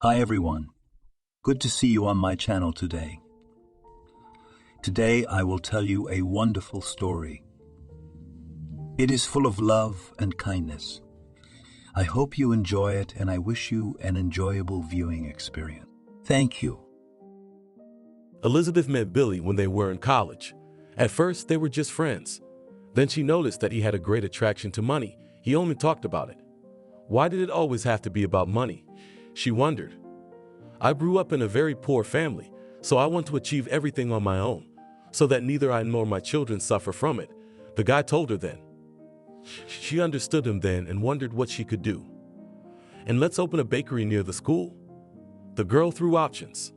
Hi everyone, good to see you on my channel today. Today I will tell you a wonderful story. It is full of love and kindness. I hope you enjoy it and I wish you an enjoyable viewing experience. Thank you. Elizabeth met Billy when they were in college. At first, they were just friends. Then she noticed that he had a great attraction to money. He only talked about it. Why did it always have to be about money? She wondered. I grew up in a very poor family, so I want to achieve everything on my own, so that neither I nor my children suffer from it, the guy told her then. She understood him then and wondered what she could do. And let's open a bakery near the school? The girl threw options.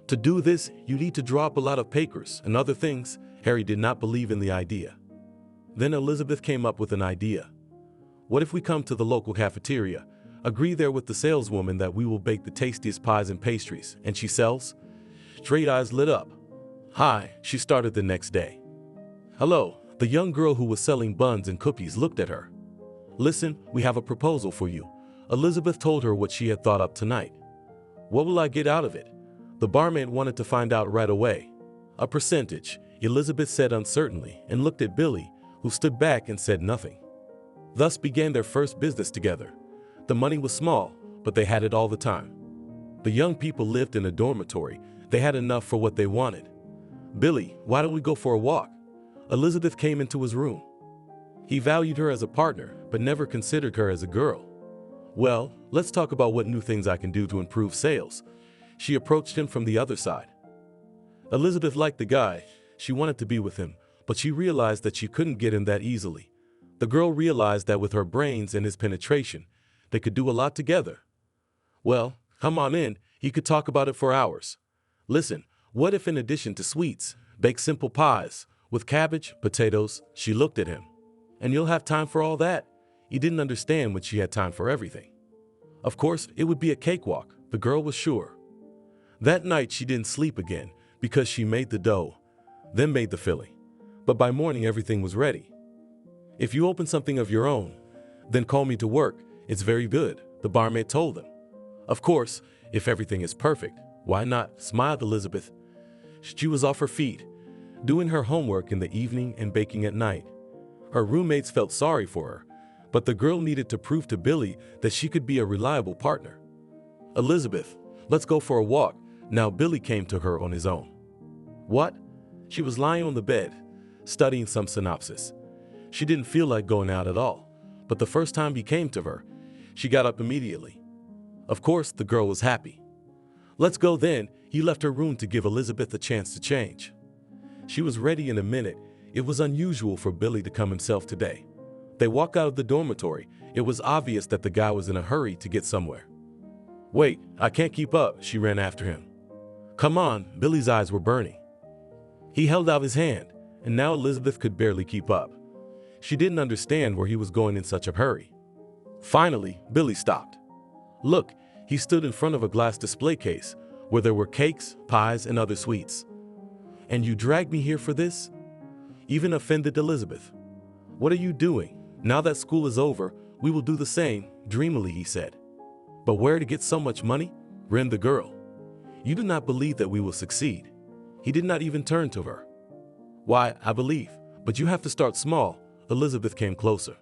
To do this, you need to draw up a lot of papers and other things. Harry did not believe in the idea. Then Elizabeth came up with an idea. What if we come to the local cafeteria, agree there with the saleswoman that we will bake the tastiest pies and pastries, and she sells? Straight eyes lit up. Hi, she started the next day. Hello, the young girl who was selling buns and cookies looked at her. Listen, we have a proposal for you. Elizabeth told her what she had thought up tonight. What will I get out of it? The barmaid wanted to find out right away. A percentage, Elizabeth said uncertainly and looked at Billy, who stood back and said nothing. Thus began their first business together. The money was small, but they had it all the time. The young people lived in a dormitory. They had enough for what they wanted. Billy, why don't we go for a walk? Elizabeth came into his room. He valued her as a partner, but never considered her as a girl. Well, let's talk about what new things I can do to improve sales. She approached him from the other side. Elizabeth liked the guy. She wanted to be with him, but she realized that she couldn't get him that easily. The girl realized that with her brains and his penetration, they could do a lot together. Well, come on in. He could talk about it for hours. Listen, what if in addition to sweets, bake simple pies with cabbage, potatoes? She looked at him. And you'll have time for all that? He didn't understand when she had time for everything. Of course, it would be a cakewalk, the girl was sure. That night she didn't sleep again because she made the dough, then made the filling. But by morning everything was ready. If you open something of your own, then call me to work. It's very good, the barmaid told them. Of course, if everything is perfect, why not? Smiled Elizabeth. She was off her feet, doing her homework in the evening and baking at night. Her roommates felt sorry for her, but the girl needed to prove to Billy that she could be a reliable partner. Elizabeth, let's go for a walk. Now Billy came to her on his own. What? She was lying on the bed, studying some synopsis. She didn't feel like going out at all, but the first time he came to her, she got up immediately. Of course, the girl was happy. Let's go then. He left her room to give Elizabeth a chance to change. She was ready in a minute. It was unusual for Billy to come himself today. They walked out of the dormitory. It was obvious that the guy was in a hurry to get somewhere. Wait, I can't keep up, she ran after him. Come on, Billy's eyes were burning. He held out his hand, and now Elizabeth could barely keep up. She didn't understand where he was going in such a hurry. Finally, Billy stopped. Look, he stood in front of a glass display case where there were cakes, pies, and other sweets. And you dragged me here for this? Even offended Elizabeth. What are you doing? Now that school is over, we will do the same, dreamily he said. But where to get so much money? Grinned the girl. You do not believe that we will succeed. He did not even turn to her. Why, I believe, but you have to start small. Elizabeth came closer.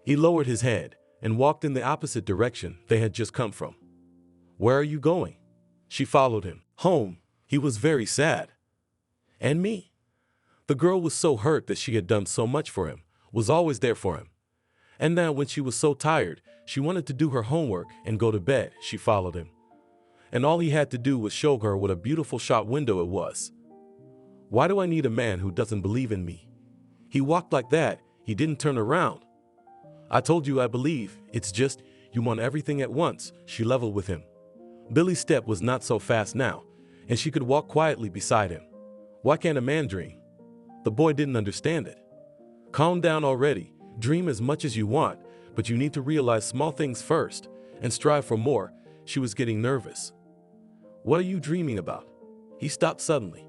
He lowered his head and walked in the opposite direction they had just come from. Where are you going? She followed him. Home. He was very sad. And me? The girl was so hurt that she had done so much for him, was always there for him. And now when she was so tired, she wanted to do her homework and go to bed. She followed him. And all he had to do was show her what a beautiful shop window it was. Why do I need a man who doesn't believe in me? He walked like that. He didn't turn around. I told you I believe. It's just, you want everything at once. She leveled with him. Billy's step was not so fast now, and she could walk quietly beside him. Why can't a man dream? The boy didn't understand it. Calm down already. Dream as much as you want, but you need to realize small things first and strive for more. She was getting nervous. What are you dreaming about? He stopped suddenly.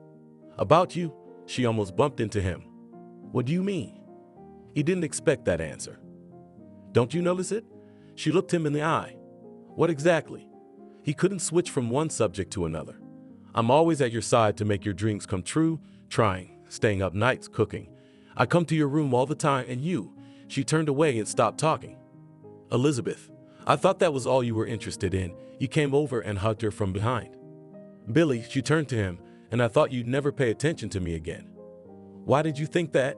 About you? She almost bumped into him. What do you mean? He didn't expect that answer. Don't you notice it? She looked him in the eye. What exactly? He couldn't switch from one subject to another. I'm always at your side to make your dreams come true, trying, staying up nights, cooking. I come to your room all the time and you. She turned away and stopped talking. Elizabeth, I thought that was all you were interested in. You came over and hugged her from behind. Billy, she turned to him, and I thought you'd never pay attention to me again. Why did you think that?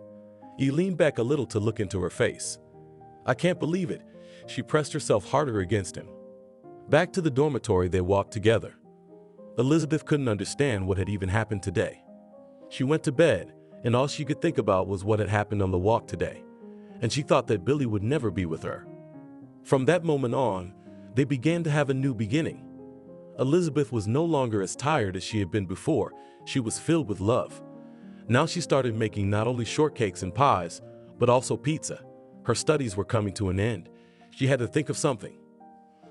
He leaned back a little to look into her face. I can't believe it. She pressed herself harder against him. Back to the dormitory they walked together. Elizabeth couldn't understand what had even happened today. She went to bed, and all she could think about was what had happened on the walk today, and she thought that Billy would never be with her. From that moment on, they began to have a new beginning. Elizabeth was no longer as tired as she had been before. She was filled with love. Now she started making not only shortcakes and pies, but also pizza. Her studies were coming to an end. She had to think of something.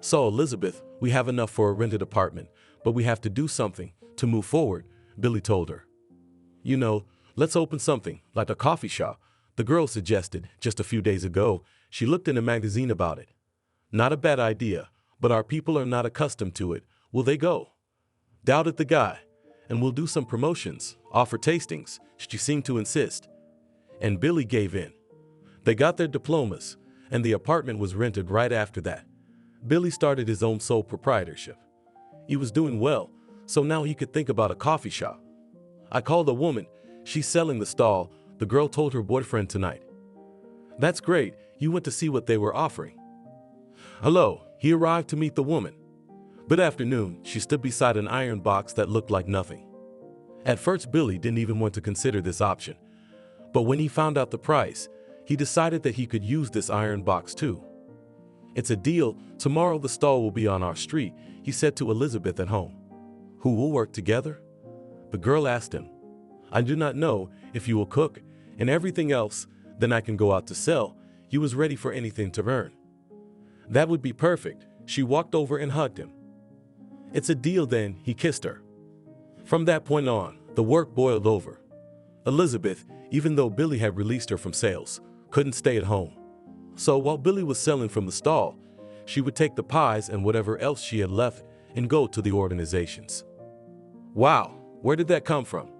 So, Elizabeth, we have enough for a rented apartment, but we have to do something to move forward, Billy told her. You know, let's open something, like a coffee shop, the girl suggested just a few days ago. She looked in a magazine about it. Not a bad idea, but our people are not accustomed to it. Will they go? Doubted the guy. And we'll do some promotions, offer tastings, she seemed to insist. And Billy gave in. They got their diplomas, and the apartment was rented right after that. Billy started his own sole proprietorship. He was doing well, so now he could think about a coffee shop. I called a woman. She's selling the stall, the girl told her boyfriend tonight. That's great. You went to see what they were offering. Hello, he arrived to meet the woman. Good afternoon, she stood beside an iron box that looked like nothing. At first, Billy didn't even want to consider this option. But when he found out the price, he decided that he could use this iron box too. It's a deal. Tomorrow the stall will be on our street, he said to Elizabeth at home. Who will work together? The girl asked him. I do not know. If you will cook and everything else, then I can go out to sell. He was ready for anything to earn. That would be perfect. She walked over and hugged him. It's a deal then, he kissed her. From that point on, the work boiled over. Elizabeth, even though Billy had released her from sales, couldn't stay at home. So while Billy was selling from the stall, she would take the pies and whatever else she had left and go to the organizations. Wow, where did that come from?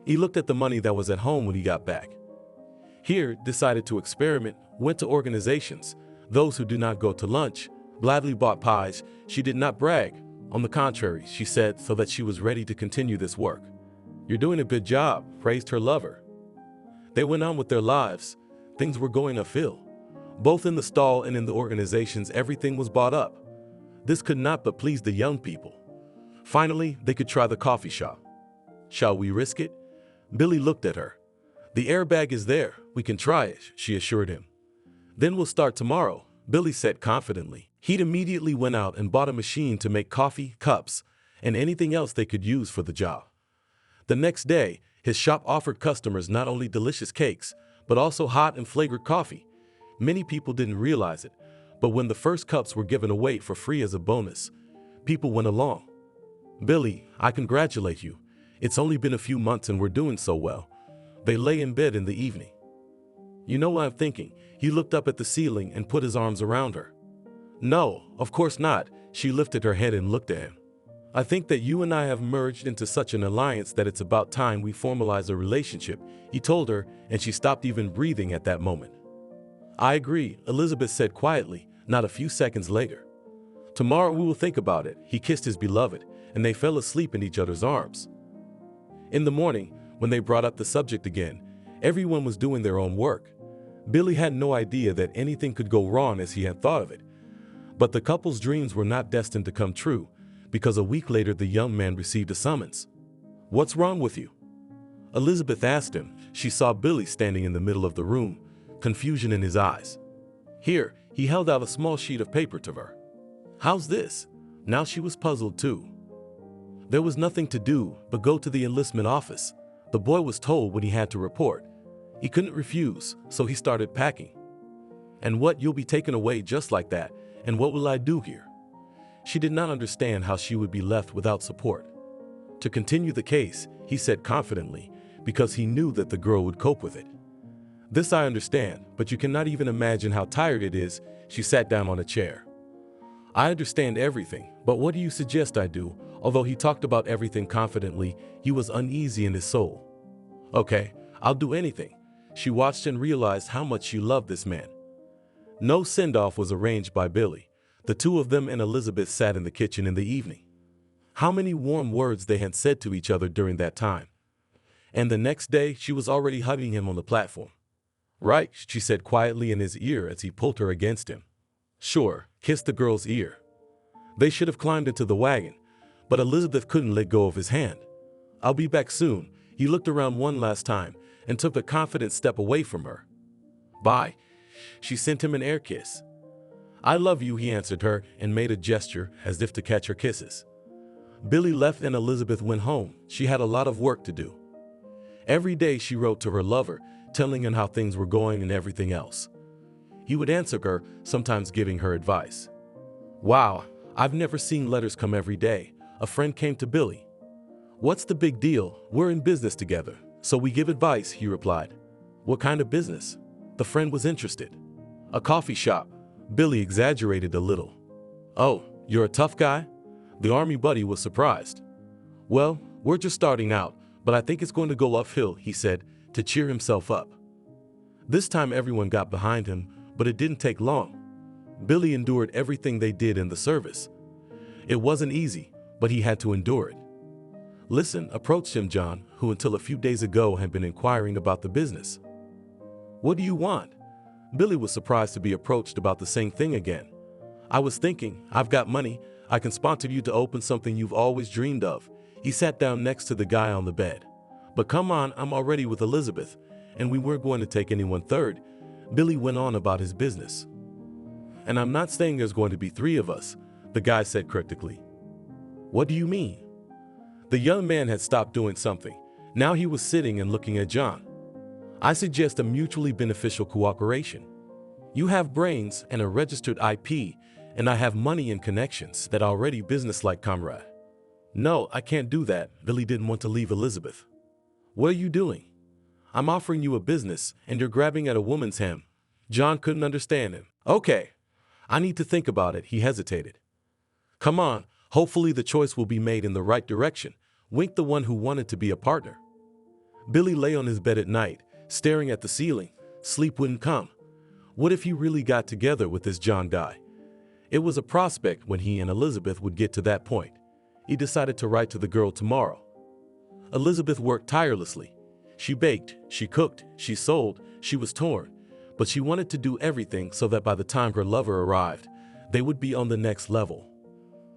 He looked at the money that was at home when he got back. Here, decided to experiment, went to organizations. Those who do not go to lunch gladly bought pies. She did not brag. On the contrary, she said, so that she was ready to continue this work. You're doing a good job, praised her lover. They went on with their lives. Things were going uphill. Both in the stall and in the organizations, everything was bought up. This could not but please the young people. Finally, they could try the coffee shop. Shall we risk it? Billy looked at her. The airbag is there. We can try it, she assured him. Then we'll start tomorrow, Billy said confidently. He'd immediately went out and bought a machine to make coffee, cups, and anything else they could use for the job. The next day, his shop offered customers not only delicious cakes, but also hot and flavored coffee. Many people didn't realize it, but when the first cups were given away for free as a bonus, people went along. Billy, I congratulate you. It's only been a few months and we're doing so well. They lay in bed in the evening. You know what I'm thinking? He looked up at the ceiling and put his arms around her. No, of course not. She lifted her head and looked at him. I think that you and I have merged into such an alliance that it's about time we formalize a relationship, he told her, and she stopped even breathing at that moment. I agree, Elizabeth said quietly, not a few seconds later. Tomorrow we will think about it, he kissed his beloved, and they fell asleep in each other's arms. In the morning, when they brought up the subject again, everyone was doing their own work. Billy had no idea that anything could go wrong as he had thought of it. But the couple's dreams were not destined to come true, because a week later the young man received a summons. What's wrong with you? Elizabeth asked him. She saw Billy standing in the middle of the room, confusion in his eyes. Here, he held out a small sheet of paper to her. How's this? Now she was puzzled too. There was nothing to do but go to the enlistment office. The boy was told when he had to report. He couldn't refuse, so he started packing. And what, you'll be taken away just like that, and what will I do here? She did not understand how she would be left without support. To continue the case, he said confidently, because he knew that the girl would cope with it. This I understand, but you cannot even imagine how tired it is. She sat down on a chair. I understand everything, but what do you suggest I do? Although he talked about everything confidently, he was uneasy in his soul. Okay, I'll do anything. She watched and realized how much she loved this man. No send-off was arranged by Billy. The two of them and Elizabeth sat in the kitchen in the evening. How many warm words they had said to each other during that time. And the next day, she was already hugging him on the platform. Right, she said quietly in his ear as he pulled her against him. Sure, kissed the girl's ear. They should have climbed into the wagon, but Elizabeth couldn't let go of his hand. I'll be back soon. He looked around one last time and took a confident step away from her. Bye. She sent him an air kiss. I love you, he answered her and made a gesture as if to catch her kisses. Billy left and Elizabeth went home. She had a lot of work to do. Every day she wrote to her lover, telling him how things were going and everything else. He would answer her, sometimes giving her advice. Wow, I've never seen letters come every day. A friend came to Billy. What's the big deal? We're in business together, so we give advice, he replied. What kind of business? The friend was interested. A coffee shop. Billy exaggerated a little. Oh, you're a tough guy? The army buddy was surprised. Well, we're just starting out, but I think it's going to go uphill, he said, to cheer himself up. This time everyone got behind him, but it didn't take long. Billy endured everything they did in the service. It wasn't easy, but he had to endure it. Listen, approached him John, who until a few days ago had been inquiring about the business. What do you want? Billy was surprised to be approached about the same thing again. I was thinking, I've got money. I can sponsor you to open something you've always dreamed of. He sat down next to the guy on the bed. But come on, I'm already with Elizabeth, and we weren't going to take anyone third. Billy went on about his business. And I'm not saying there's going to be 3 of us, the guy said cryptically. What do you mean? The young man had stopped doing something. Now he was sitting and looking at John. I suggest a mutually beneficial cooperation. You have brains and a registered IP, and I have money and connections that are already businesslike, comrade. No, I can't do that. Billy didn't want to leave Elizabeth. What are you doing? I'm offering you a business, and you're grabbing at a woman's hem. John couldn't understand him. Okay, I need to think about it, he hesitated. Come on, hopefully the choice will be made in the right direction, winked the one who wanted to be a partner. Billy lay on his bed at night, staring at the ceiling. Sleep wouldn't come. What if he really got together with this John guy? It was a prospect when he and Elizabeth would get to that point. He decided to write to the girl tomorrow. Elizabeth worked tirelessly. She baked, she cooked, she sold, she was torn, but she wanted to do everything so that by the time her lover arrived, they would be on the next level.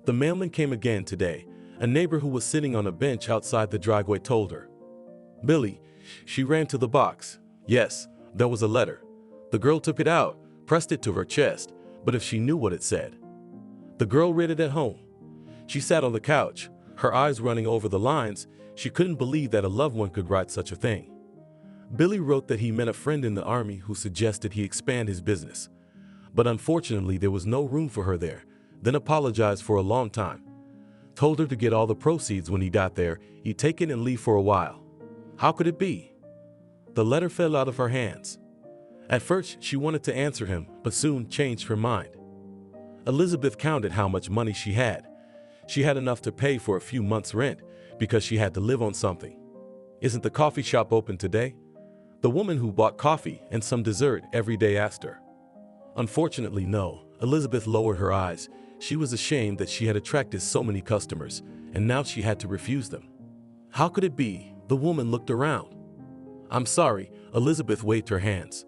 The mailman came again today. A neighbor who was sitting on a bench outside the driveway told her. Billy, she ran to the box. Yes, there was a letter. The girl took it out, pressed it to her chest, but if she knew what it said. The girl read it at home. She sat on the couch, her eyes running over the lines. She couldn't believe that a loved one could write such a thing. Billy wrote that he met a friend in the army who suggested he expand his business. But unfortunately, there was no room for her there, then apologized for a long time. Told her to get all the proceeds when he got there, he'd take it and leave for a while. How could it be? The letter fell out of her hands. At first, she wanted to answer him, but soon changed her mind. Elizabeth counted how much money she had. She had enough to pay for a few months' rent because she had to live on something. Isn't the coffee shop open today? The woman who bought coffee and some dessert every day asked her. Unfortunately, no. Elizabeth lowered her eyes. She was ashamed that she had attracted so many customers, and now she had to refuse them. How could it be? The woman looked around. I'm sorry, Elizabeth waved her hands.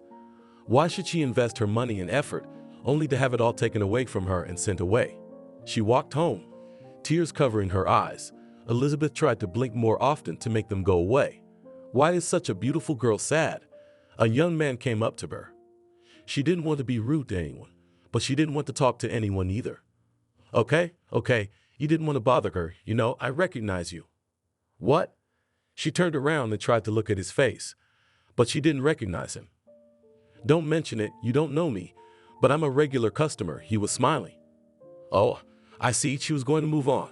Why should she invest her money and effort only to have it all taken away from her and sent away? She walked home, tears covering her eyes. Elizabeth tried to blink more often to make them go away. Why is such a beautiful girl sad? A young man came up to her. She didn't want to be rude to anyone, but she didn't want to talk to anyone either. Okay, you didn't want to bother her. You know, I recognize you. What? She turned around and tried to look at his face, but she didn't recognize him. Don't mention it, you don't know me, but I'm a regular customer, he was smiling. Oh, I see, she was going to move on.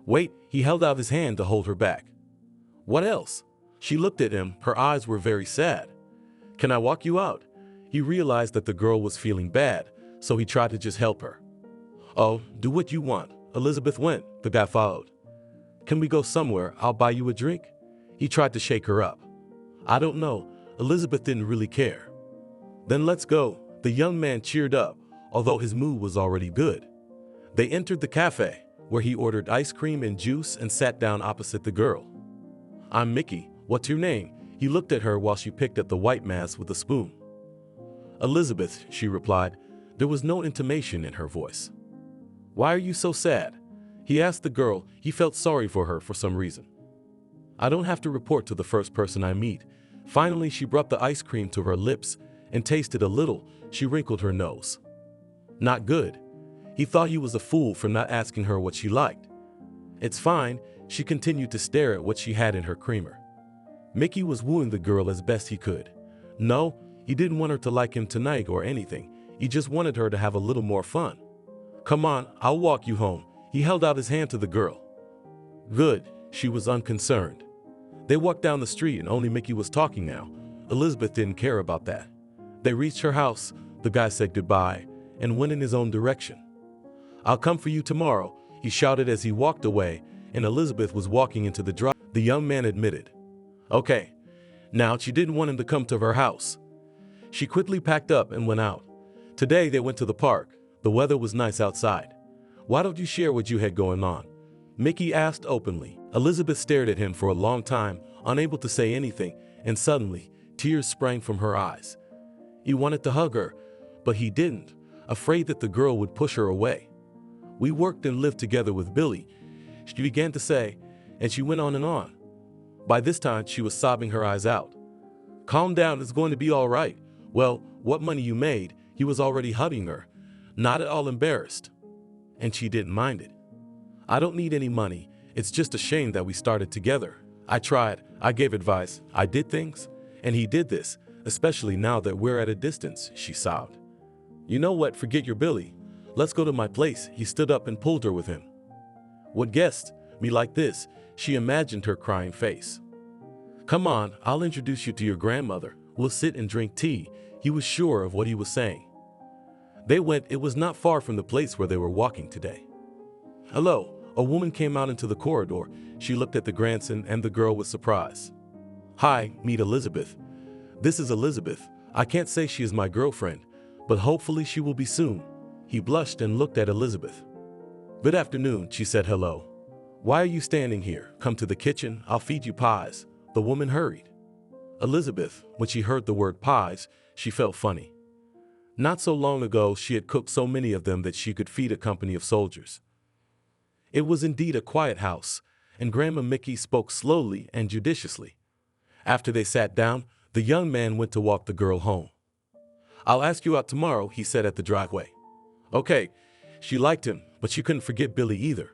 Wait, he held out his hand to hold her back. What else? She looked at him, her eyes were very sad. Can I walk you out? He realized that the girl was feeling bad, so he tried to just help her. Oh, do what you want. Elizabeth went. The guy followed. Can we go somewhere? I'll buy you a drink. He tried to shake her up. I don't know. Elizabeth didn't really care. Then let's go. The young man cheered up, although his mood was already good. They entered the cafe, where he ordered ice cream and juice and sat down opposite the girl. I'm Mickey. What's your name? He looked at her while she picked at the white mass with a spoon. Elizabeth, she replied. There was no intonation in her voice. Why are you so sad? He asked the girl. He felt sorry for her for some reason. I don't have to report to the first person I meet. Finally, she brought the ice cream to her lips and tasted a little. She wrinkled her nose. Not good. He thought he was a fool for not asking her what she liked. It's fine. She continued to stare at what she had in her creamer. Mickey was wooing the girl as best he could. No, he didn't want her to like him tonight or anything. He just wanted her to have a little more fun. Come on, I'll walk you home. He held out his hand to the girl. Good, she was unconcerned. They walked down the street and only Mickey was talking now. Elizabeth didn't care about that. They reached her house, the guy said goodbye, and went in his own direction. I'll come for you tomorrow, he shouted as he walked away, and Elizabeth was walking into the drive. The young man admitted. Okay. Now, she didn't want him to come to her house. She quickly packed up and went out. Today they went to the park. The weather was nice outside. Why don't you share what you had going on? Mickey asked openly. Elizabeth stared at him for a long time, unable to say anything, and suddenly, tears sprang from her eyes. He wanted to hug her, but he didn't, afraid that the girl would push her away. We worked and lived together with Billy, she began to say, and she went on and on. By this time, she was sobbing her eyes out. Calm down, it's going to be all right. Well, what money you made? He was already hugging her, not at all embarrassed. And she didn't mind it. I don't need any money. It's just a shame that we started together. I tried, I gave advice, I did things, and he did this, especially now that we're at a distance, she sobbed. You know what, forget your Billy. Let's go to my place. He stood up and pulled her with him. What guest? Me like this? She imagined her crying face. Come on, I'll introduce you to your grandmother. We'll sit and drink tea. He was sure of what he was saying. They went. It was not far from the place where they were walking today. Hello. A woman came out into the corridor. She looked at the grandson and the girl with surprise. Hi, meet Elizabeth. This is Elizabeth. I can't say she is my girlfriend, but hopefully she will be soon. He blushed and looked at Elizabeth. Good afternoon, she said hello. Why are you standing here? Come to the kitchen, I'll feed you pies. The woman hurried. Elizabeth, when she heard the word pies, she felt funny. Not so long ago, she had cooked so many of them that she could feed a company of soldiers. It was indeed a quiet house, and Grandma Mickey spoke slowly and judiciously. After they sat down, the young man went to walk the girl home. I'll ask you out tomorrow, he said at the driveway. Okay, she liked him, but she couldn't forget Billy either.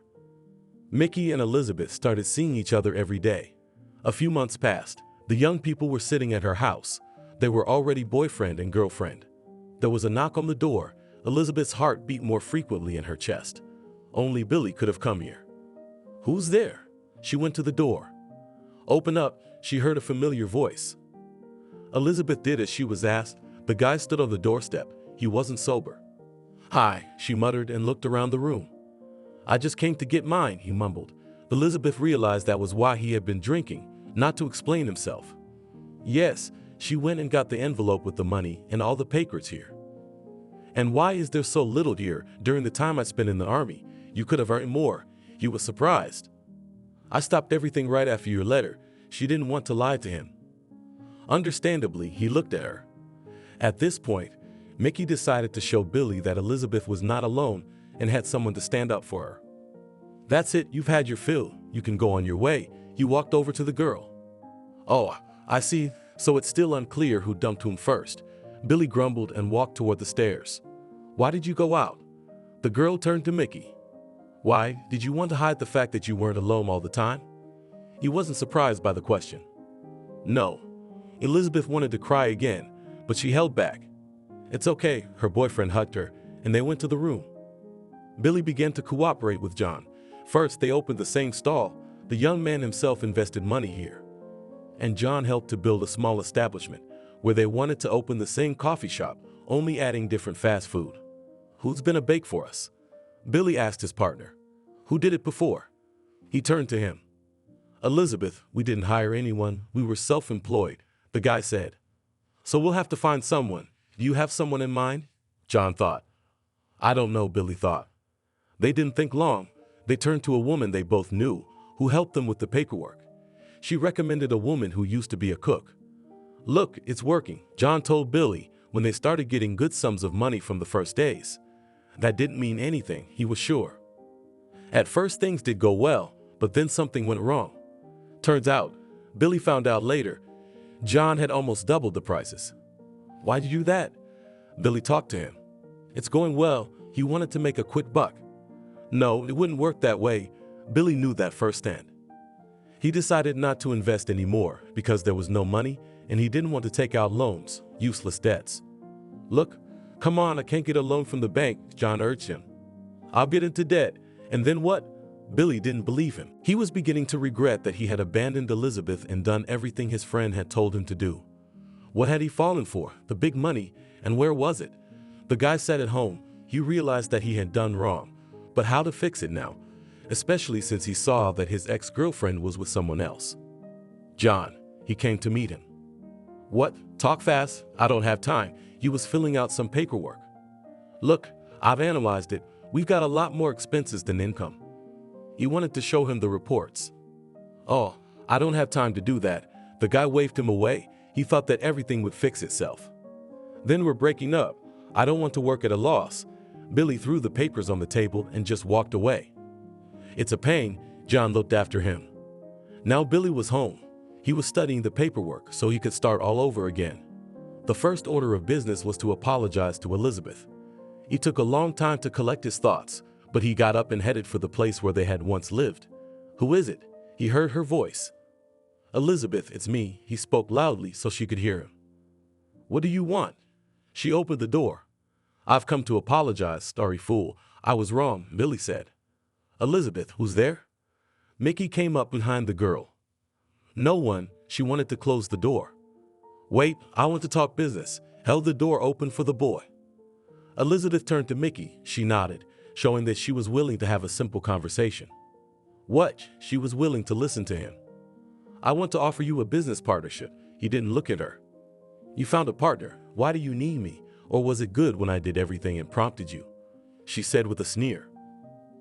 Mickey and Elizabeth started seeing each other every day. A few months passed. The young people were sitting at her house. They were already boyfriend and girlfriend. There was a knock on the door. Elizabeth's heart beat more frequently in her chest. Only Billy could have come here. Who's there? She went to the door. Open up, she heard a familiar voice. Elizabeth did as she was asked. The guy stood on the doorstep. He wasn't sober. Hi, she muttered and looked around the room. I just came to get mine, he mumbled. Elizabeth realized that was why he had been drinking, not to explain himself. Yes, she went and got the envelope with the money and all the papers here. And why is there so little here? During the time I spent in the army, you could have earned more. He was surprised. I stopped everything right after your letter. She didn't want to lie to him. Understandably, he looked at her. At this point, Mickey decided to show Billy that Elizabeth was not alone and had someone to stand up for her. That's it, you've had your fill. You can go on your way. He walked over to the girl. Oh, I see. So it's still unclear who dumped whom first. Billy grumbled and walked toward the stairs. Why did you go out? The girl turned to Mickey. Why, did you want to hide the fact that you weren't alone all the time? He wasn't surprised by the question. No. Elizabeth wanted to cry again, but she held back. It's okay, her boyfriend hugged her, and they went to the room. Billy began to cooperate with John. First, they opened the same stall. The young man himself invested money here. And John helped to build a small establishment where they wanted to open the same coffee shop, only adding different fast food. Who's been a bake for us? Billy asked his partner. Who did it before? He turned to him. Elizabeth, we didn't hire anyone. We were self-employed, the guy said. So we'll have to find someone. Do you have someone in mind? John thought. I don't know, Billy thought. They didn't think long. They turned to a woman they both knew, who helped them with the paperwork. She recommended a woman who used to be a cook. Look, it's working, John told Billy when they started getting good sums of money from the first days. That didn't mean anything, he was sure. At first things did go well, but then something went wrong. Turns out, Billy found out later, John had almost doubled the prices. Why'd you do that? Billy talked to him. It's going well, he wanted to make a quick buck. No, it wouldn't work that way. Billy knew that firsthand. He decided not to invest anymore because there was no money and he didn't want to take out loans, useless debts. Look, come on, I can't get a loan from the bank, John urged him. I'll get into debt, and then what? Billy didn't believe him. He was beginning to regret that he had abandoned Elizabeth and done everything his friend had told him to do. What had he fallen for? The big money, and where was it? The guy sat at home. He realized that he had done wrong, but how to fix it now? Especially since he saw that his ex-girlfriend was with someone else. John, he came to meet him. What? Talk fast. I don't have time. He was filling out some paperwork. Look, I've analyzed it. We've got a lot more expenses than income. He wanted to show him the reports. Oh, I don't have time to do that. The guy waved him away. He thought that everything would fix itself. Then we're breaking up. I don't want to work at a loss. Billy threw the papers on the table and just walked away. It's a pain. John looked after him. Now Billy was home. He was studying the paperwork so he could start all over again. The first order of business was to apologize to Elizabeth. It took a long time to collect his thoughts, but he got up and headed for the place where they had once lived. Who is it? He heard her voice. Elizabeth, it's me. He spoke loudly so she could hear him. What do you want? She opened the door. I've come to apologize, sorry fool. I was wrong, Billy said. Elizabeth, who's there? Mickey came up behind the girl. No one. She wanted to close the door. Wait, I want to talk business. Held the door open for the boy. Elizabeth turned to Mickey. She nodded, showing that she was willing to have a simple conversation. What? She was willing to listen to him. I want to offer you a business partnership. He didn't look at her. You found a partner. Why do you need me? Or was it good when I did everything and prompted you? She said with a sneer.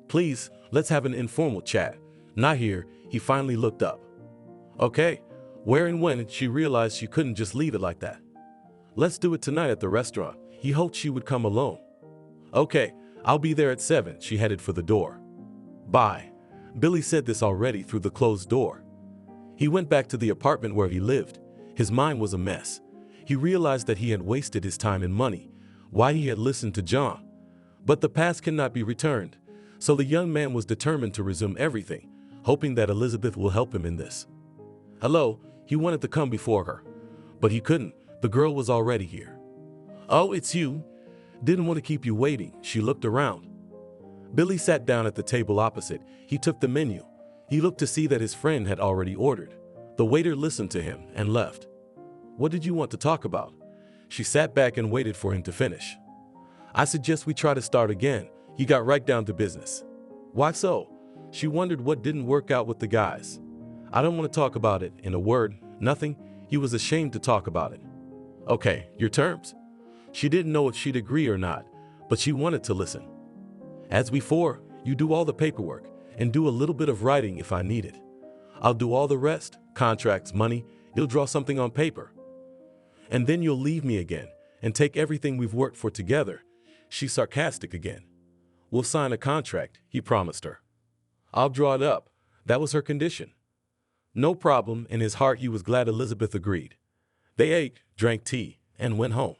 Please, let's have an informal chat. Not here. He finally looked up. Okay. Where and when? She realized she couldn't just leave it like that. Let's do it tonight at the restaurant. He hoped she would come alone. Okay, I'll be there at 7. She headed for the door. Bye. Billy said this already through the closed door. He went back to the apartment where he lived. His mind was a mess. He realized that he had wasted his time and money, why he had listened to John. But the past cannot be returned, so the young man was determined to resume everything, hoping that Elizabeth will help him in this. Hello, he wanted to come before her, but he couldn't. The girl was already here. Oh, it's you. Didn't want to keep you waiting. She looked around. Billy sat down at the table opposite. He took the menu. He looked to see that his friend had already ordered. The waiter listened to him and left. What did you want to talk about? She sat back and waited for him to finish. I suggest we try to start again. He got right down to business. Why so? She wondered what didn't work out with the guys. I don't want to talk about it. In a word, nothing. He was ashamed to talk about it. Okay, your terms. She didn't know if she'd agree or not, but she wanted to listen. As before, you do all the paperwork and do a little bit of writing if I need it. I'll do all the rest, contracts, money. You'll draw something on paper. And then you'll leave me again and take everything we've worked for together. She's sarcastic again. We'll sign a contract, he promised her. I'll draw it up. That was her condition. No problem. In his heart, he was glad Elizabeth agreed. They ate, drank tea, and went home.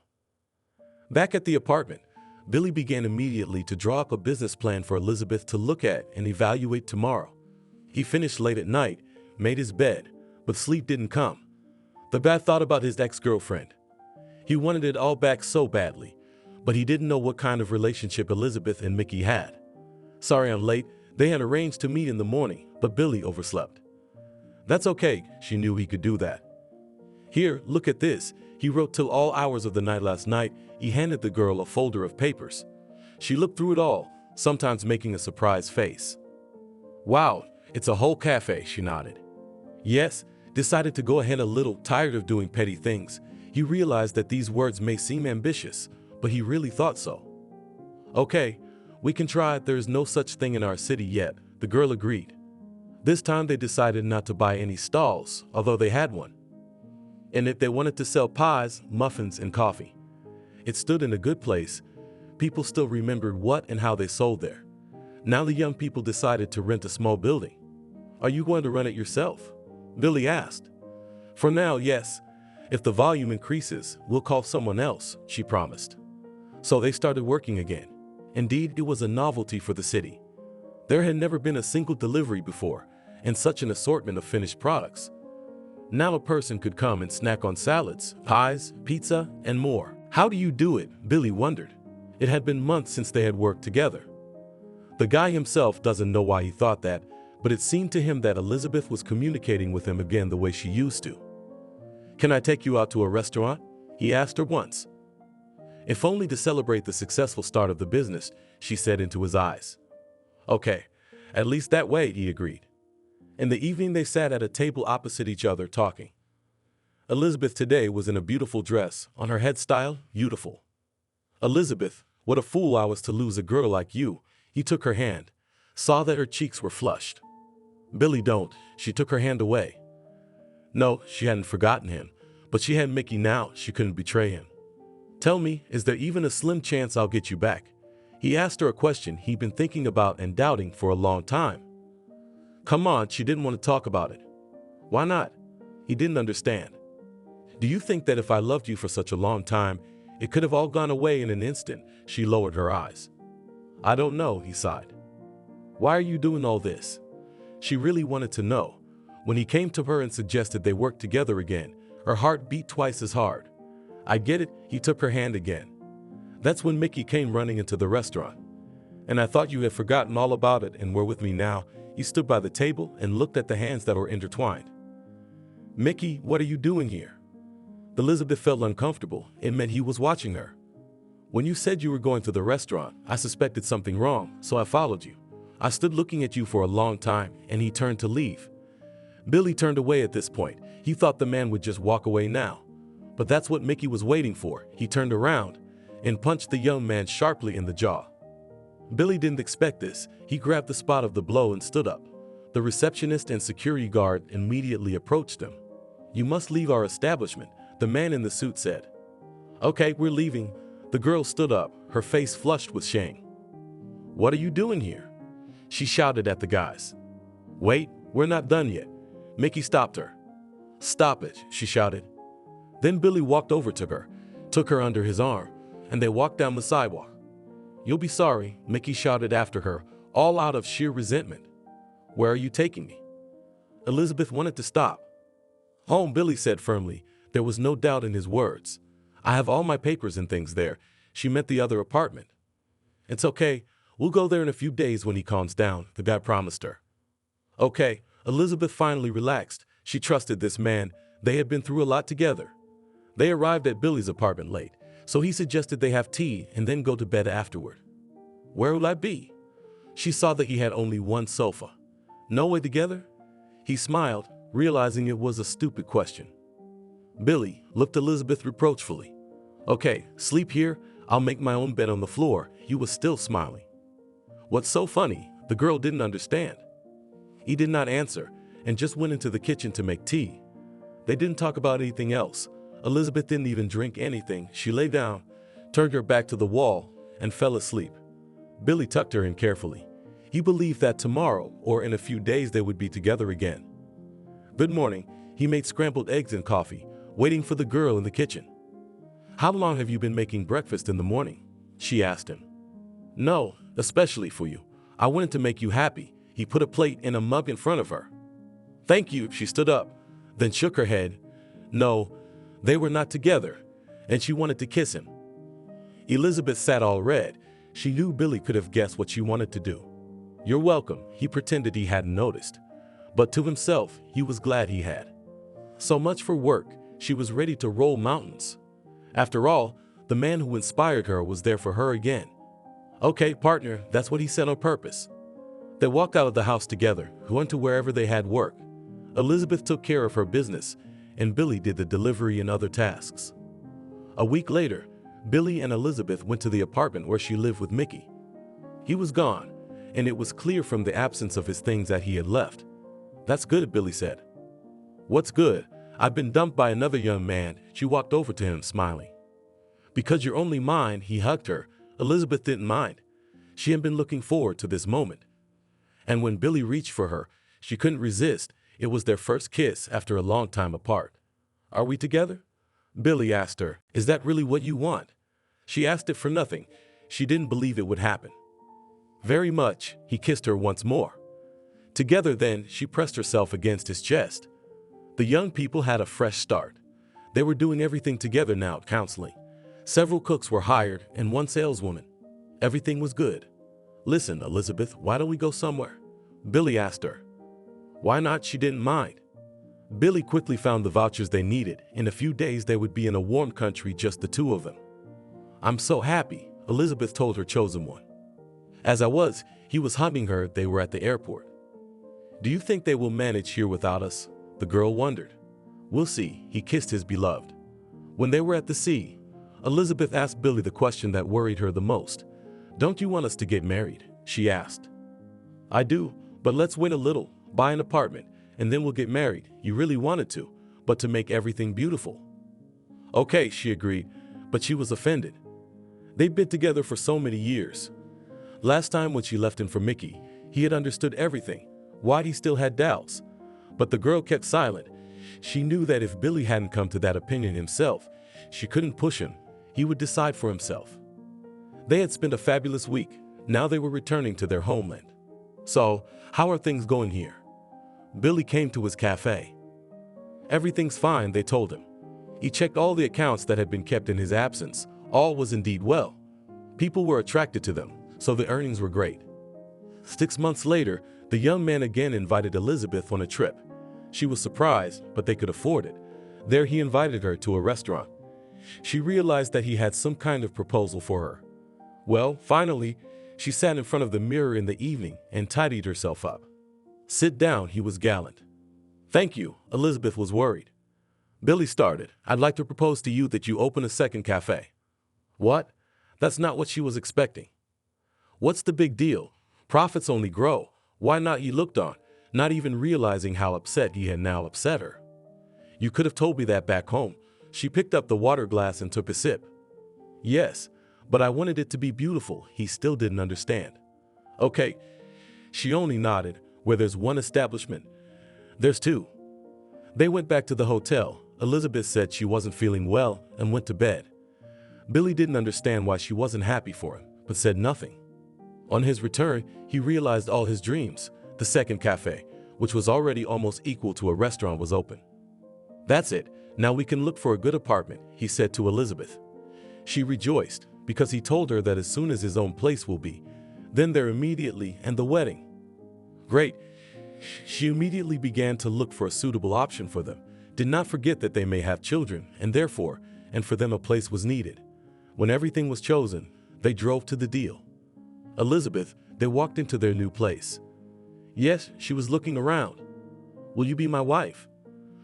Back at the apartment, Billy began immediately to draw up a business plan for Elizabeth to look at and evaluate tomorrow. He finished late at night, made his bed, but sleep didn't come. The guy thought about his ex-girlfriend. He wanted it all back so badly, but he didn't know what kind of relationship Elizabeth and Mickey had. Sorry I'm late. They had arranged to meet in the morning, but Billy overslept. That's okay. She knew he could do that. Here, look at this. He wrote till all hours of the night last night. He handed the girl a folder of papers. She looked through it all, sometimes making a surprised face. Wow, it's a whole cafe, she nodded. Yes, decided to go ahead a little tired of doing petty things. He realized that these words may seem ambitious, but he really thought so. Okay, we can try it. There's no such thing in our city yet, the girl agreed. This time they decided not to buy any stalls, although they had one. And if they wanted to sell pies, muffins, and coffee. It stood in a good place. People still remembered what and how they sold there. Now the young people decided to rent a small building. Are you going to run it yourself? Billy asked. For now, yes. If the volume increases, we'll call someone else, she promised. So they started working again. Indeed, it was a novelty for the city. There had never been a single delivery before, and such an assortment of finished products. Now a person could come and snack on salads, pies, pizza, and more. How do you do it? Billy wondered. It had been months since they had worked together. The guy himself doesn't know why he thought that, but it seemed to him that Elizabeth was communicating with him again the way she used to. Can I take you out to a restaurant? He asked her once. If only to celebrate the successful start of the business, she said into his eyes. Okay, at least that way, he agreed. In the evening they sat at a table opposite each other talking. Elizabeth today was in a beautiful dress, on her head style, beautiful. Elizabeth, what a fool I was to lose a girl like you. He took her hand, saw that her cheeks were flushed. Billy, don't. She took her hand away. No, she hadn't forgotten him, but she had Mickey now. She couldn't betray him. Tell me, is there even a slim chance I'll get you back? He asked her a question he'd been thinking about and doubting for a long time. Come on, she didn't want to talk about it. Why not? He didn't understand. Do you think that if I loved you for such a long time, it could have all gone away in an instant? She lowered her eyes. I don't know, he sighed. Why are you doing all this? She really wanted to know. When he came to her and suggested they work together again, her heart beat twice as hard. I get it, he took her hand again. That's when Mickey came running into the restaurant. And I thought you had forgotten all about it and were with me now. He stood by the table and looked at the hands that were intertwined. Mickey, what are you doing here? Elizabeth felt uncomfortable. It meant he was watching her. When you said you were going to the restaurant, I suspected something wrong, so I followed you. I stood looking at you for a long time, and he turned to leave. Billy turned away at this point. He thought the man would just walk away now. But that's what Mickey was waiting for. He turned around and punched the young man sharply in the jaw. Billy didn't expect this. He grabbed the spot of the blow and stood up. The receptionist and security guard immediately approached him. You must leave our establishment, the man in the suit said. Okay, we're leaving. The girl stood up, her face flushed with shame. What are you doing here? She shouted at the guys. Wait, we're not done yet. Mickey stopped her. Stop it, she shouted. Then Billy walked over to her, took her under his arm, and they walked down the sidewalk. You'll be sorry, Mickey shouted after her, all out of sheer resentment. Where are you taking me? Elizabeth wanted to stop. Home, Billy said firmly. There was no doubt in his words. I have all my papers and things there. She meant the other apartment. It's okay. We'll go there in a few days when he calms down, the guy promised her. Okay, Elizabeth finally relaxed. She trusted this man. They had been through a lot together. They arrived at Billy's apartment late, so he suggested they have tea and then go to bed afterward. Where will I be? She saw that he had only one sofa. No way together? He smiled, realizing it was a stupid question. Billy looked Elizabeth reproachfully. Okay, sleep here. I'll make my own bed on the floor. He was still smiling. What's so funny? The girl didn't understand. He did not answer and just went into the kitchen to make tea. They didn't talk about anything else. Elizabeth didn't even drink anything. She lay down, turned her back to the wall, and fell asleep. Billy tucked her in carefully. He believed that tomorrow or in a few days they would be together again. Good morning. He made scrambled eggs and coffee, waiting for the girl in the kitchen. How long have you been making breakfast in the morning? She asked him. No, especially for you. I wanted to make you happy. He put a plate and a mug in front of her. Thank you. She stood up, then shook her head. No, they were not together, and she wanted to kiss him. Elizabeth sat all red. She knew Billy could have guessed what she wanted to do. You're welcome. He pretended he hadn't noticed, but to himself, he was glad he had. So much for work. She was ready to roll mountains. After all, the man who inspired her was there for her again. Okay, partner, that's what he said on purpose. They walked out of the house together, went to wherever they had work. Elizabeth took care of her business, and Billy did the delivery and other tasks. A week later, Billy and Elizabeth went to the apartment where she lived with Mickey. He was gone, and it was clear from the absence of his things that he had left. That's good, Billy said. What's good? I've been dumped by another young man. She walked over to him, smiling. Because you're only mine, he hugged her. Elizabeth didn't mind. She had been looking forward to this moment. And when Billy reached for her, she couldn't resist. It was their first kiss after a long time apart. Are we together? Billy asked her. Is that really what you want? She asked it for nothing. She didn't believe it would happen. Very much, he kissed her once more. Together then, she pressed herself against his chest. The young people had a fresh start. They were doing everything together now, counseling. Several cooks were hired and one saleswoman. Everything was good. Listen, Elizabeth, why don't we go somewhere? Billy asked her. Why not? She didn't mind. Billy quickly found the vouchers they needed. In a few days, they would be in a warm country, just the two of them. I'm so happy, Elizabeth told her chosen one. As he was hugging her. They were at the airport. Do you think they will manage here without us? The girl wondered. We'll see, he kissed his beloved. When they were at the sea, Elizabeth asked Billy the question that worried her the most. Don't you want us to get married? She asked. I do, but let's wait a little, buy an apartment, and then we'll get married. You really wanted to, but to make everything beautiful. Okay, she agreed, but she was offended. They'd been together for so many years. Last time when she left him for Mickey, he had understood everything. Why he still had doubts. But the girl kept silent. She knew that if Billy hadn't come to that opinion himself, she couldn't push him. He would decide for himself. They had spent a fabulous week. Now they were returning to their homeland. So, how are things going here? Billy came to his cafe. Everything's fine, they told him. He checked all the accounts that had been kept in his absence. All was indeed well. People were attracted to them, so the earnings were great. 6 months later, the young man again invited Elizabeth on a trip. She was surprised, but they could afford it. There he invited her to a restaurant. She realized that he had some kind of proposal for her. Well, finally, she sat in front of the mirror in the evening and tidied herself up. Sit down, he was gallant. Thank you, Elizabeth was worried. Billy started. I'd like to propose to you that you open a second cafe. What? That's not what she was expecting. What's the big deal? Profits only grow. Why not? He looked on, not even realizing how upset he had now upset her. You could have told me that back home. She picked up the water glass and took a sip. Yes, but I wanted it to be beautiful. He still didn't understand. Okay, she only nodded. Where there's one establishment, there's two. They went back to the hotel. Elizabeth said she wasn't feeling well and went to bed. Billy didn't understand why she wasn't happy for him, but said nothing. On his return, he realized all his dreams. The second cafe, which was already almost equal to a restaurant, was open. That's it. Now we can look for a good apartment, he said to Elizabeth. She rejoiced because he told her that as soon as his own place will be, then there immediately and the wedding. Great. She immediately began to look for a suitable option for them. Did not forget that they may have children, and therefore, and for them a place was needed. When everything was chosen, they drove to the deal. Elizabeth, they walked into their new place. Yes, she was looking around. Will you be my wife?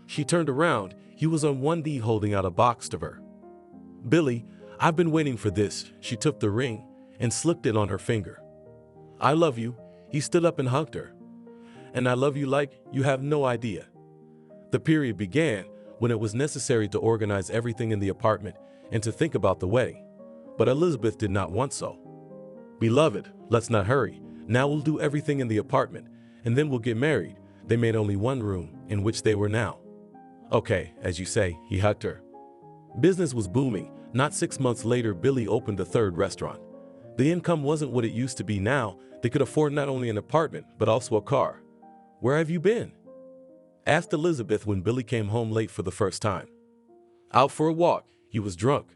She turned around. He was on one knee holding out a box to her. Billy, I've been waiting for this. She took the ring and slipped it on her finger. I love you. He stood up and hugged her. And I love you like you have no idea. The period began when it was necessary to organize everything in the apartment and to think about the wedding. But Elizabeth did not want so. Beloved, let's not hurry. Now we'll do everything in the apartment, and then we'll get married. They made only one room, in which they were now. Okay, as you say, he hugged her. Business was booming. Not 6 months later, Billy opened a third restaurant. The income wasn't what it used to be now. They could afford not only an apartment, but also a car. Where have you been? Asked Elizabeth when Billy came home late for the first time. Out for a walk. He was drunk.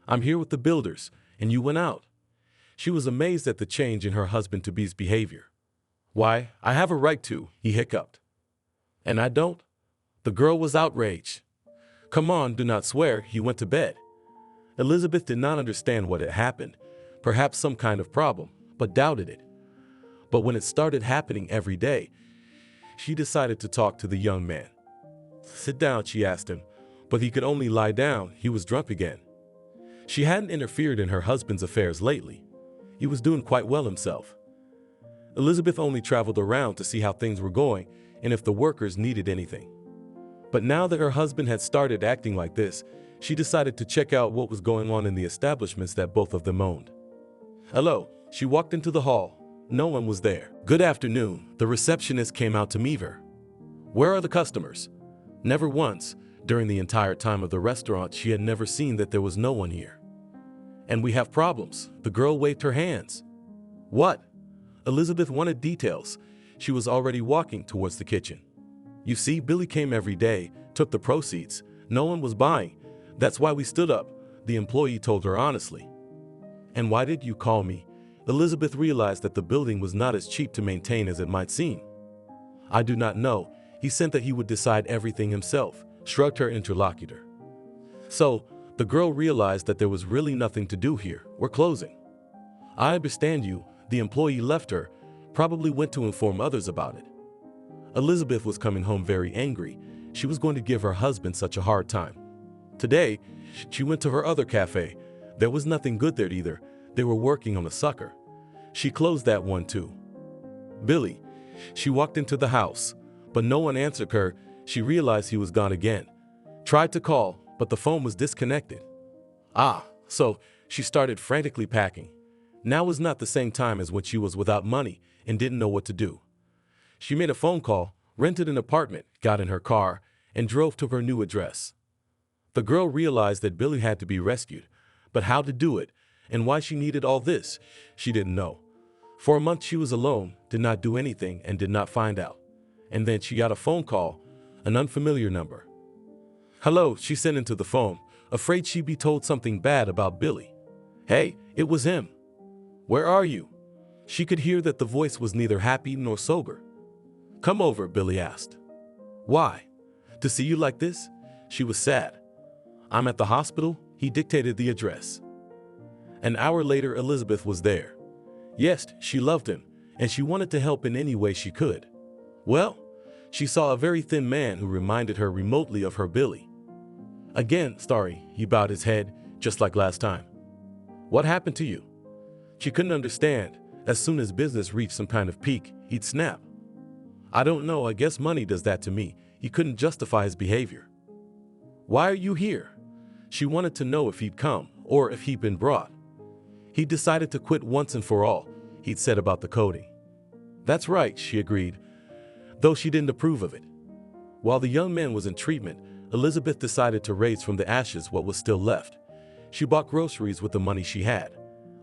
I'm here with the builders, and you went out. She was amazed at the change in her husband-to-be's behavior. Why, I have a right to, he hiccuped. And I don't? The girl was outraged. Come on, do not swear. He went to bed. Elizabeth did not understand what had happened, perhaps some kind of problem, but doubted it. But when it started happening every day, she decided to talk to the young man. "Sit down," she asked him, but he could only lie down. He was drunk again. She hadn't interfered in her husband's affairs lately. He was doing quite well himself. Elizabeth only traveled around to see how things were going and if the workers needed anything. But now that her husband had started acting like this, she decided to check out what was going on in the establishments that both of them owned. "Hello," she walked into the hall. No one was there. "Good afternoon," the receptionist came out to meet her. "Where are the customers?" Never once, during the entire time of the restaurant, she had never seen that there was no one here. "And we have problems." The girl waved her hands. "What?" Elizabeth wanted details. She was already walking towards the kitchen. "You see, Billy came every day, took the proceeds. No one was buying. That's why we stood up," the employee told her honestly. "And why did you call me?" Elizabeth realized that the building was not as cheap to maintain as it might seem. "I do not know. He said that he would decide everything himself," shrugged her interlocutor. So, the girl realized that there was really nothing to do here. "We're closing." "I understand you." The employee left her, probably went to inform others about it. Elizabeth was coming home very angry. She was going to give her husband such a hard time. Today, she went to her other cafe. There was nothing good there either. They were working on a sucker. She closed that one too. "Billy." She walked into the house, but no one answered her. She realized he was gone again. Tried to call, but the phone was disconnected. So she started frantically packing. Now was not the same time as when she was without money and didn't know what to do. She made a phone call, rented an apartment, got in her car, and drove to her new address. The girl realized that Billy had to be rescued, but how to do it and why she needed all this, she didn't know. For a month she was alone, did not do anything, and did not find out. And then she got a phone call, an unfamiliar number. "Hello," she sent into the phone, afraid she'd be told something bad about Billy. "Hey, it was him." "Where are you?" She could hear that the voice was neither happy nor sober. "Come over," Billy asked. "Why?" "To see you like this?" She was sad. "I'm at the hospital." He dictated the address. An hour later, Elizabeth was there. Yes, she loved him, and she wanted to help in any way she could. Well, she saw a very thin man who reminded her remotely of her Billy. "Again, sorry," he bowed his head, just like last time. "What happened to you?" She couldn't understand. As soon as business reached some kind of peak, he'd snap. "I don't know, I guess money does that to me." He couldn't justify his behavior. "Why are you here?" She wanted to know if he'd come, or if he'd been brought. He decided to quit once and for all, he'd said about the coding. "That's right," she agreed, though she didn't approve of it. While the young man was in treatment, Elizabeth decided to raise from the ashes what was still left. She bought groceries with the money she had.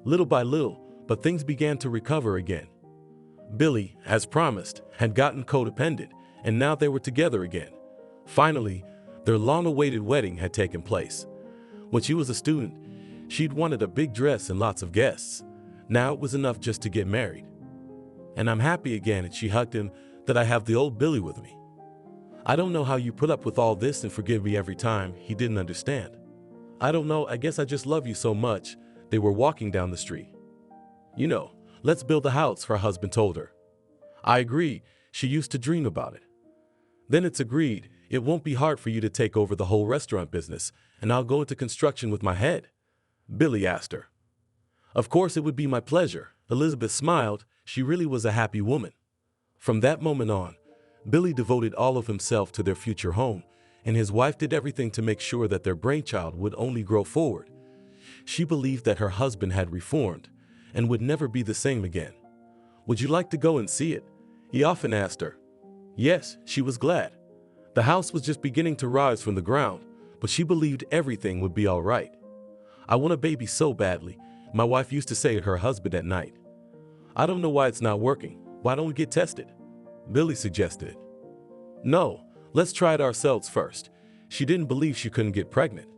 Little by little, but things began to recover again. Billy, as promised, had gotten codependent, and now they were together again. Finally, their long-awaited wedding had taken place. When she was a student, she'd wanted a big dress and lots of guests. Now it was enough just to get married. "And I'm happy again," and she hugged him, "that I have the old Billy with me. I don't know how you put up with all this and forgive me every time." He didn't understand. "I don't know, I guess I just love you so much." They were walking down the street. "You know, let's build a house," her husband told her. "I agree. She used to dream about it." "Then it's agreed. It won't be hard for you to take over the whole restaurant business, and I'll go into construction with my head?" Billy asked her. "Of course it would be my pleasure." Elizabeth smiled. She really was a happy woman. From that moment on, Billy devoted all of himself to their future home, and his wife did everything to make sure that their brainchild would only grow forward. She believed that her husband had reformed and would never be the same again. "Would you like to go and see it?" he often asked her. Yes, she was glad. The house was just beginning to rise from the ground, but she believed everything would be all right. "I want a baby so badly," my wife used to say to her husband at night. "I don't know why it's not working. Why don't we get tested?" Billy suggested it. "No, let's try it ourselves first." She didn't believe she couldn't get pregnant.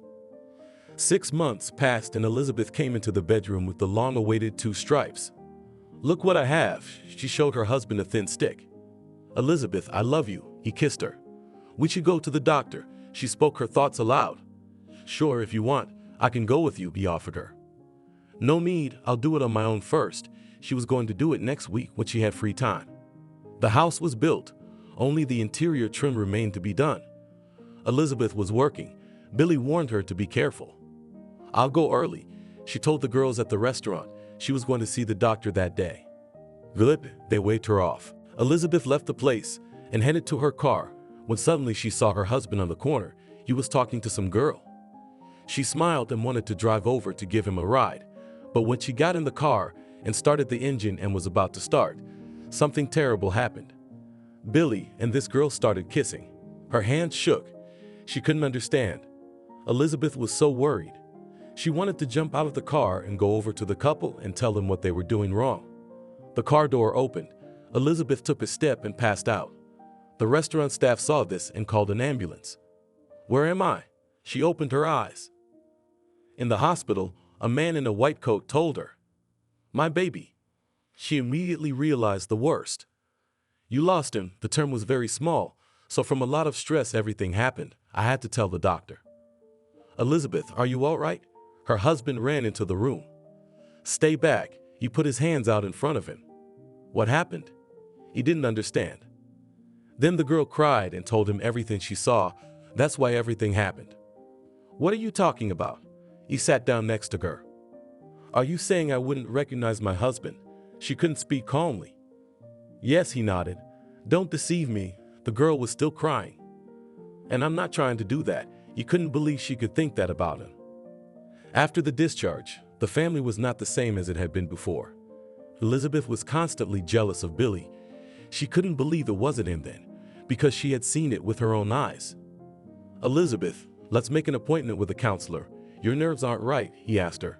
6 months passed and Elizabeth came into the bedroom with the long-awaited 2 stripes. "Look what I have." She showed her husband a thin stick. "Elizabeth, I love you." He kissed her. "We should go to the doctor." She spoke her thoughts aloud. "Sure, if you want, I can go with you," he offered her. No need, I'll do it on my own first. She was going to do it next week when she had free time. The house was built. Only the interior trim remained to be done. Elizabeth was working. Billy warned her to be careful. I'll go early. She told the girls at the restaurant she was going to see the doctor that day. They waved her off. Elizabeth left the place and headed to her car when suddenly she saw her husband on the corner. He was talking to some girl. She smiled and wanted to drive over to give him a ride. But when she got in the car and started the engine and was about to start, something terrible happened. Billy and this girl started kissing. Her hands shook. She couldn't understand. Elizabeth was so worried. She wanted to jump out of the car and go over to the couple and tell them what they were doing wrong. The car door opened. Elizabeth took a step and passed out. The restaurant staff saw this and called an ambulance. Where am I? She opened her eyes. In the hospital, a man in a white coat told her, "My baby." She immediately realized the worst. You lost him. The term was very small, so from a lot of stress everything happened. I had to tell the doctor. Elizabeth, are you all right? Her husband ran into the room. Stay back. He put his hands out in front of him. What happened? He didn't understand. Then the girl cried and told him everything she saw. That's why everything happened. What are you talking about? He sat down next to her. Are you saying I wouldn't recognize my husband? She couldn't speak calmly. Yes, he nodded. Don't deceive me. The girl was still crying. And I'm not trying to do that. He couldn't believe she could think that about him. After the discharge, the family was not the same as it had been before. Elizabeth was constantly jealous of Billy. She couldn't believe it wasn't him then, because she had seen it with her own eyes. Elizabeth, let's make an appointment with a counselor. Your nerves aren't right, he asked her.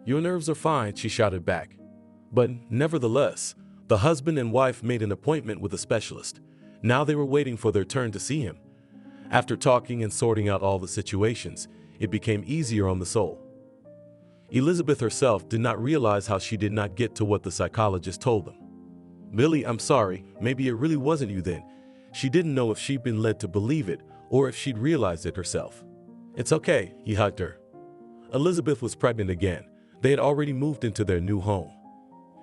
Your nerves are fine, she shouted back. But nevertheless, the husband and wife made an appointment with a specialist. Now they were waiting for their turn to see him. After talking and sorting out all the situations, it became easier on the soul. Elizabeth herself did not realize how she did not get to what the psychologist told them. Billy, I'm sorry, maybe it really wasn't you then. She didn't know if she'd been led to believe it or if she'd realized it herself. It's okay, he hugged her. Elizabeth was pregnant again. They had already moved into their new home.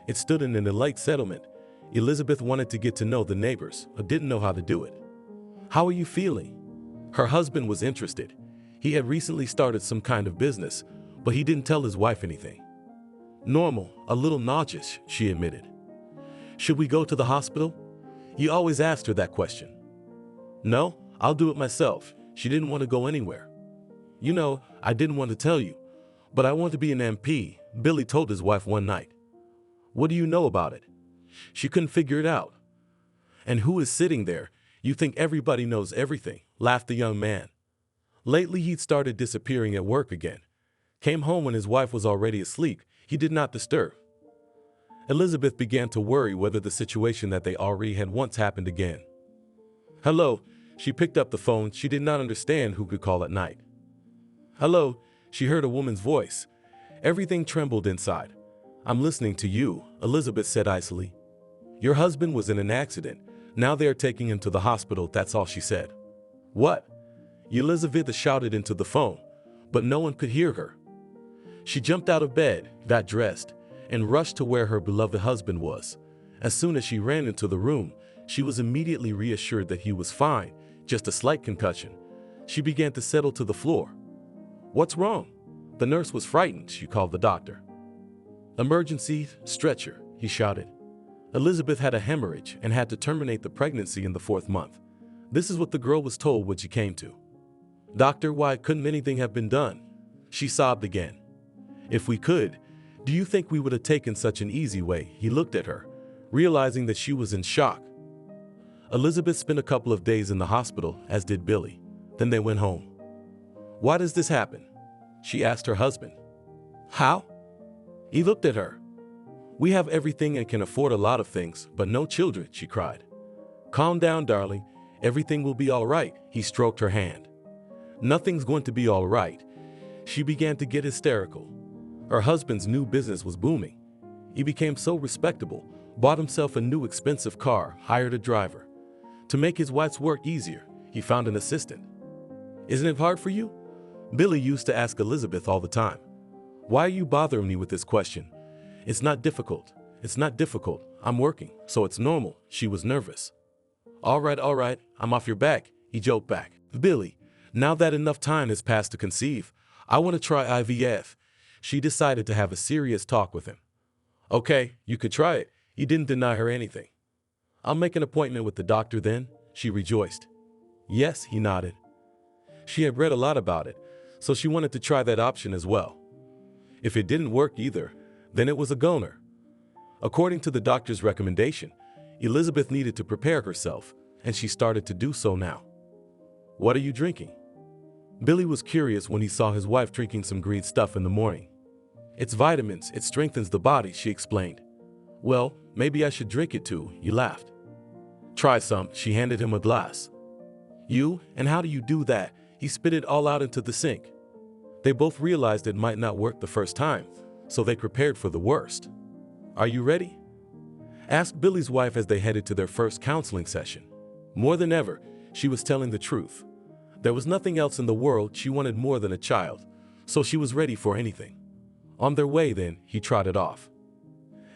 It stood in an elite settlement. Elizabeth wanted to get to know the neighbors, but didn't know how to do it. How are you feeling? Her husband was interested. He had recently started some kind of business, but he didn't tell his wife anything. Normal, a little nauseous, she admitted. Should we go to the hospital? He always asked her that question. No, I'll do it myself. She didn't want to go anywhere. You know, I didn't want to tell you, but I want to be an MP, Billy told his wife one night. What do you know about it? She couldn't figure it out. And who is sitting there? You think everybody knows everything, laughed the young man. Lately he'd started disappearing at work again. Came home when his wife was already asleep. He did not disturb. Elizabeth began to worry whether the situation that they already had once happened again. Hello, she picked up the phone. She did not understand who could call at night. Hello, she heard a woman's voice. Everything trembled inside. I'm listening to you, Elizabeth said icily. Your husband was in an accident. Now they are taking him to the hospital, that's all she said. What? Elizabeth shouted into the phone, but no one could hear her. She jumped out of bed, got dressed, and rushed to where her beloved husband was. As soon as she ran into the room, she was immediately reassured that he was fine, just a slight concussion. She began to settle to the floor. What's wrong? The nurse was frightened. She called the doctor. Emergency, stretcher, he shouted. Elizabeth had a hemorrhage and had to terminate the pregnancy in the 4th month. This is what the girl was told when she came to. Doctor, why couldn't anything have been done? She sobbed again. If we could, do you think we would have taken such an easy way? He looked at her, realizing that she was in shock. Elizabeth spent a couple of days in the hospital, as did Billy. Then they went home. Why does this happen? She asked her husband. How? He looked at her. We have everything and can afford a lot of things, but no children, she cried. Calm down, darling. Everything will be all right, he stroked her hand. Nothing's going to be all right. She began to get hysterical. Her husband's new business was booming. He became so respectable, bought himself a new expensive car, hired a driver. To make his wife's work easier, he found an assistant. Isn't it hard for you? Billy used to ask Elizabeth all the time. Why are you bothering me with this question? It's not difficult. It's not difficult. I'm working, so it's normal. She was nervous. All right, I'm off your back, he joked back. Billy, now that enough time has passed to conceive, I want to try IVF. She decided to have a serious talk with him. Okay, you could try it. He didn't deny her anything. I'll make an appointment with the doctor then, she rejoiced. Yes, he nodded. She had read a lot about it, so she wanted to try that option as well. If it didn't work either, then it was a goner. According to the doctor's recommendation, Elizabeth needed to prepare herself, and she started to do so now. What are you drinking? Billy was curious when he saw his wife drinking some green stuff in the morning. It's vitamins, it strengthens the body, she explained. Well, maybe I should drink it too, he laughed. Try some, she handed him a glass. You, and how do you do that? He spit it all out into the sink. They both realized it might not work the first time, so they prepared for the worst. Are you ready? Asked Billy's wife as they headed to their first counseling session. More than ever, she was telling the truth. There was nothing else in the world she wanted more than a child, so she was ready for anything. On their way then, he trotted off.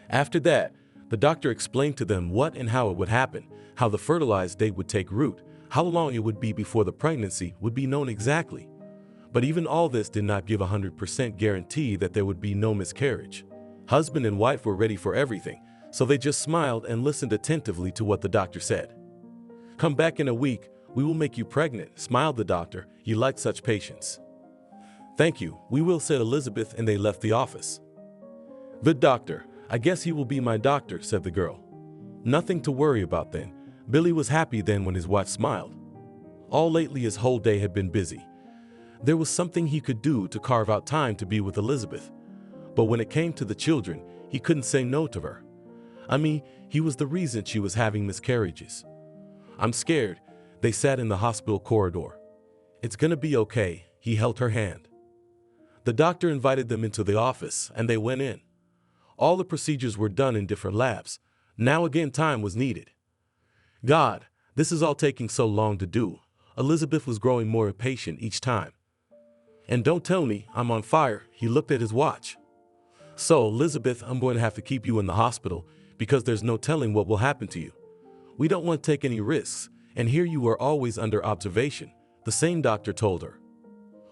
After that, the doctor explained to them what and how it would happen, how the fertilized egg would take root, how long it would be before the pregnancy would be known exactly. But even all this did not give 100% guarantee that there would be no miscarriage. Husband and wife were ready for everything, so they just smiled and listened attentively to what the doctor said. Come back in a week, we will make you pregnant, smiled the doctor. You like such patience. Thank you, we will, said Elizabeth, and they left the office. The doctor, I guess he will be my doctor, said the girl. Nothing to worry about then. Billy was happy then when his wife smiled. All lately his whole day had been busy. There was something he could do to carve out time to be with Elizabeth. But when it came to the children, he couldn't say no to her. I mean, he was the reason she was having miscarriages. I'm scared. They sat in the hospital corridor. It's gonna be okay, he held her hand. The doctor invited them into the office, and they went in. All the procedures were done in different labs. Now again time was needed. God, this is all taking so long to do. Elizabeth was growing more impatient each time. And don't tell me I'm on fire, he looked at his watch. So, Elizabeth, I'm going to have to keep you in the hospital because there's no telling what will happen to you. We don't want to take any risks, and here you are always under observation, the same doctor told her.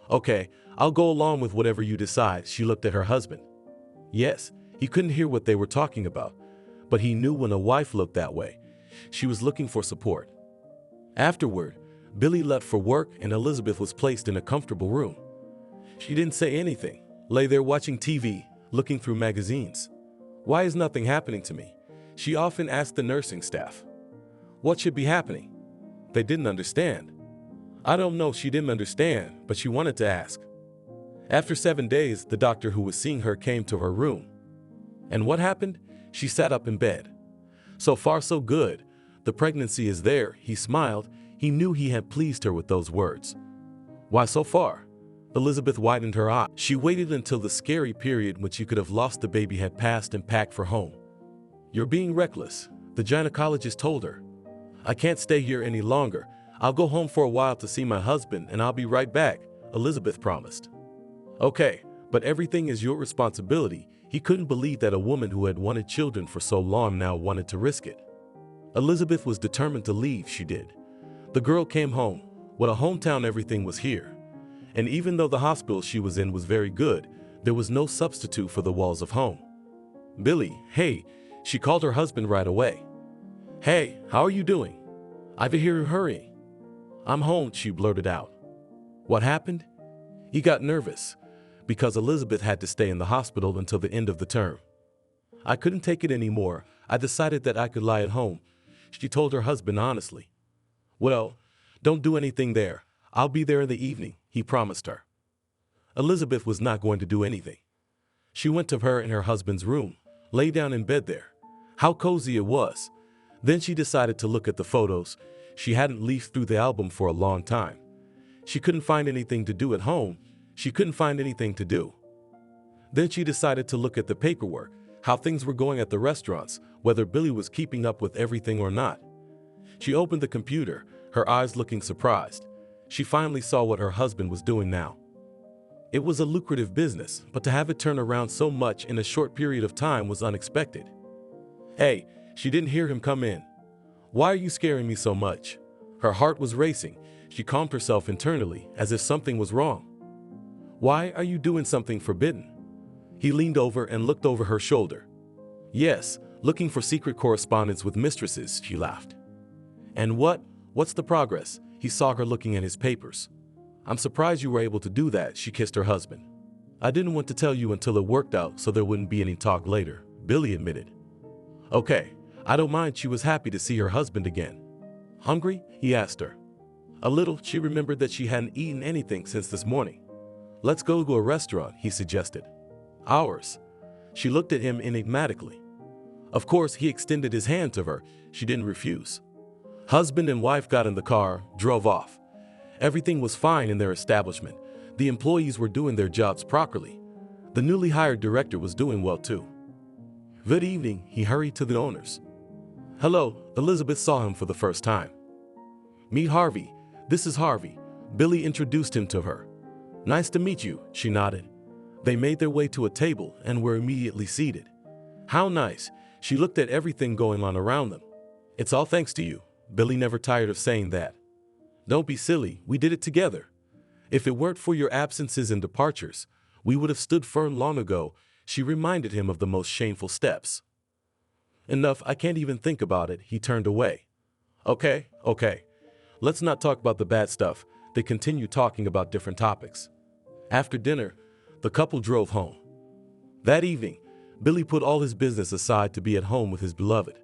Okay, I'll go along with whatever you decide, she looked at her husband. Yes, he couldn't hear what they were talking about, but he knew when a wife looked that way, she was looking for support. Afterward, Billy left for work and Elizabeth was placed in a comfortable room. She didn't say anything, lay there watching TV, looking through magazines. Why is nothing happening to me? She often asked the nursing staff. What should be happening? They didn't understand. I don't know, she didn't understand, but she wanted to ask. After 7 days, the doctor who was seeing her came to her room. And what happened? She sat up in bed. So far so good. The pregnancy is there, he smiled. He knew he had pleased her with those words. Why so far? Elizabeth widened her eye. She waited until the scary period when she could have lost the baby had passed and packed for home. You're being reckless, the gynecologist told her. I can't stay here any longer. I'll go home for a while to see my husband and I'll be right back, Elizabeth promised. Okay, but everything is your responsibility. He couldn't believe that a woman who had wanted children for so long now wanted to risk it. Elizabeth was determined to leave, she did. The girl came home. What a hometown everything was here. And even though the hospital she was in was very good, there was no substitute for the walls of home. Billy, hey, she called her husband right away. Hey, how are you doing? I could hear you hurrying. I'm home, she blurted out. What happened? He got nervous because Elizabeth had to stay in the hospital until the end of the term. I couldn't take it anymore. I decided that I could lie at home, she told her husband honestly. Well, don't do anything there. I'll be there in the evening, he promised her. Elizabeth was not going to do anything. She went to her in her husband's room, lay down in bed there. How cozy it was. Then she decided to look at the photos. She hadn't leafed through the album for a long time. She couldn't find anything to do at home. She couldn't find anything to do. Then she decided to look at the paperwork, how things were going at the restaurants, whether Billy was keeping up with everything or not. She opened the computer, her eyes looking surprised. She finally saw what her husband was doing now. It was a lucrative business, but to have it turn around so much in a short period of time was unexpected. Hey, she didn't hear him come in. Why are you scaring me so much? Her heart was racing. She calmed herself internally as if something was wrong. Why are you doing something forbidden? He leaned over and looked over her shoulder. Yes, looking for secret correspondence with mistresses, she laughed. And what's the progress? He saw her looking at his papers. I'm surprised you were able to do that, she kissed her husband. I didn't want to tell you until it worked out so there wouldn't be any talk later, Billy admitted. Okay, I don't mind. She was happy to see her husband again. Hungry? He asked her. A little. She remembered that she hadn't eaten anything since this morning. Let's go to a restaurant, he suggested. Ours. She looked at him enigmatically. Of course, he extended his hand to her. She didn't refuse. Husband and wife got in the car, drove off. Everything was fine in their establishment. The employees were doing their jobs properly. The newly hired director was doing well too. Good evening, he hurried to the owners. Hello, Elizabeth saw him for the first time. Meet Harvey. This is Harvey. Billy introduced him to her. Nice to meet you, she nodded. They made their way to a table and were immediately seated. How nice. She looked at everything going on around them. It's all thanks to you. Billy never tired of saying that. Don't be silly, we did it together. If it weren't for your absences and departures, we would have stood firm long ago. She reminded him of the most shameful steps. Enough, I can't even think about it. He turned away. Okay. Let's not talk about the bad stuff. They continued talking about different topics. After dinner, the couple drove home. That evening, Billy put all his business aside to be at home with his beloved.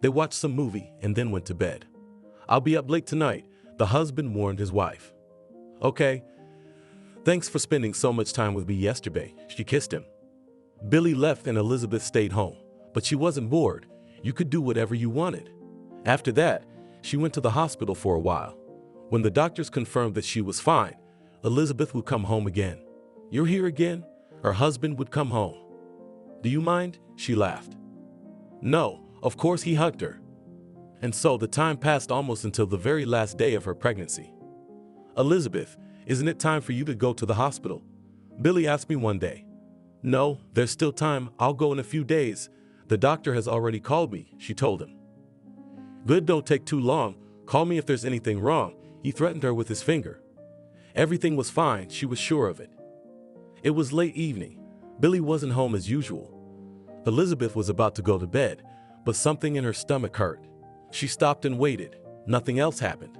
They watched some movie and then went to bed. I'll be up late tonight, the husband warned his wife. Okay. Thanks for spending so much time with me yesterday, she kissed him. Billy left and Elizabeth stayed home, but she wasn't bored. You could do whatever you wanted. After that, she went to the hospital for a while. When the doctors confirmed that she was fine, Elizabeth would come home again. You're here again? Her husband would come home. Do you mind? She laughed. No, of course. He hugged her. And so the time passed almost until the very last day of her pregnancy. Elizabeth, isn't it time for you to go to the hospital? Billy asked me one day. No, there's still time. I'll go in a few days. The doctor has already called me, she told him. Good, don't take too long. Call me if there's anything wrong, he threatened her with his finger. Everything was fine, she was sure of it. It was late evening. Billy wasn't home as usual. Elizabeth was about to go to bed, but something in her stomach hurt. She stopped and waited. Nothing else happened.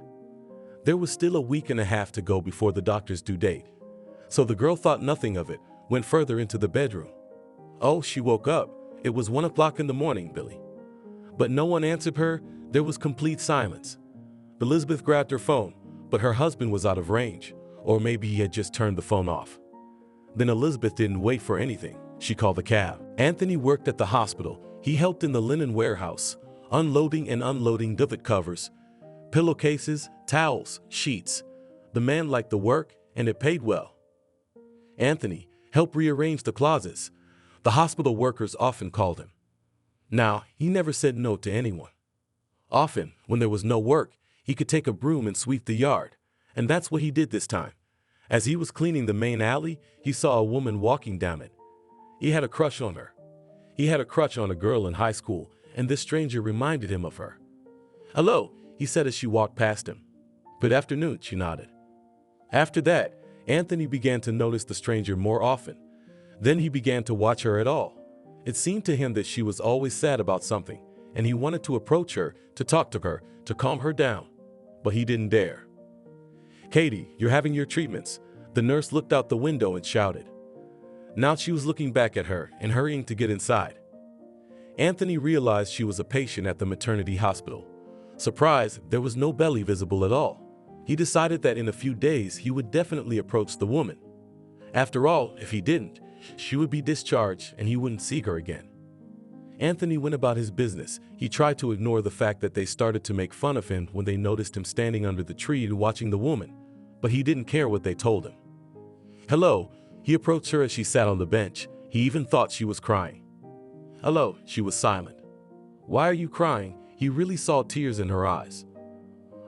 There was still a week and a half to go before the doctor's due date. So the girl thought nothing of it, went further into the bedroom. Oh, she woke up. It was 1 o'clock in the morning, Billy. But no one answered her. There was complete silence. Elizabeth grabbed her phone, but her husband was out of range, or maybe he had just turned the phone off. Then Elizabeth didn't wait for anything. She called the cab. Anthony worked at the hospital. He helped in the linen warehouse, unloading and unloading duvet covers, pillowcases, towels, sheets. The man liked the work, and it paid well. Anthony helped rearrange the closets. The hospital workers often called him. Now, he never said no to anyone. Often, when there was no work, he could take a broom and sweep the yard, and that's what he did this time. As he was cleaning the main alley, he saw a woman walking down it. He had a crush on her. He had a crush on a girl in high school, and this stranger reminded him of her. Hello, he said as she walked past him. Good afternoon, she nodded. After that, Anthony began to notice the stranger more often. Then he began to watch her at all. It seemed to him that she was always sad about something, and he wanted to approach her, to talk to her, to calm her down. But he didn't dare. Katie, you're having your treatments. The nurse looked out the window and shouted. Now she was looking back at her and hurrying to get inside. Anthony realized she was a patient at the maternity hospital. Surprised, there was no belly visible at all. He decided that in a few days he would definitely approach the woman. After all, if he didn't, she would be discharged and he wouldn't see her again. Anthony went about his business. He tried to ignore the fact that they started to make fun of him when they noticed him standing under the tree watching the woman, but he didn't care what they told him. Hello, he approached her as she sat on the bench. He even thought she was crying. Hello, she was silent. Why are you crying? He really saw tears in her eyes.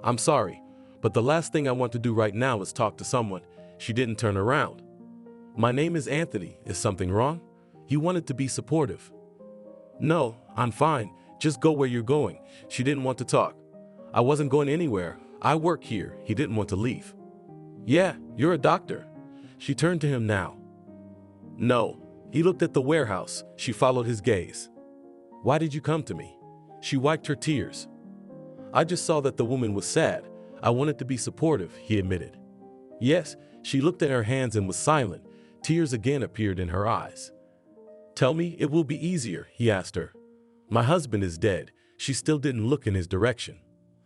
I'm sorry, but the last thing I want to do right now is talk to someone. She didn't turn around. My name is Anthony. Is something wrong? He wanted to be supportive. No, I'm fine. Just go where you're going. She didn't want to talk. I wasn't going anywhere. I work here. He didn't want to leave. Yeah, you're a doctor. She turned to him now. No. He looked at the warehouse. She followed his gaze. Why did you come to me? She wiped her tears. I just saw that the woman was sad. I wanted to be supportive, he admitted. Yes, she looked at her hands and was silent. Tears again appeared in her eyes. Tell me it will be easier, he asked her. My husband is dead. She still didn't look in his direction.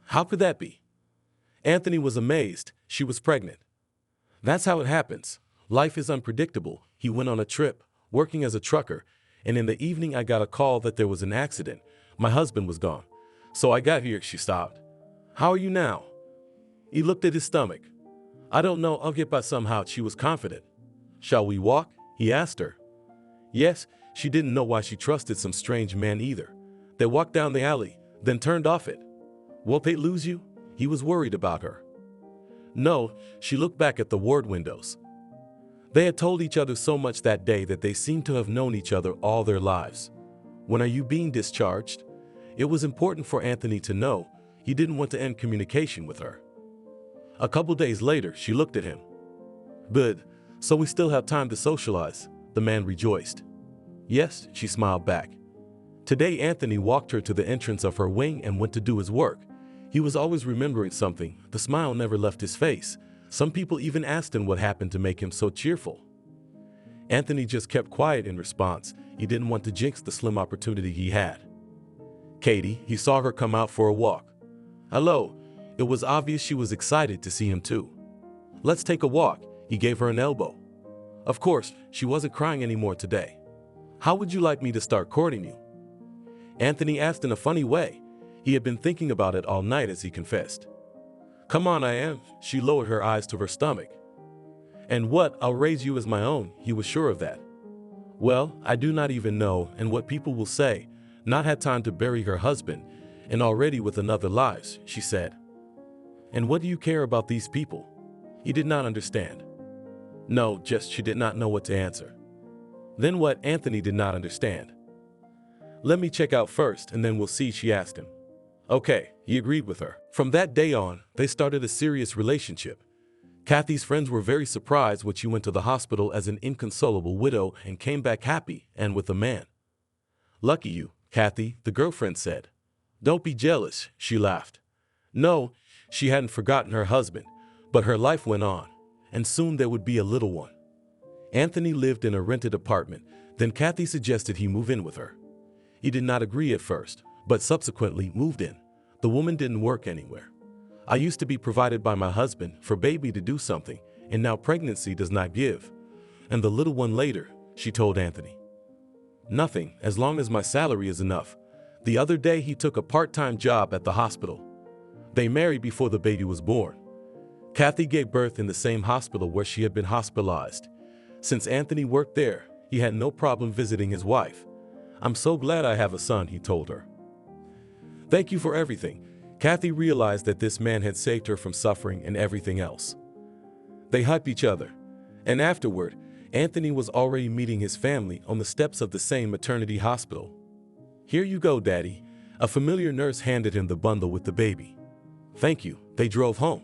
How could that be? Anthony was amazed. She was pregnant. That's how it happens. Life is unpredictable. He went on a trip, working as a trucker, and in the evening I got a call that there was an accident. My husband was gone. So I got here, she stopped. How are you now? He looked at his stomach. I don't know, I'll get by somehow, she was confident. Shall we walk? He asked her. Yes, she didn't know why she trusted some strange man either. They walked down the alley, then turned off it. Won't they lose you? He was worried about her. No, she looked back at the ward windows. They had told each other so much that day that they seemed to have known each other all their lives. When are you being discharged? It was important for Anthony to know. He didn't want to end communication with her. A couple days later, she looked at him. Good, so we still have time to socialize, the man rejoiced. Yes, she smiled back. Today, Anthony walked her to the entrance of her wing and went to do his work. He was always remembering something. The smile never left his face. Some people even asked him what happened to make him so cheerful. Anthony just kept quiet in response. He didn't want to jinx the slim opportunity he had. Katie, he saw her come out for a walk. Hello. It was obvious she was excited to see him too. Let's take a walk. He gave her an elbow. Of course, she wasn't crying anymore today. How would you like me to start courting you? Anthony asked in a funny way. He had been thinking about it all night as he confessed. Come on, I am. She lowered her eyes to her stomach. And what? I'll raise you as my own. He was sure of that. Well, I do not even know, and what people will say. Not had time to bury her husband, and already with another lives, she said. And what do you care about these people? He did not understand. No, just she did not know what to answer. Then what? Anthony did not understand. Let me check out first, and then we'll see, she asked him. Okay, he agreed with her. From that day on, they started a serious relationship. Kathy's friends were very surprised when she went to the hospital as an inconsolable widow and came back happy and with a man. Lucky you, Kathy, the girlfriend said. Don't be jealous, she laughed. No, she hadn't forgotten her husband, but her life went on, and soon there would be a little one. Anthony lived in a rented apartment, then Kathy suggested he move in with her. He did not agree at first, but subsequently moved in. The woman didn't work anywhere. I used to be provided by my husband for baby to do something, and now pregnancy does not give. And the little one later, she told Anthony. Nothing, as long as my salary is enough. The other day he took a part-time job at the hospital. They married before the baby was born. Kathy gave birth in the same hospital where she had been hospitalized. Since Anthony worked there, he had no problem visiting his wife. I'm so glad I have a son, he told her. Thank you for everything. Kathy realized that this man had saved her from suffering and everything else. They hugged each other, and afterward, Anthony was already meeting his family on the steps of the same maternity hospital. Here you go, Daddy. A familiar nurse handed him the bundle with the baby. Thank you. They drove home.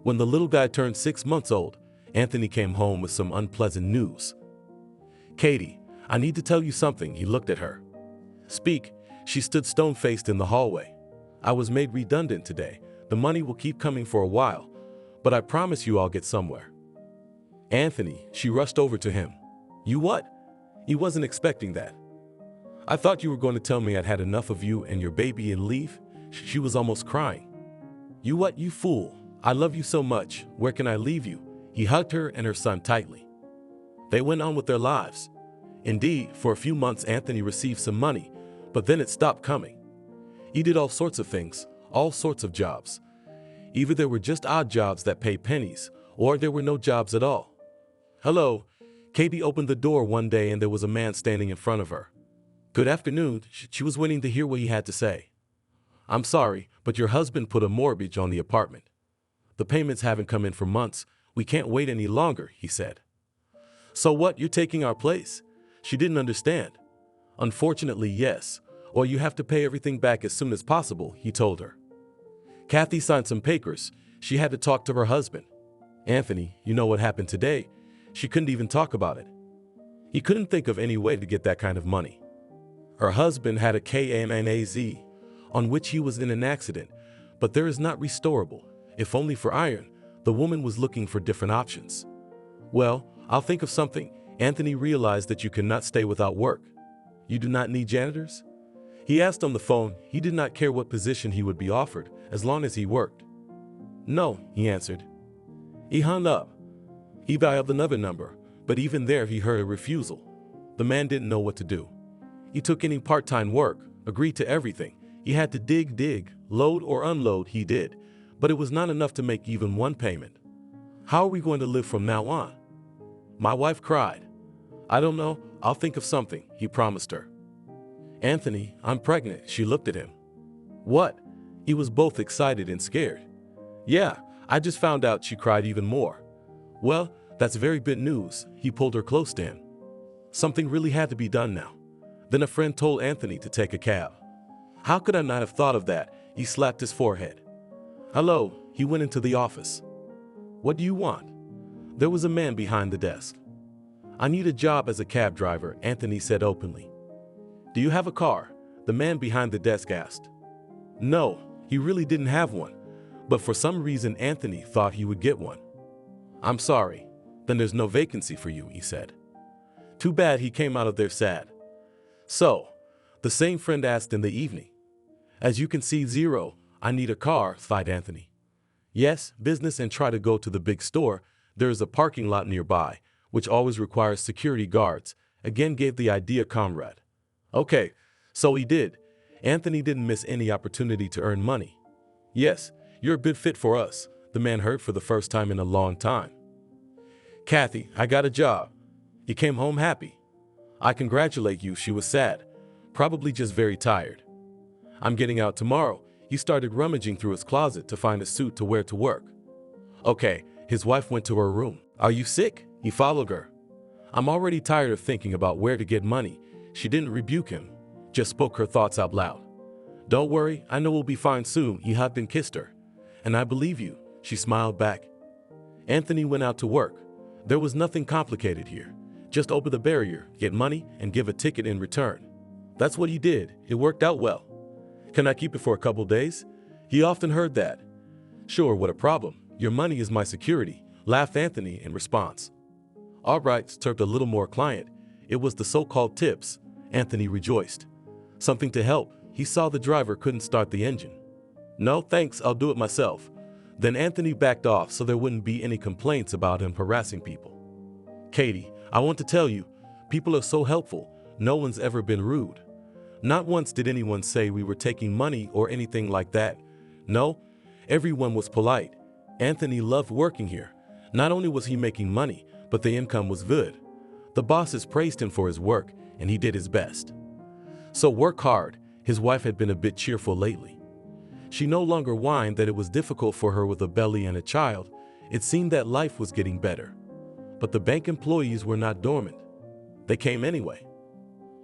When the little guy turned 6 months old, Anthony came home with some unpleasant news. Katie, I need to tell you something, he looked at her. Speak. She stood stone-faced in the hallway. I was made redundant today. The money will keep coming for a while, but I promise you I'll get somewhere. Anthony, she rushed over to him. You what? He wasn't expecting that. I thought you were going to tell me I'd had enough of you and your baby and leave. She was almost crying. You what, you fool? I love you so much. Where can I leave you? He hugged her and her son tightly. They went on with their lives. Indeed, for a few months Anthony received some money, but then it stopped coming. He did all sorts of things, all sorts of jobs. Either there were just odd jobs that paid pennies, or there were no jobs at all. Hello. Katie opened the door one day and there was a man standing in front of her. Good afternoon. She was waiting to hear what he had to say. I'm sorry, but your husband put a mortgage on the apartment. The payments haven't come in for months. We can't wait any longer, he said. So what, you're taking our place? She didn't understand. Unfortunately, yes, or you have to pay everything back as soon as possible, he told her. Kathy signed some papers. She had to talk to her husband. Anthony, you know what happened today? She couldn't even talk about it. He couldn't think of any way to get that kind of money. Her husband had a KMNAZ, on which he was in an accident, but there is not restorable. If only for iron, the woman was looking for different options. Well, I'll think of something. Anthony realized that you cannot stay without work. You do not need janitors? He asked on the phone. He did not care what position he would be offered, as long as he worked. No, he answered. He hung up. He dialed another number, but even there he heard a refusal. The man didn't know what to do. He took any part-time work, agreed to everything. He had to dig, load or unload, he did, but it was not enough to make even one payment. How are we going to live from now on? My wife cried. I don't know, I'll think of something, he promised her. Anthony, I'm pregnant, she looked at him. What? He was both excited and scared. Yeah, I just found out, she cried even more. Well, that's very good news, he pulled her close to him. Something really had to be done now. Then a friend told Anthony to take a cab. How could I not have thought of that? He slapped his forehead. Hello, he went into the office. What do you want? There was a man behind the desk. I need a job as a cab driver, Anthony said openly. Do you have a car? The man behind the desk asked. No, he really didn't have one, but for some reason Anthony thought he would get one. I'm sorry, then there's no vacancy for you, he said. Too bad, he came out of there sad. So, the same friend asked in the evening. As you can see, zero, I need a car, sighed Anthony. Yes, business, and try to go to the big store. There is a parking lot nearby, which always requires security guards, again gave the idea comrade. Okay, so he did. Anthony didn't miss any opportunity to earn money. Yes, you're a good fit for us, the man heard for the first time in a long time. Kathy, I got a job. He came home happy. I congratulate you, she was sad, probably just very tired. I'm getting out tomorrow. He started rummaging through his closet to find a suit to wear to work. Okay, his wife went to her room. Are you sick? He followed her. I'm already tired of thinking about where to get money. She didn't rebuke him, just spoke her thoughts out loud. Don't worry, I know we'll be fine soon, he hugged and kissed her. And I believe you, she smiled back. Anthony went out to work. There was nothing complicated here. Just open the barrier, get money, and give a ticket in return. That's what he did. It worked out well. Can I keep it for a couple days? He often heard that. Sure, what a problem. Your money is my security, laughed Anthony in response. All right, served a little more client. It was the so-called tips. Anthony rejoiced. Something to help. He saw the driver couldn't start the engine. No, thanks, I'll do it myself. Then Anthony backed off so there wouldn't be any complaints about him harassing people. Katie, I want to tell you, people are so helpful. No one's ever been rude. Not once did anyone say we were taking money or anything like that. No, everyone was polite. Anthony loved working here. Not only was he making money, but the income was good. The bosses praised him for his work, and he did his best. So work hard. His wife had been a bit cheerful lately. She no longer whined that it was difficult for her with a belly and a child. It seemed that life was getting better. But the bank employees were not dormant. They came anyway.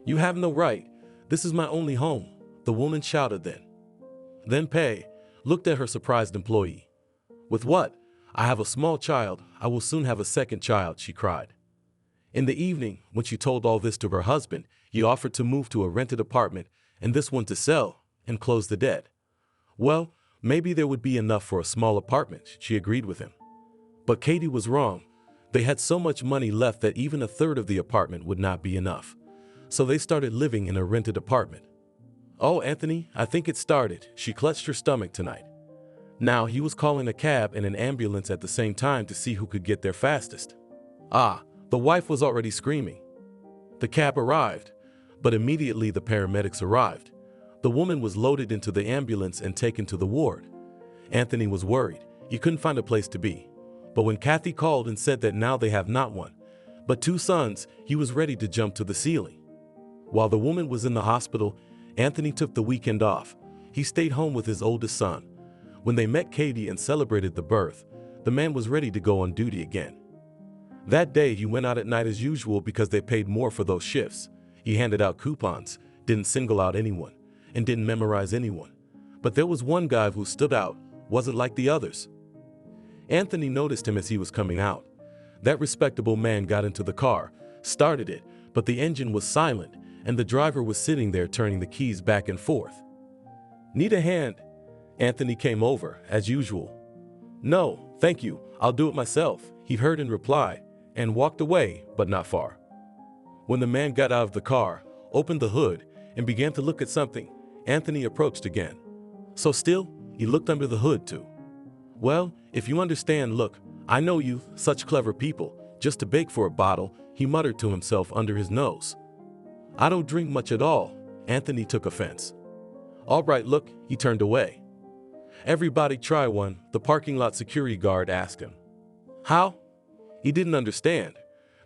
You have no right. This is my only home, the woman shouted then. Then Pei looked at her surprised employee. With what? I have a small child. I will soon have a second child, she cried. In the evening, when she told all this to her husband, he offered to move to a rented apartment and this one to sell and close the debt. Well, maybe there would be enough for a small apartment, she agreed with him. But Katie was wrong. They had so much money left that even a third of the apartment would not be enough. So they started living in a rented apartment. Oh, Anthony, I think it started. She clutched her stomach tonight. Now he was calling a cab and an ambulance at the same time to see who could get there fastest. Ah, the wife was already screaming. The cab arrived, but immediately the paramedics arrived. The woman was loaded into the ambulance and taken to the ward. Anthony was worried. He couldn't find a place to be. But when Kathy called and said that now they have not one, but two sons, he was ready to jump to the ceiling. While the woman was in the hospital, Anthony took the weekend off. He stayed home with his oldest son. When they met Katie and celebrated the birth, the man was ready to go on duty again. That day, he went out at night as usual because they paid more for those shifts. He handed out coupons, didn't single out anyone, and didn't memorize anyone. But there was one guy who stood out, wasn't like the others. Anthony noticed him as he was coming out. That respectable man got into the car, started it, but the engine was silent, and the driver was sitting there turning the keys back and forth. "Need a hand?" Anthony came over, as usual. "No, thank you, I'll do it myself," he heard in reply, and walked away, but not far. When the man got out of the car, opened the hood, and began to look at something, Anthony approached again. So still, he looked under the hood too. "Well, if you understand, look, I know you, such clever people, just to beg for a bottle," he muttered to himself under his nose. "I don't drink much at all," Anthony took offense. "All right, look," he turned away. "Everybody try one," the parking lot security guard asked him. How? He didn't understand,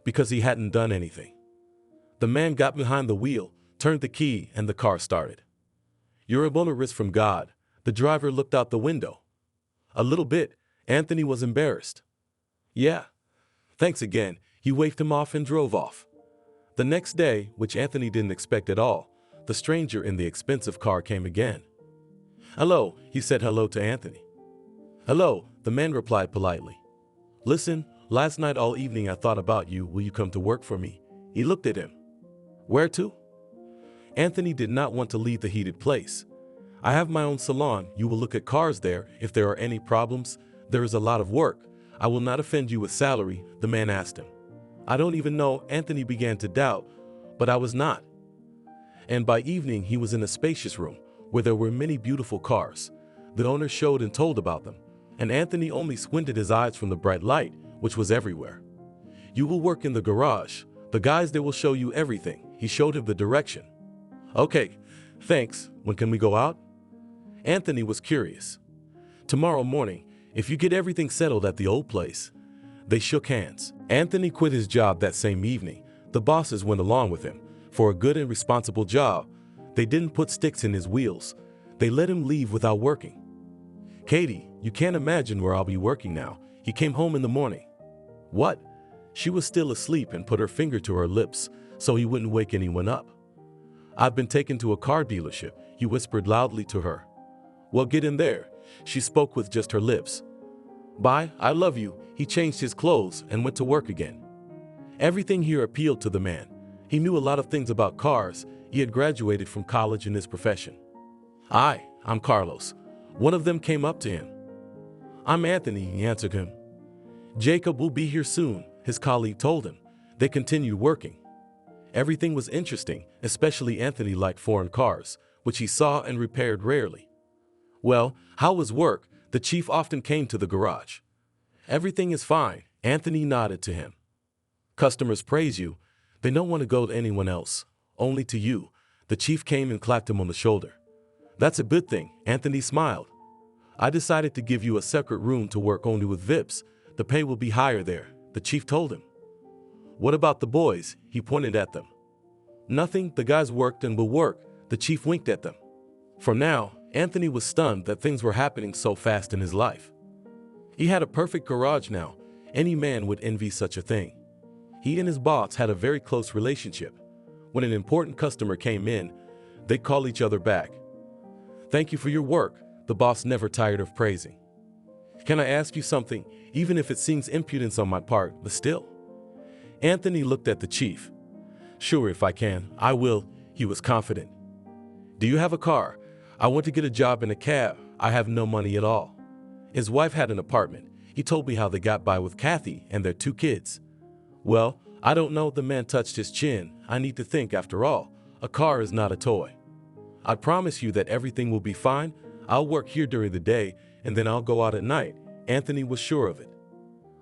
because he hadn't done anything. The man got behind the wheel, turned the key, and the car started. "You're a motorist from God," the driver looked out the window. A little bit, Anthony was embarrassed. "Yeah. Thanks again," he waved him off and drove off. The next day, which Anthony didn't expect at all, the stranger in the expensive car came again. "Hello," he said hello to Anthony. "Hello," the man replied politely. "Listen, last night all evening I thought about you. Will you come to work for me?" He looked at him. "Where to?" Anthony did not want to leave the heated place. "I have my own salon. You will look at cars there. If there are any problems, there is a lot of work. I will not offend you with salary," the man asked him. "I don't even know," Anthony began to doubt, but I was not. And by evening he was in a spacious room where there were many beautiful cars. The owner showed and told about them, and Anthony only squinted his eyes from the bright light, which was everywhere. "You will work in the garage. The guys there will show you everything." He showed him the direction. "Okay, thanks. When can we go out?" Anthony was curious. "Tomorrow morning, if you get everything settled at the old place." They shook hands. Anthony quit his job that same evening. The bosses went along with him. For a good and responsible job, they didn't put sticks in his wheels. They let him leave without working. "Katie, you can't imagine where I'll be working now." He came home in the morning. "What?" She was still asleep and put her finger to her lips so he wouldn't wake anyone up. "I've been taken to a car dealership," he whispered loudly to her. "Well, get in there." She spoke with just her lips. "Bye, I love you." He changed his clothes and went to work again. Everything here appealed to the man. He knew a lot of things about cars. He had graduated from college in his profession. I'm Carlos." One of them came up to him. "I'm Anthony," he answered him. "Jacob will be here soon," his colleague told him. They continued working. Everything was interesting, especially Anthony liked foreign cars, which he saw and repaired rarely. "Well, how was work?" The chief often came to the garage. "Everything is fine," Anthony nodded to him. "Customers praise you. They don't want to go to anyone else, only to you." The chief came and clapped him on the shoulder. "That's a good thing," Anthony smiled. "I decided to give you a separate room to work only with VIPs. The pay will be higher there," the chief told him. "What about the boys?" He pointed at them. "Nothing, the guys worked and will work," the chief winked at them. For now, Anthony was stunned that things were happening so fast in his life. He had a perfect garage now. Any man would envy such a thing. He and his boss had a very close relationship. When an important customer came in, they'd call each other back. "Thank you for your work," the boss never tired of praising. "Can I ask you something, even if it seems impudence on my part, but still?" Anthony looked at the chief. "Sure, if I can, I will," he was confident. "Do you have a car? I want to get a job in a cab. I have no money at all." His wife had an apartment. He told me how they got by with Kathy and their 2 kids. "Well, I don't know," the man touched his chin. "I need to think, after all. A car is not a toy. I promise you that everything will be fine. I'll work here during the day, and then I'll go out at night." Anthony was sure of it.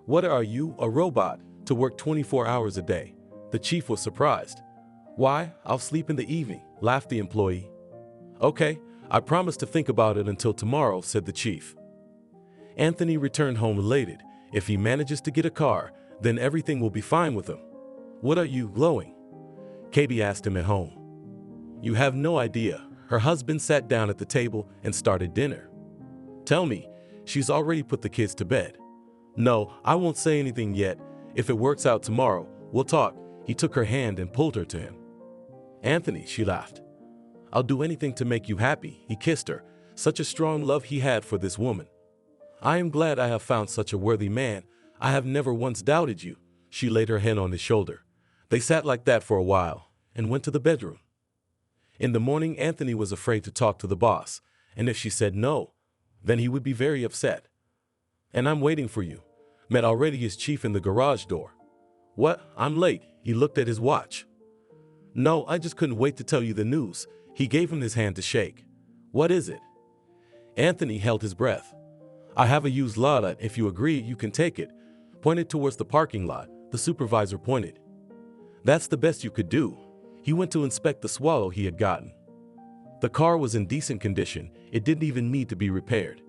"What are you, a robot, to work 24 hours a day?" The chief was surprised. "Why, I'll sleep in the evening," laughed the employee. "Okay, I promise to think about it until tomorrow," said the chief. Anthony returned home elated. If he manages to get a car, then everything will be fine with him. "What are you glowing?" Katie asked him at home. "You have no idea." Her husband sat down at the table and started dinner. "Tell me, she's already put the kids to bed." "No, I won't say anything yet." If it works out tomorrow, we'll talk. He took her hand and pulled her to him. Anthony, she laughed. I'll do anything to make you happy. He kissed her. Such a strong love he had for this woman. I am glad I have found such a worthy man. I have never once doubted you. She laid her hand on his shoulder. They sat like that for a while and went to the bedroom. In the morning, Anthony was afraid to talk to the boss, and if she said no, then he would be very upset. And I'm waiting for you. Met already his chief in the garage door. What? I'm late. He looked at his watch. No, I just couldn't wait to tell you the news. He gave him his hand to shake. What is it? Anthony held his breath. I have a used Lada. If you agree, you can take it. Pointed towards the parking lot. The supervisor pointed. That's the best you could do. He went to inspect the Swallow he had gotten. The car was in decent condition. It didn't even need to be repaired.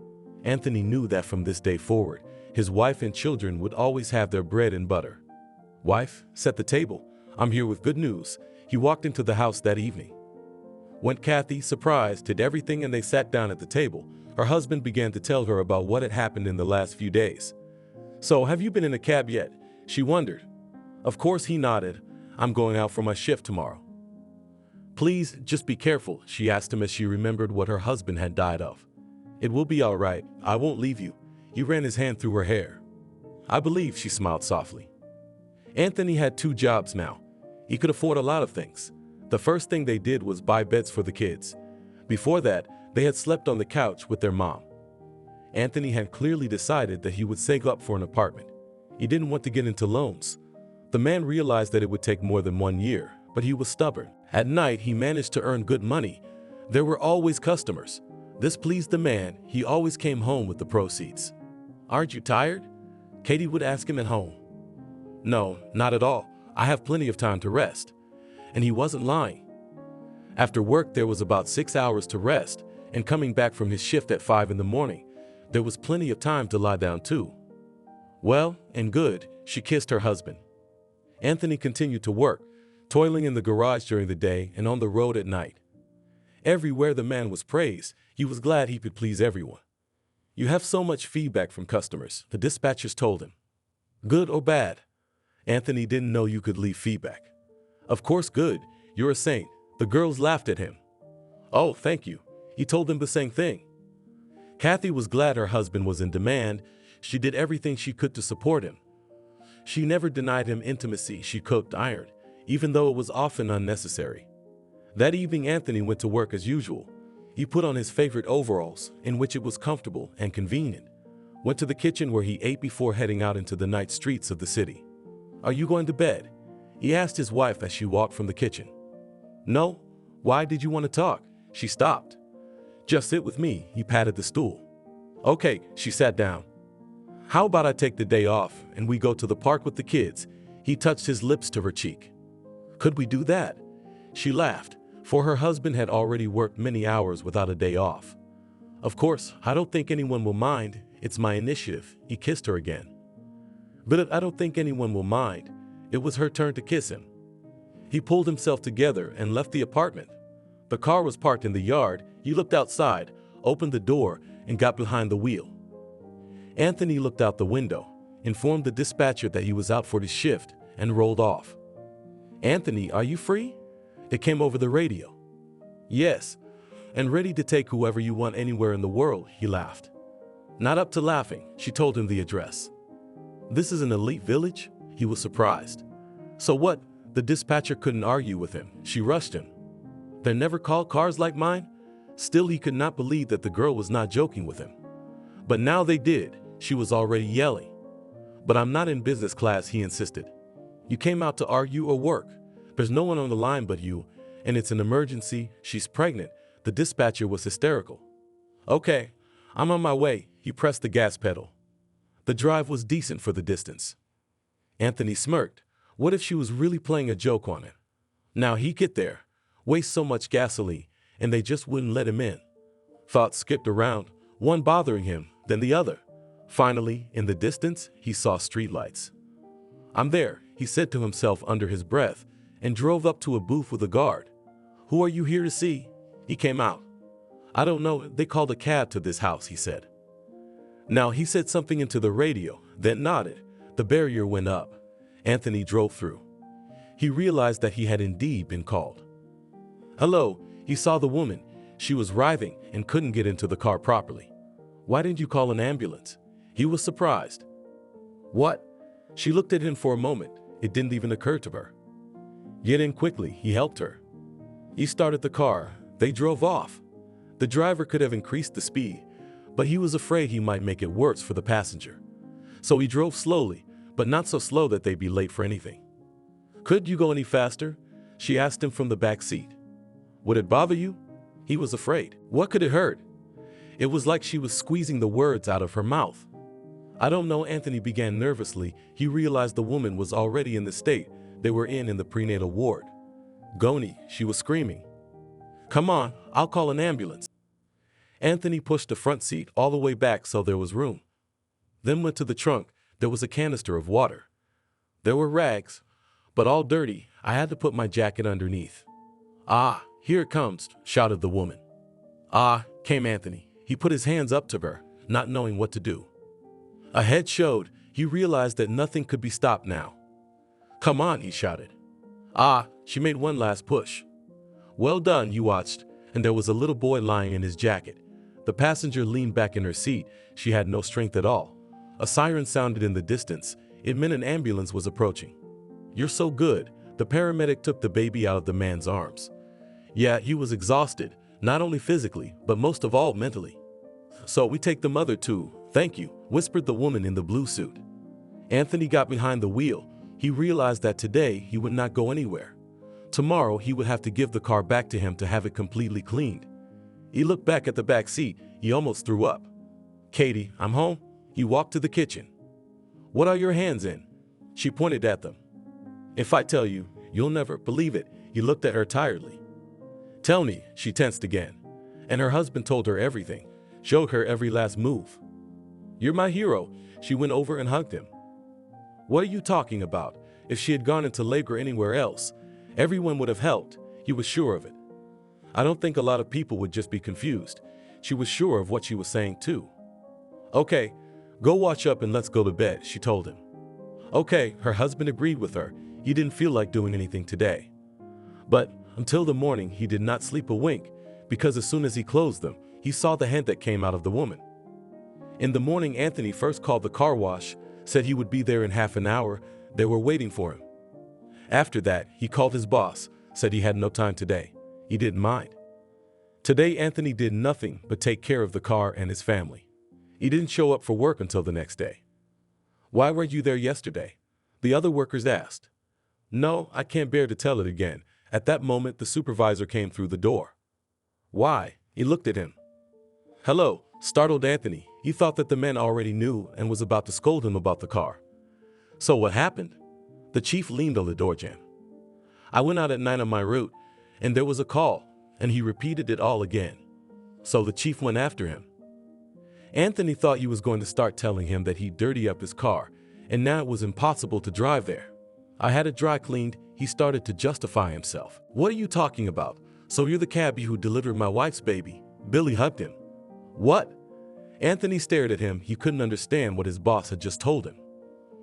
Anthony knew that from this day forward, his wife and children would always have their bread and butter. Wife, set the table. I'm here with good news. He walked into the house that evening. When Kathy, surprised, did everything and they sat down at the table, her husband began to tell her about what had happened in the last few days. So, have you been in a cab yet? She wondered. Of course, he nodded. I'm going out for my shift tomorrow. Please, just be careful, she asked him as she remembered what her husband had died of. It will be all right. I won't leave you. He ran his hand through her hair. I believe, she smiled softly. Anthony had 2 jobs now. He could afford a lot of things. The first thing they did was buy beds for the kids. Before that, they had slept on the couch with their mom. Anthony had clearly decided that he would save up for an apartment. He didn't want to get into loans. The man realized that it would take more than 1 year, but he was stubborn. At night, he managed to earn good money. There were always customers. This pleased the man. He always came home with the proceeds. Aren't you tired? Katie would ask him at home. No, not at all. I have plenty of time to rest. And he wasn't lying. After work, there was about 6 hours to rest, and coming back from his shift at 5 in the morning, there was plenty of time to lie down too. Well and good, she kissed her husband. Anthony continued to work, toiling in the garage during the day and on the road at night. Everywhere the man was praised, he was glad he could please everyone. You have so much feedback from customers, the dispatchers told him. Good or bad? Anthony didn't know you could leave feedback. Of course good, you're a saint. The girls laughed at him. Oh, thank you. He told them the same thing. Kathy was glad her husband was in demand. She did everything she could to support him. She never denied him intimacy. She cooked, ironed, even though it was often unnecessary. That evening, Anthony went to work as usual. He put on his favorite overalls, in which it was comfortable and convenient, went to the kitchen where he ate before heading out into the night streets of the city. Are you going to bed? He asked his wife as she walked from the kitchen. No. Why did you want to talk? She stopped. Just sit with me. He patted the stool. Okay, she sat down. How about I take the day off and we go to the park with the kids? He touched his lips to her cheek. Could we do that? She laughed, for her husband had already worked many hours without a day off. Of course, I don't think anyone will mind. It's my initiative. He kissed her again. But I don't think anyone will mind. It was her turn to kiss him. He pulled himself together and left the apartment. The car was parked in the yard. He looked outside, opened the door, and got behind the wheel. Anthony looked out the window, informed the dispatcher that he was out for his shift, and rolled off. Anthony, are you free? It came over the radio. Yes, and ready to take whoever you want anywhere in the world, he laughed. Not up to laughing, she told him the address. This is an elite village? He was surprised. So what? The dispatcher couldn't argue with him. She rushed him. They never called cars like mine? Still, he could not believe that the girl was not joking with him. But now they did. She was already yelling. But I'm not in business class, he insisted. You came out to argue or work. There's no one on the line but you, and it's an emergency. She's pregnant. The dispatcher was hysterical. Okay, I'm on my way. He pressed the gas pedal. The drive was decent for the distance. Anthony smirked. What if she was really playing a joke on him? Now he'd get there, waste so much gasoline, and they just wouldn't let him in. Thoughts skipped around, one bothering him, then the other. Finally, in the distance, he saw streetlights. I'm there, he said to himself under his breath, and drove up to a booth with a guard. Who are you here to see? He came out. I don't know, they called a cab to this house, he said. Now he said something into the radio, then nodded. The barrier went up. Anthony drove through. He realized that he had indeed been called. Hello, he saw the woman. She was writhing and couldn't get into the car properly. Why didn't you call an ambulance? He was surprised. What? She looked at him for a moment. It didn't even occur to her. Get in quickly, he helped her. He started the car. They drove off. The driver could have increased the speed, but he was afraid he might make it worse for the passenger. So he drove slowly, but not so slow that they'd be late for anything. Could you go any faster? She asked him from the back seat. Would it bother you? He was afraid. What could it hurt? It was like she was squeezing the words out of her mouth. I don't know, Anthony began nervously. He realized the woman was already in the state they were in the prenatal ward. Goni, she was screaming. Come on, I'll call an ambulance. Anthony pushed the front seat all the way back so there was room. Then went to the trunk. There was a canister of water. There were rags, but all dirty. I had to put my jacket underneath. Ah, here it comes, shouted the woman. Ah, came Anthony. He put his hands up to her, not knowing what to do. A head showed. He realized that nothing could be stopped now. Come on, he shouted. Ah, she made one last push. Well done, you watched, and there was a little boy lying in his jacket. The passenger leaned back in her seat. She had no strength at all. A siren sounded in the distance. It meant an ambulance was approaching. You're so good. The paramedic took the baby out of the man's arms. Yeah, he was exhausted, not only physically, but most of all mentally. So we take the mother too. Thank you, whispered the woman in the blue suit. Anthony got behind the wheel. He realized that today he would not go anywhere. Tomorrow he would have to give the car back to him to have it completely cleaned. He looked back at the back seat. He almost threw up. Katie, I'm home. He walked to the kitchen. What are your hands in? She pointed at them. If I tell you, you'll never believe it. He looked at her tiredly. Tell me, she tensed again. And her husband told her everything, showed her every last move. You're my hero. She went over and hugged him. What are you talking about? If she had gone into labor anywhere else, everyone would have helped. He was sure of it. I don't think a lot of people would just be confused. She was sure of what she was saying too. Okay, go wash up and let's go to bed, she told him. Okay, her husband agreed with her. He didn't feel like doing anything today. But until the morning, he did not sleep a wink, because as soon as he closed them, he saw the head that came out of the woman. In the morning, Anthony first called the car wash, said he would be there in half an hour. They were waiting for him. After that, he called his boss, said he had no time today. He didn't mind. Today, Anthony did nothing but take care of the car and his family. He didn't show up for work until the next day. Why were you there yesterday? The other workers asked. No, I can't bear to tell it again. At that moment, the supervisor came through the door. Why? He looked at him. Hello, startled Anthony. He thought that the man already knew and was about to scold him about the car. So what happened? The chief leaned on the door jamb. I went out at 9 on my route, and there was a call, and he repeated it all again. So the chief went after him. Anthony thought he was going to start telling him that he'd dirty up his car, and now it was impossible to drive there. I had it dry cleaned. He started to justify himself. What are you talking about? So you're the cabbie who delivered my wife's baby? Billy hugged him. What? Anthony stared at him. He couldn't understand what his boss had just told him.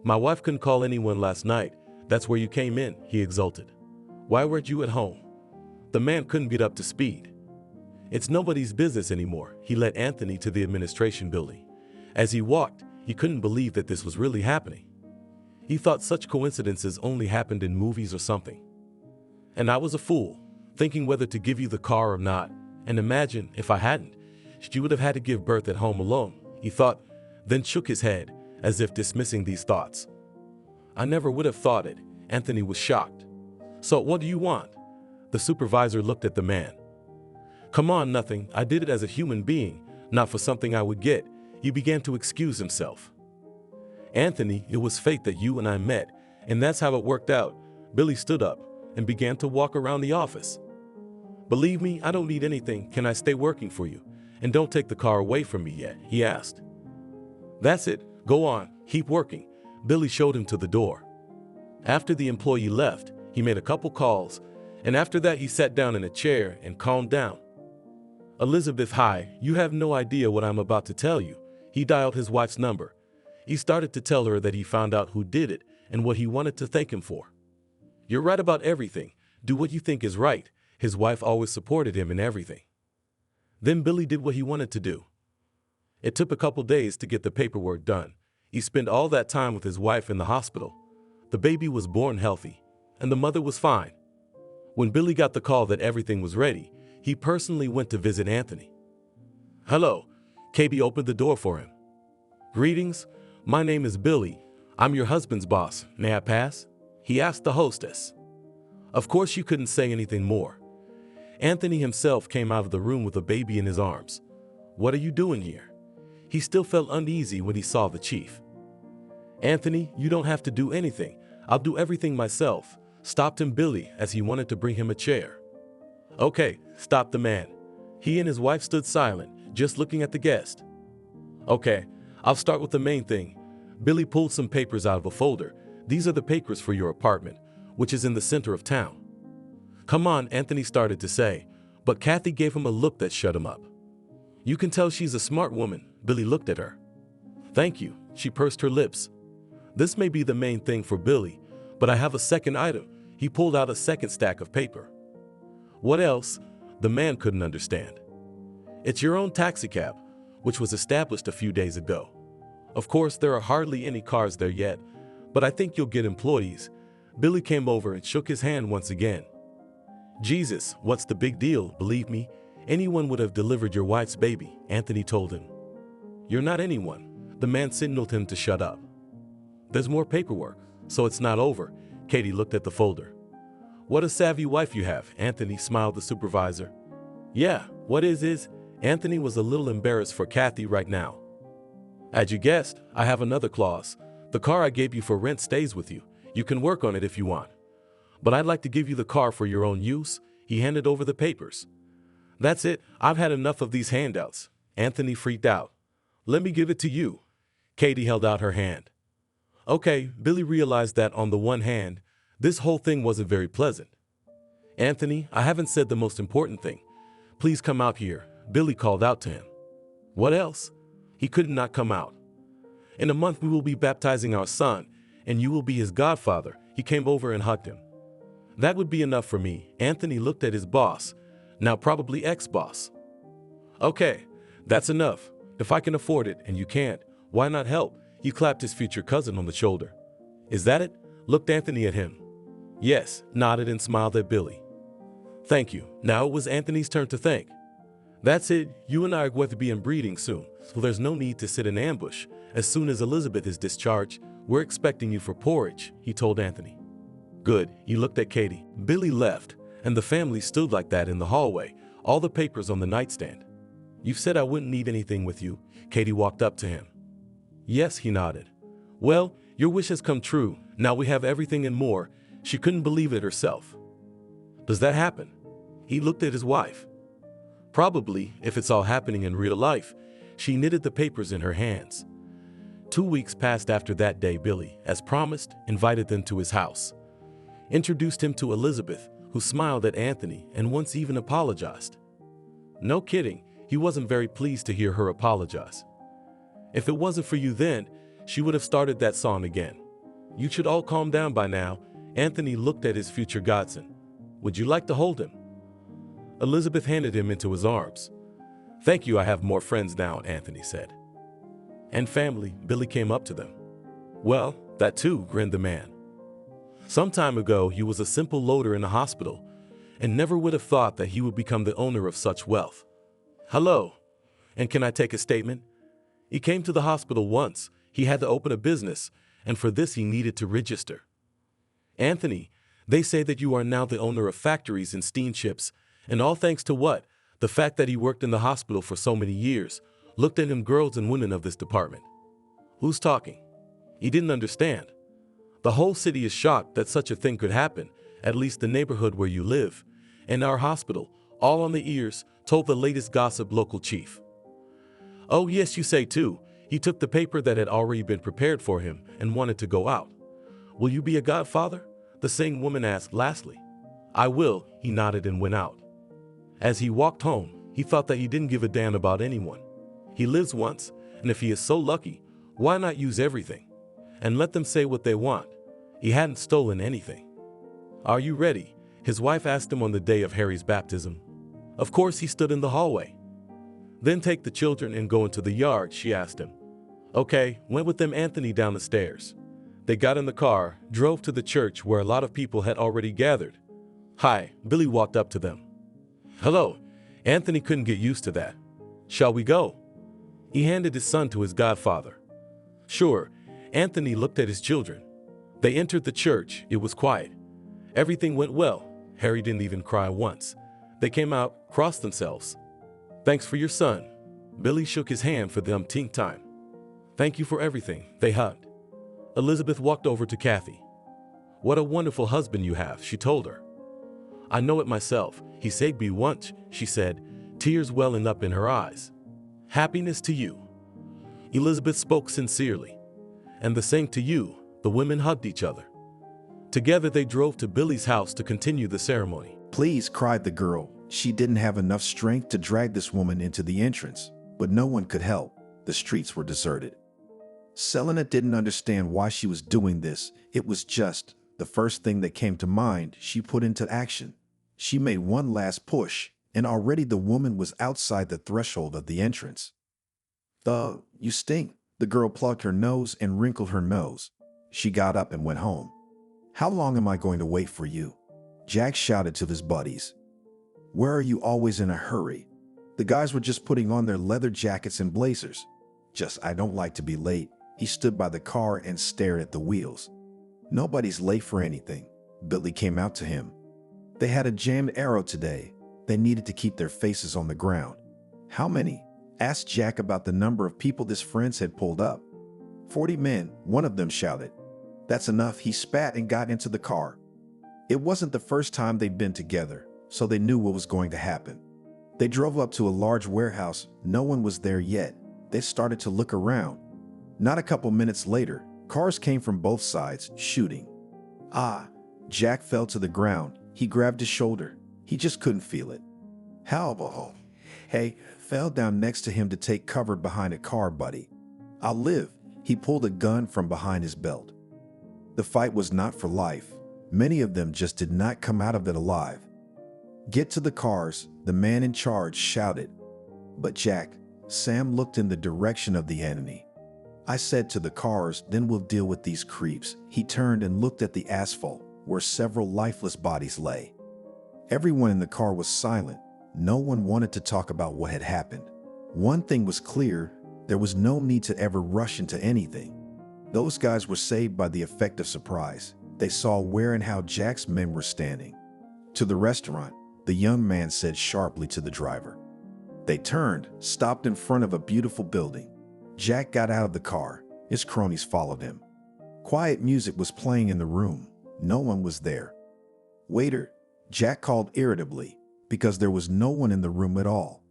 My wife couldn't call anyone last night. That's where you came in, he exulted. Why weren't you at home? The man couldn't get up to speed. It's nobody's business anymore. He led Anthony to the administration building. As he walked, he couldn't believe that this was really happening. He thought such coincidences only happened in movies or something. And I was a fool, thinking whether to give you the car or not. And imagine if I hadn't, she would have had to give birth at home alone, he thought, then shook his head, as if dismissing these thoughts. I never would have thought it. Anthony was shocked. So what do you want? The supervisor looked at the man. Come on, nothing. I did it as a human being, not for something I would get. He began to excuse himself. Anthony, it was fate that you and I met, and that's how it worked out. Billy stood up and began to walk around the office. Believe me, I don't need anything. Can I stay working for you? And don't take the car away from me yet, he asked. That's it. Go on. Keep working. Billy showed him to the door. After the employee left, he made a couple calls, and after that he sat down in a chair and calmed down. Elizabeth, hi, you have no idea what I'm about to tell you. He dialed his wife's number. He started to tell her that he found out who did it, and what he wanted to thank him for. "You're right about everything. Do what you think is right." His wife always supported him in everything. Then Billy did what he wanted to do. It took a couple days to get the paperwork done. He spent all that time with his wife in the hospital. The baby was born healthy, and the mother was fine. When Billy got the call that everything was ready, he personally went to visit Anthony. "Hello." Katie opened the door for him. "Greetings. My name is Billy. I'm your husband's boss. May I pass?" he asked the hostess. Of course, she couldn't say anything more. Anthony himself came out of the room with a baby in his arms. "What are you doing here?" He still felt uneasy when he saw the chief. "Anthony, you don't have to do anything. I'll do everything myself," stopped him Billy as he wanted to bring him a chair. "Okay," stopped the man. He and his wife stood silent, just looking at the guest. "Okay, I'll start with the main thing." Billy pulled some papers out of a folder. "These are the papers for your apartment, which is in the center of town." "Come on," Anthony started to say, but Kathy gave him a look that shut him up. "You can tell she's a smart woman." Billy looked at her. "Thank you," she pursed her lips. "This may be the main thing for Billy, but I have a second item." He pulled out a second stack of paper. "What else?" The man couldn't understand. "It's your own taxicab, which was established a few days ago. Of course, there are hardly any cars there yet, but I think you'll get employees." Billy came over and shook his hand once again. "Jesus, what's the big deal? Believe me, anyone would have delivered your wife's baby," Anthony told him. "You're not anyone." The man signaled him to shut up. "There's more paperwork, so it's not over." Katie looked at the folder. "What a savvy wife you have," Anthony smiled the supervisor. "Yeah, what is?" Anthony was a little embarrassed for Kathy right now. "As you guessed, I have another clause. The car I gave you for rent stays with you. You can work on it if you want. But I'd like to give you the car for your own use." He handed over the papers. "That's it. I've had enough of these handouts." Anthony freaked out. "Let me give it to you." Katie held out her hand. Okay, Billy realized that on the one hand, this whole thing wasn't very pleasant. "Anthony, I haven't said the most important thing. Please come out here," Billy called out to him. "What else?" He could not come out. "In a month we will be baptizing our son, and you will be his godfather." He came over and hugged him. "That would be enough for me." Anthony looked at his boss, now probably ex-boss. "Okay, that's enough. If I can afford it and you can't, why not help?" He clapped his future cousin on the shoulder. "Is that it?" Looked Anthony at him. "Yes," nodded and smiled at Billy. "Thank you." Now it was Anthony's turn to thank. "That's it. You and I are going to be inbreeding soon, so there's no need to sit in ambush. As soon as Elizabeth is discharged, we're expecting you for porridge," he told Anthony. "Good." He looked at Katie. Billy left, and the family stood like that in the hallway, all the papers on the nightstand. "You've said I wouldn't need anything with you." Katie walked up to him. "Yes," he nodded. "Well, your wish has come true. Now we have everything and more." She couldn't believe it herself. "Does that happen?" He looked at his wife. "Probably, if it's all happening in real life." She knitted the papers in her hands. 2 weeks passed after that day. Billy, as promised, invited them to his house. Introduced him to Elizabeth, who smiled at Anthony and once even apologized. No kidding, he wasn't very pleased to hear her apologize. If it wasn't for you then, she would have started that song again. "You should all calm down by now." Anthony looked at his future godson. "Would you like to hold him?" Elizabeth handed him into his arms. "Thank you, I have more friends now," Anthony said. "And family." Billy came up to them. "Well, that too," grinned the man. Some time ago, he was a simple loader in a hospital, and never would have thought that he would become the owner of such wealth. "Hello, and can I take a statement?" He came to the hospital once. He had to open a business, and for this he needed to register. "Anthony, they say that you are now the owner of factories and steamships, and all thanks to what? The fact that he worked in the hospital for so many years." Looked at him girls and women of this department. "Who's talking?" He didn't understand. "The whole city is shocked that such a thing could happen, at least the neighborhood where you live, and our hospital, all on the ears," told the latest gossip local chief. "Oh yes, you say too." He took the paper that had already been prepared for him and wanted to go out. "Will you be a godfather?" the same woman asked lastly. "I will," he nodded and went out. As he walked home, he thought that he didn't give a damn about anyone. He lives once, and if he is so lucky, why not use everything? And let them say what they want. He hadn't stolen anything. "Are you ready?" his wife asked him on the day of Harry's baptism. Of course, he stood in the hallway. "Then take the children and go into the yard," she asked him. "Okay," went with them Anthony down the stairs. They got in the car, drove to the church where a lot of people had already gathered. "Hi," Billy walked up to them. "Hello." Anthony couldn't get used to that. "Shall we go?" He handed his son to his godfather. "Sure." Anthony looked at his children. They entered the church. It was quiet. Everything went well. Harry didn't even cry once. They came out, crossed themselves. "Thanks for your son." Billy shook his hand for the umpteenth time. "Thank you for everything." They hugged. Elizabeth walked over to Kathy. "What a wonderful husband you have," she told her. "I know it myself. He saved me once," she said, tears welling up in her eyes. "Happiness to you." Elizabeth spoke sincerely. "And the same to you." The women hugged each other. Together they drove to Billy's house to continue the ceremony. "Please," cried the girl. She didn't have enough strength to drag this woman into the entrance, but no one could help. The streets were deserted. Selena didn't understand why she was doing this. It was just the first thing that came to mind. She put into action. She made one last push, and already the woman was outside the threshold of the entrance. You stink." The girl plucked her nose and wrinkled her nose. She got up and went home. "How long am I going to wait for you?" Jack shouted to his buddies. "Where are you always in a hurry?" The guys were just putting on their leather jackets and blazers. "I don't like to be late." He stood by the car and stared at the wheels. "Nobody's late for anything." Billy came out to him. They had a jammed arrow today. They needed to keep their faces on the ground. "How many?" asked Jack about the number of people his friends had pulled up. 40 men, one of them shouted. "That's enough." He spat and got into the car. It wasn't the first time they'd been together, so they knew what was going to happen. They drove up to a large warehouse. No one was there yet. They started to look around. Not a couple minutes later, cars came from both sides, shooting. Jack fell to the ground. He grabbed his shoulder. He just couldn't feel it. "How?" Hey fell down next to him to take cover behind a car, buddy. "I'll live." He pulled a gun from behind his belt. The fight was not for life. Many of them just did not come out of it alive. "Get to the cars," the man in charge shouted. But Sam looked in the direction of the enemy. "I said to the cars, then we'll deal with these creeps." He turned and looked at the asphalt, where several lifeless bodies lay. Everyone in the car was silent. No one wanted to talk about what had happened. One thing was clear: there was no need to ever rush into anything. Those guys were saved by the effect of surprise. They saw where and how Jack's men were standing. "To the restaurant," the young man said sharply to the driver. They turned, stopped in front of a beautiful building. Jack got out of the car. His cronies followed him. Quiet music was playing in the room. No one was there. "Waiter," Jack called irritably, because there was no one in the room at all.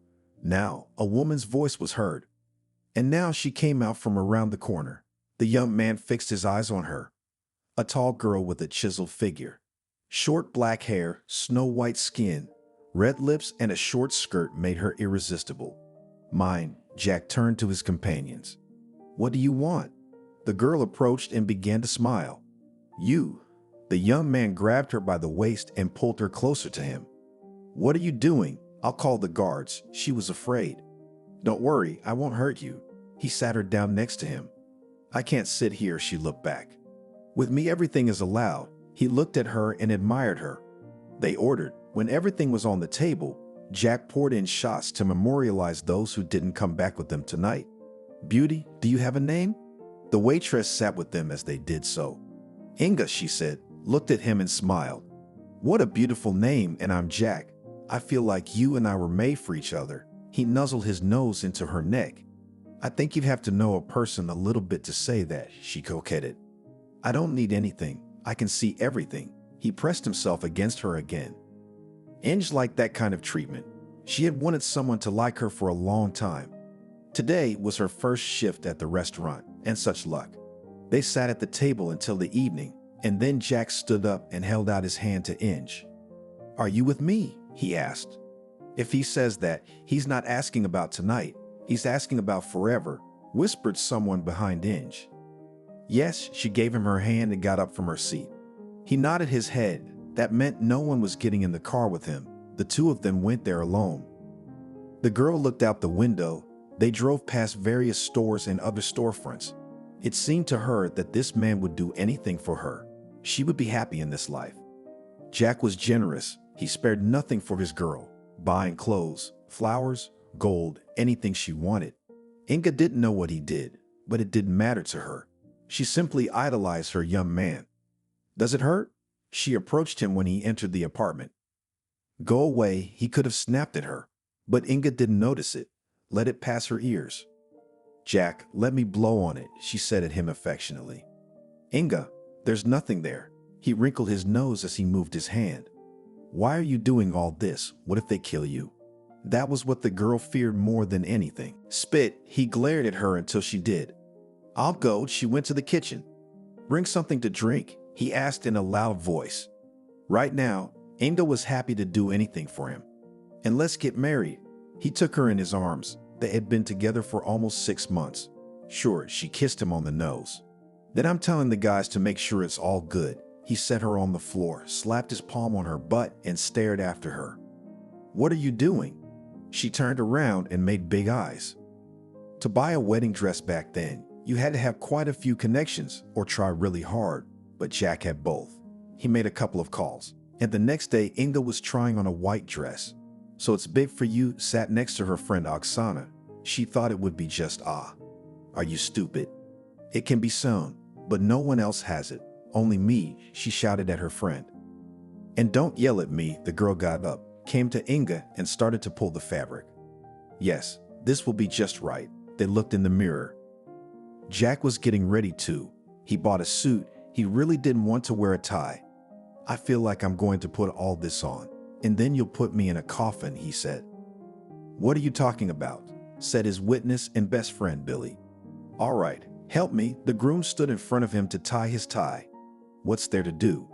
Now, a woman's voice was heard. And now she came out from around the corner. The young man fixed his eyes on her. A tall girl with a chiseled figure. Short black hair, snow-white skin, red lips, and a short skirt made her irresistible. "Mine." Jack turned to his companions. "What do you want?" The girl approached and began to smile. "You." The young man grabbed her by the waist and pulled her closer to him. "What are you doing?" "I'll call the guards." She was afraid. "Don't worry, I won't hurt you." He sat her down next to him. "I can't sit here," she looked back. "With me, everything is allowed." He looked at her and admired her. They ordered. When everything was on the table, Jack poured in shots to memorialize those who didn't come back with them tonight. "Beauty, do you have a name?" The waitress sat with them as they did so. "Inga," she said, looked at him and smiled. "What a beautiful name, and I'm Jack. I feel like you and I were made for each other." He nuzzled his nose into her neck. "I think you'd have to know a person a little bit to say that," she coquetted. "I don't need anything. I can see everything." He pressed himself against her again. Inge liked that kind of treatment. She had wanted someone to like her for a long time. Today was her first shift at the restaurant, and such luck. They sat at the table until the evening, and then Jack stood up and held out his hand to Inge. "Are you with me?" he asked. "If he says that, he's not asking about tonight. He's asking about forever," whispered someone behind Inge. Yes, she gave him her hand and got up from her seat. He nodded his head. That meant no one was getting in the car with him. The two of them went there alone. The girl looked out the window. They drove past various stores and other storefronts. It seemed to her that this man would do anything for her. She would be happy in this life. Jack was generous. He spared nothing for his girl, buying clothes, flowers, gold, anything she wanted. Inga didn't know what he did, but it didn't matter to her. She simply idolized her young man. Does it hurt? She approached him when he entered the apartment. Go away, he could have snapped at her, but Inga didn't notice it, let it pass her ears. Jack, let me blow on it, she said at him affectionately. Inga, there's nothing there. He wrinkled his nose as he moved his hand. Why are you doing all this? What if they kill you? That was what the girl feared more than anything. Spit, he glared at her until she did. I'll go, she went to the kitchen. Bring something to drink, he asked in a loud voice. Right now, Inga was happy to do anything for him. And let's get married. He took her in his arms. They had been together for almost 6 months. Sure, she kissed him on the nose. Then I'm telling the guys to make sure it's all good. He set her on the floor, slapped his palm on her butt, and stared after her. What are you doing? She turned around and made big eyes. To buy a wedding dress back then, you had to have quite a few connections or try really hard, but Jack had both. He made a couple of calls, and the next day Inga was trying on a white dress. So it's big for you, sat next to her friend Oksana. She thought it would be just Are you stupid? It can be sewn, but no one else has it. Only me, she shouted at her friend. And don't yell at me, the girl got up, came to Inga and started to pull the fabric. Yes, this will be just right. They looked in the mirror. Jack was getting ready too. He bought a suit. He really didn't want to wear a tie. I feel like I'm going to put all this on, and then you'll put me in a coffin, he said. What are you talking about? Said his witness and best friend, Billy. All right, help me. The groom stood in front of him to tie his tie. What's there to do?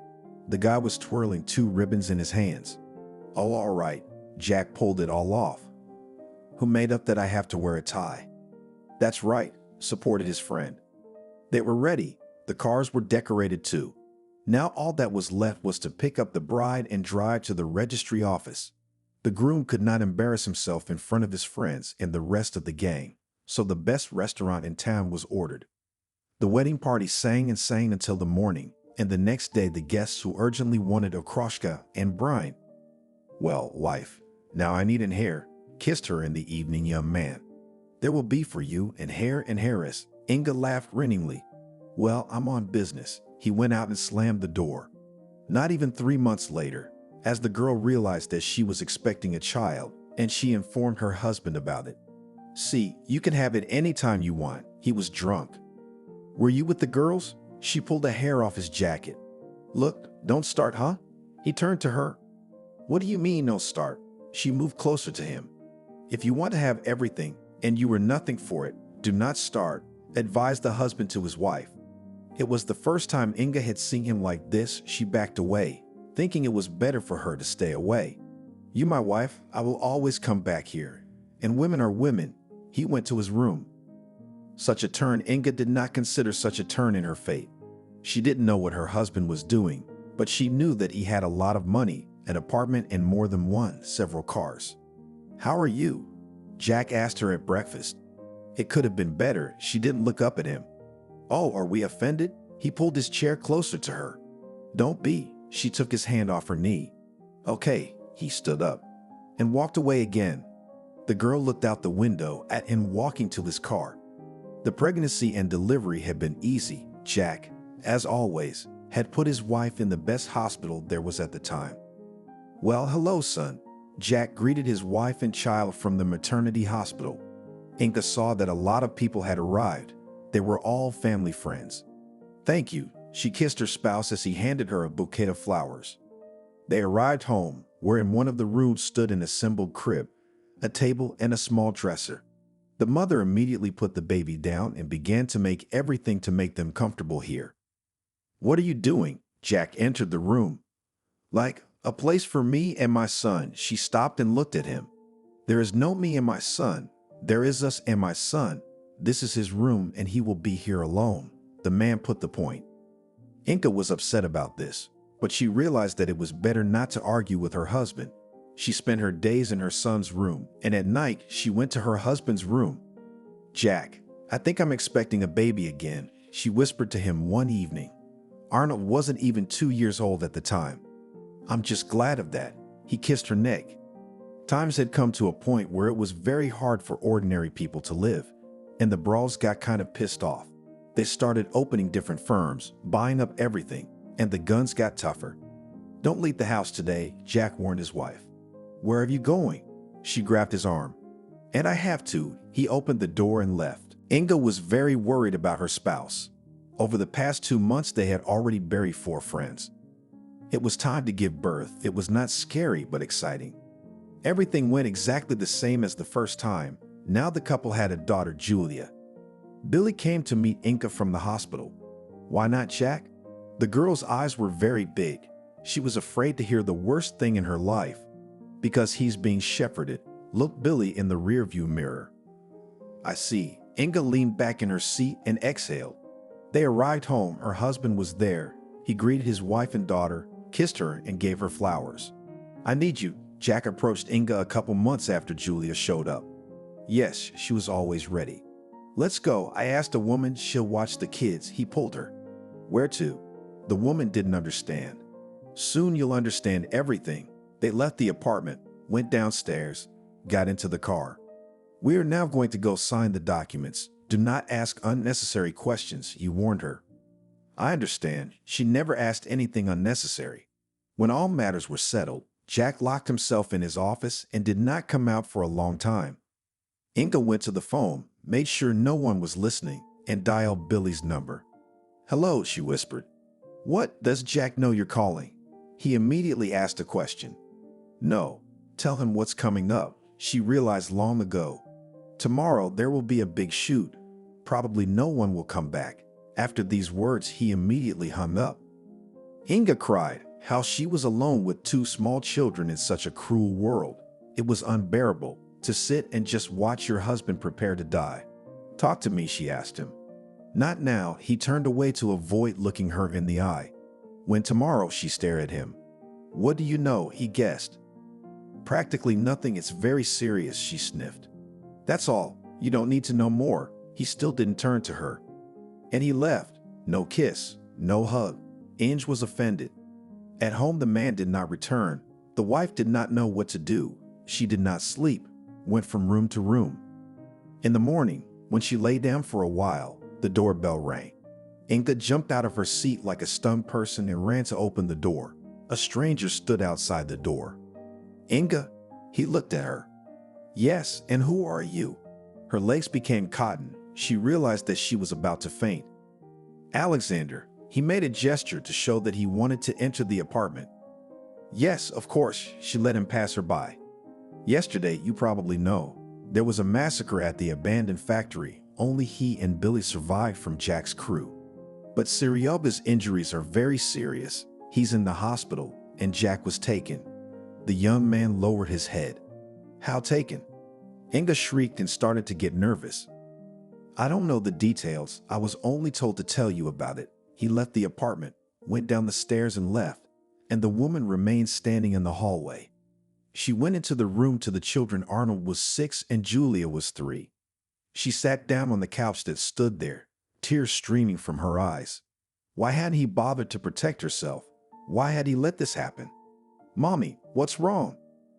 The guy was twirling 2 ribbons in his hands. Oh, all right. Jack pulled it all off. Who made up that I have to wear a tie? That's right, supported his friend. They were ready. The cars were decorated too. Now all that was left was to pick up the bride and drive to the registry office. The groom could not embarrass himself in front of his friends and the rest of the gang, so the best restaurant in town was ordered. The wedding party sang and sang until the morning, and the next day the guests who urgently wanted okroshka and brine. Well, wife, now I need an hair, kissed her in the evening young man. There will be for you an hair and heiress. Inga laughed rinningly. Well, I'm on business. He went out and slammed the door. Not even 3 months later, as the girl realized that she was expecting a child, and she informed her husband about it. See, you can have it any time you want. He was drunk. Were you with the girls? She pulled a hair off his jacket. Look, don't start, huh? He turned to her. What do you mean, no start? She moved closer to him. If you want to have everything, and you were nothing for it, do not start, advised the husband to his wife. It was the first time Inga had seen him like this. She backed away, thinking it was better for her to stay away. You my wife, I will always come back here. And women are women. He went to his room. Such a turn, Inga did not consider such a turn in her fate. She didn't know what her husband was doing, but she knew that he had a lot of money, an apartment, and more than several cars. How are you? Jack asked her at breakfast. It could have been better. She didn't look up at him. Oh, are we offended? He pulled his chair closer to her. Don't be. She took his hand off her knee. Okay, he stood up and walked away again. The girl looked out the window at him walking to his car. The pregnancy and delivery had been easy. Jack, as always, had put his wife in the best hospital there was at the time. Well, hello, son. Jack greeted his wife and child from the maternity hospital. Inga saw that a lot of people had arrived. They were all family friends. Thank you, she kissed her spouse as he handed her a bouquet of flowers. They arrived home, where in one of the rooms stood an assembled crib, a table, and a small dresser. The mother immediately put the baby down and began to make everything to make them comfortable here. What are you doing? Jack entered the room. Like, a place for me and my son. She stopped and looked at him. There is no me and my son. There is us and my son. This is his room and he will be here alone. The man put the point. Inga was upset about this, but she realized that it was better not to argue with her husband. She spent her days in her son's room, and at night she went to her husband's room. "Jack, I think I'm expecting a baby again," she whispered to him one evening. Arnold wasn't even 2 years old at the time. "I'm just glad of that." He kissed her neck. Times had come to a point where it was very hard for ordinary people to live, and the Brawls got kind of pissed off. They started opening different firms, buying up everything, and the guns got tougher. "Don't leave the house today," Jack warned his wife. "Where are you going?" She grabbed his arm. "And I have to." He opened the door and left. Inga was very worried about her spouse. Over the past 2 months, they had already buried 4 friends. It was time to give birth. It was not scary, but exciting. Everything went exactly the same as the first time. Now the couple had a daughter, Julia. Billy came to meet Inga from the hospital. "Why not, Jack?" The girl's eyes were very big. She was afraid to hear the worst thing in her life. "Because he's being shepherded," looked Billy in the rearview mirror. "I see." Inga leaned back in her seat and exhaled. They arrived home. Her husband was there. He greeted his wife and daughter, kissed her, and gave her flowers. "I need you." Jack approached Inga a couple months after Julia showed up. Yes, she was always ready. "Let's go. I asked a woman, she'll watch the kids." He pulled her. "Where to?" The woman didn't understand. "Soon you'll understand everything." They left the apartment, went downstairs, got into the car. "We are now going to go sign the documents. Do not ask unnecessary questions," he warned her. "I understand." She never asked anything unnecessary. When all matters were settled, Jack locked himself in his office and did not come out for a long time. Inga went to the phone, made sure no one was listening, and dialed Billy's number. "Hello," she whispered. "What? Does Jack know you're calling?" He immediately asked a question. "No. Tell him what's coming up." She realized long ago. Tomorrow there will be a big shoot. Probably no one will come back. After these words, he immediately hung up. Inga cried how she was alone with 2 small children in such a cruel world. It was unbearable to sit and just watch your husband prepare to die. "Talk to me," she asked him. "Not now." He turned away to avoid looking her in the eye. "When tomorrow?" She stared at him. "What do you know?" He guessed. "Practically nothing. It's very serious," she sniffed. "That's all. You don't need to know more." He still didn't turn to her. And he left. No kiss, no hug. Inge was offended. At home, the man did not return. The wife did not know what to do. She did not sleep, went from room to room. In the morning, when she lay down for a while, the doorbell rang. Inga jumped out of her seat like a stunned person and ran to open the door. A stranger stood outside the door. "Inga?" He looked at her. "Yes, and who are you?" Her legs became cotton. She realized that she was about to faint. "Alexander." He made a gesture to show that he wanted to enter the apartment. "Yes, of course." She let him pass her by. "Yesterday, you probably know, there was a massacre at the abandoned factory. Only he and Billy survived from Jack's crew. But Sirioba's injuries are very serious. He's in the hospital, and Jack was taken." The young man lowered his head. "How taken?" Inga shrieked and started to get nervous. "I don't know the details. I was only told to tell you about it." He left the apartment, went down the stairs and left, and the woman remained standing in the hallway. She went into the room to the children. Arnold was 6 and Julia was 3. She sat down on the couch that stood there, tears streaming from her eyes. Why hadn't he bothered to protect herself? Why had he let this happen? "Mommy, what's wrong?"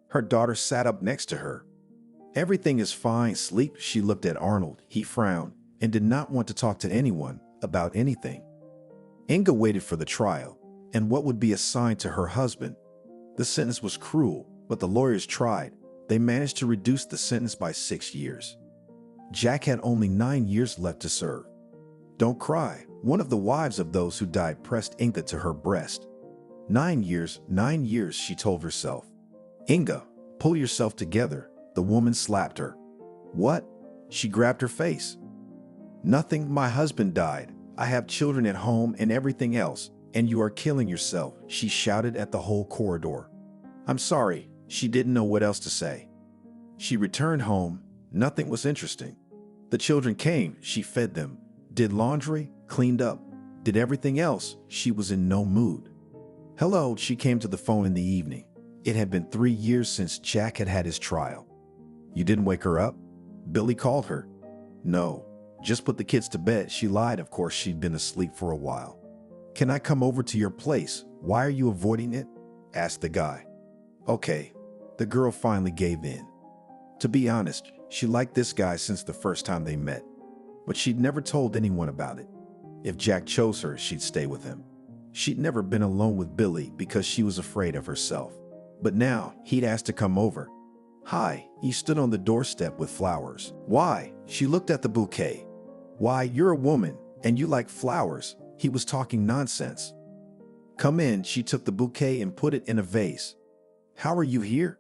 Her daughter sat up next to her. "Everything is fine. Sleep." She looked at Arnold. He frowned and did not want to talk to anyone about anything. Inga waited for the trial and what would be assigned to her husband. The sentence was cruel, but the lawyers tried. They managed to reduce the sentence by 6 years. Jack had only 9 years left to serve. "Don't cry." One of the wives of those who died pressed Inga to her breast. 9 years, she told herself. "Inga, pull yourself together." The woman slapped her. "What?" She grabbed her face. "Nothing. My husband died. I have children at home and everything else, and you are killing yourself," she shouted at the whole corridor. "I'm sorry." She didn't know what else to say. She returned home. Nothing was interesting. The children came. She fed them, did laundry, cleaned up, did everything else. She was in no mood. Hello, she came to the phone in the evening. It had been 3 years since Jack had had his trial. You didn't wake her up? Billy called her. No, just put the kids to bed. She lied, of course she'd been asleep for a while. Can I come over to your place? Why are you avoiding it? Asked the guy. Okay, the girl finally gave in. To be honest, she liked this guy since the first time they met, but she'd never told anyone about it. If Jack chose her, she'd stay with him. She'd never been alone with Billy because she was afraid of herself. But now, he'd asked to come over. Hi, he stood on the doorstep with flowers. Why? She looked at the bouquet. Why, you're a woman, and you like flowers. He was talking nonsense. Come in, she took the bouquet and put it in a vase. How are you here?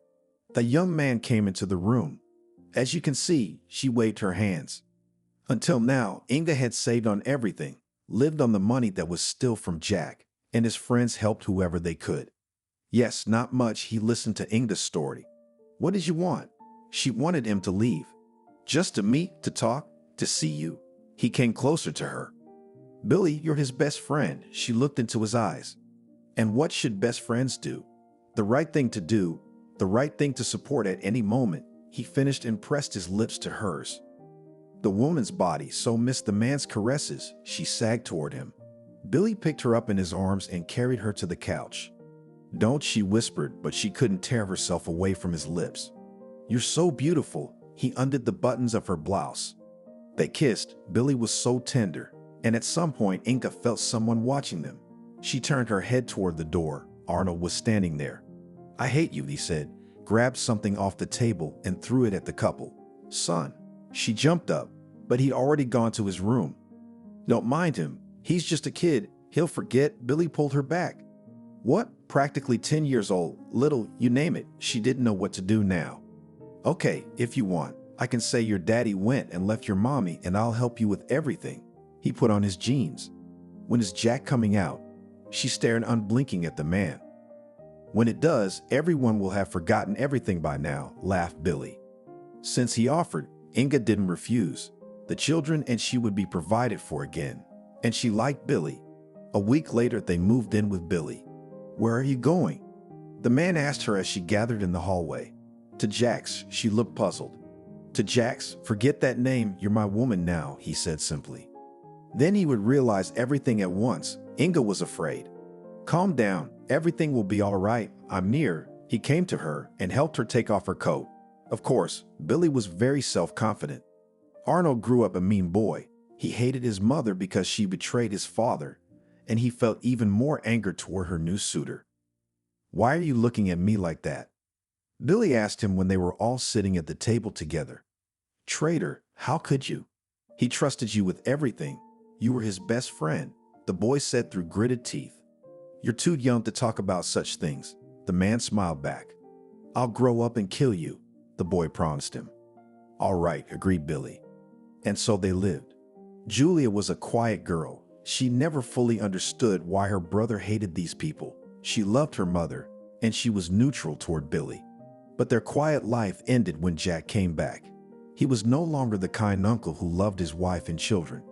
The young man came into the room. As you can see, she waved her hands. Until now, Inga had saved on everything, lived on the money that was still from Jack, and his friends helped whoever they could. Yes, not much. He listened to Inga's story. What did you want? She wanted him to leave. Just to meet, to talk, to see you. He came closer to her. Billy, you're his best friend. She looked into his eyes. And what should best friends do? The right thing to do, the right thing to support at any moment. He finished and pressed his lips to hers. The woman's body so missed the man's caresses, she sagged toward him. Billy picked her up in his arms and carried her to the couch. Don't, she whispered, but she couldn't tear herself away from his lips. You're so beautiful. He undid the buttons of her blouse. They kissed. Billy was so tender, and at some point Inga felt someone watching them. She turned her head toward the door. Arnold was standing there. I hate you, he said, grabbed something off the table and threw it at the couple. Son. She jumped up, but he'd already gone to his room. Don't mind him. He's just a kid. He'll forget. Billy pulled her back. What? Practically 10 years old, little, you name it. She didn't know what to do now. Okay, if you want, I can say your daddy went and left your mommy and I'll help you with everything. He put on his jeans. When is Jack coming out? She stared unblinking at the man. When it does, everyone will have forgotten everything by now, laughed Billy. Since he offered, Inga didn't refuse. The children and she would be provided for again. And she liked Billy. A week later, they moved in with Billy. Where are you going? The man asked her as she gathered in the hallway. To Jack's, she looked puzzled. To Jack's, forget that name, you're my woman now, he said simply. Then he would realize everything at once. Inga was afraid. Calm down, everything will be all right, I'm near. He came to her and helped her take off her coat. Of course, Billy was very self-confident. Arnold grew up a mean boy. He hated his mother because she betrayed his father, and he felt even more anger toward her new suitor. Why are you looking at me like that? Billy asked him when they were all sitting at the table together. Traitor, how could you? He trusted you with everything. You were his best friend, the boy said through gritted teeth. You're too young to talk about such things. The man smiled back. I'll grow up and kill you, the boy promised him. All right, agreed Billy. And so they lived. Julia was a quiet girl. She never fully understood why her brother hated these people. She loved her mother, and she was neutral toward Billy. But their quiet life ended when Jack came back. He was no longer the kind uncle who loved his wife and children.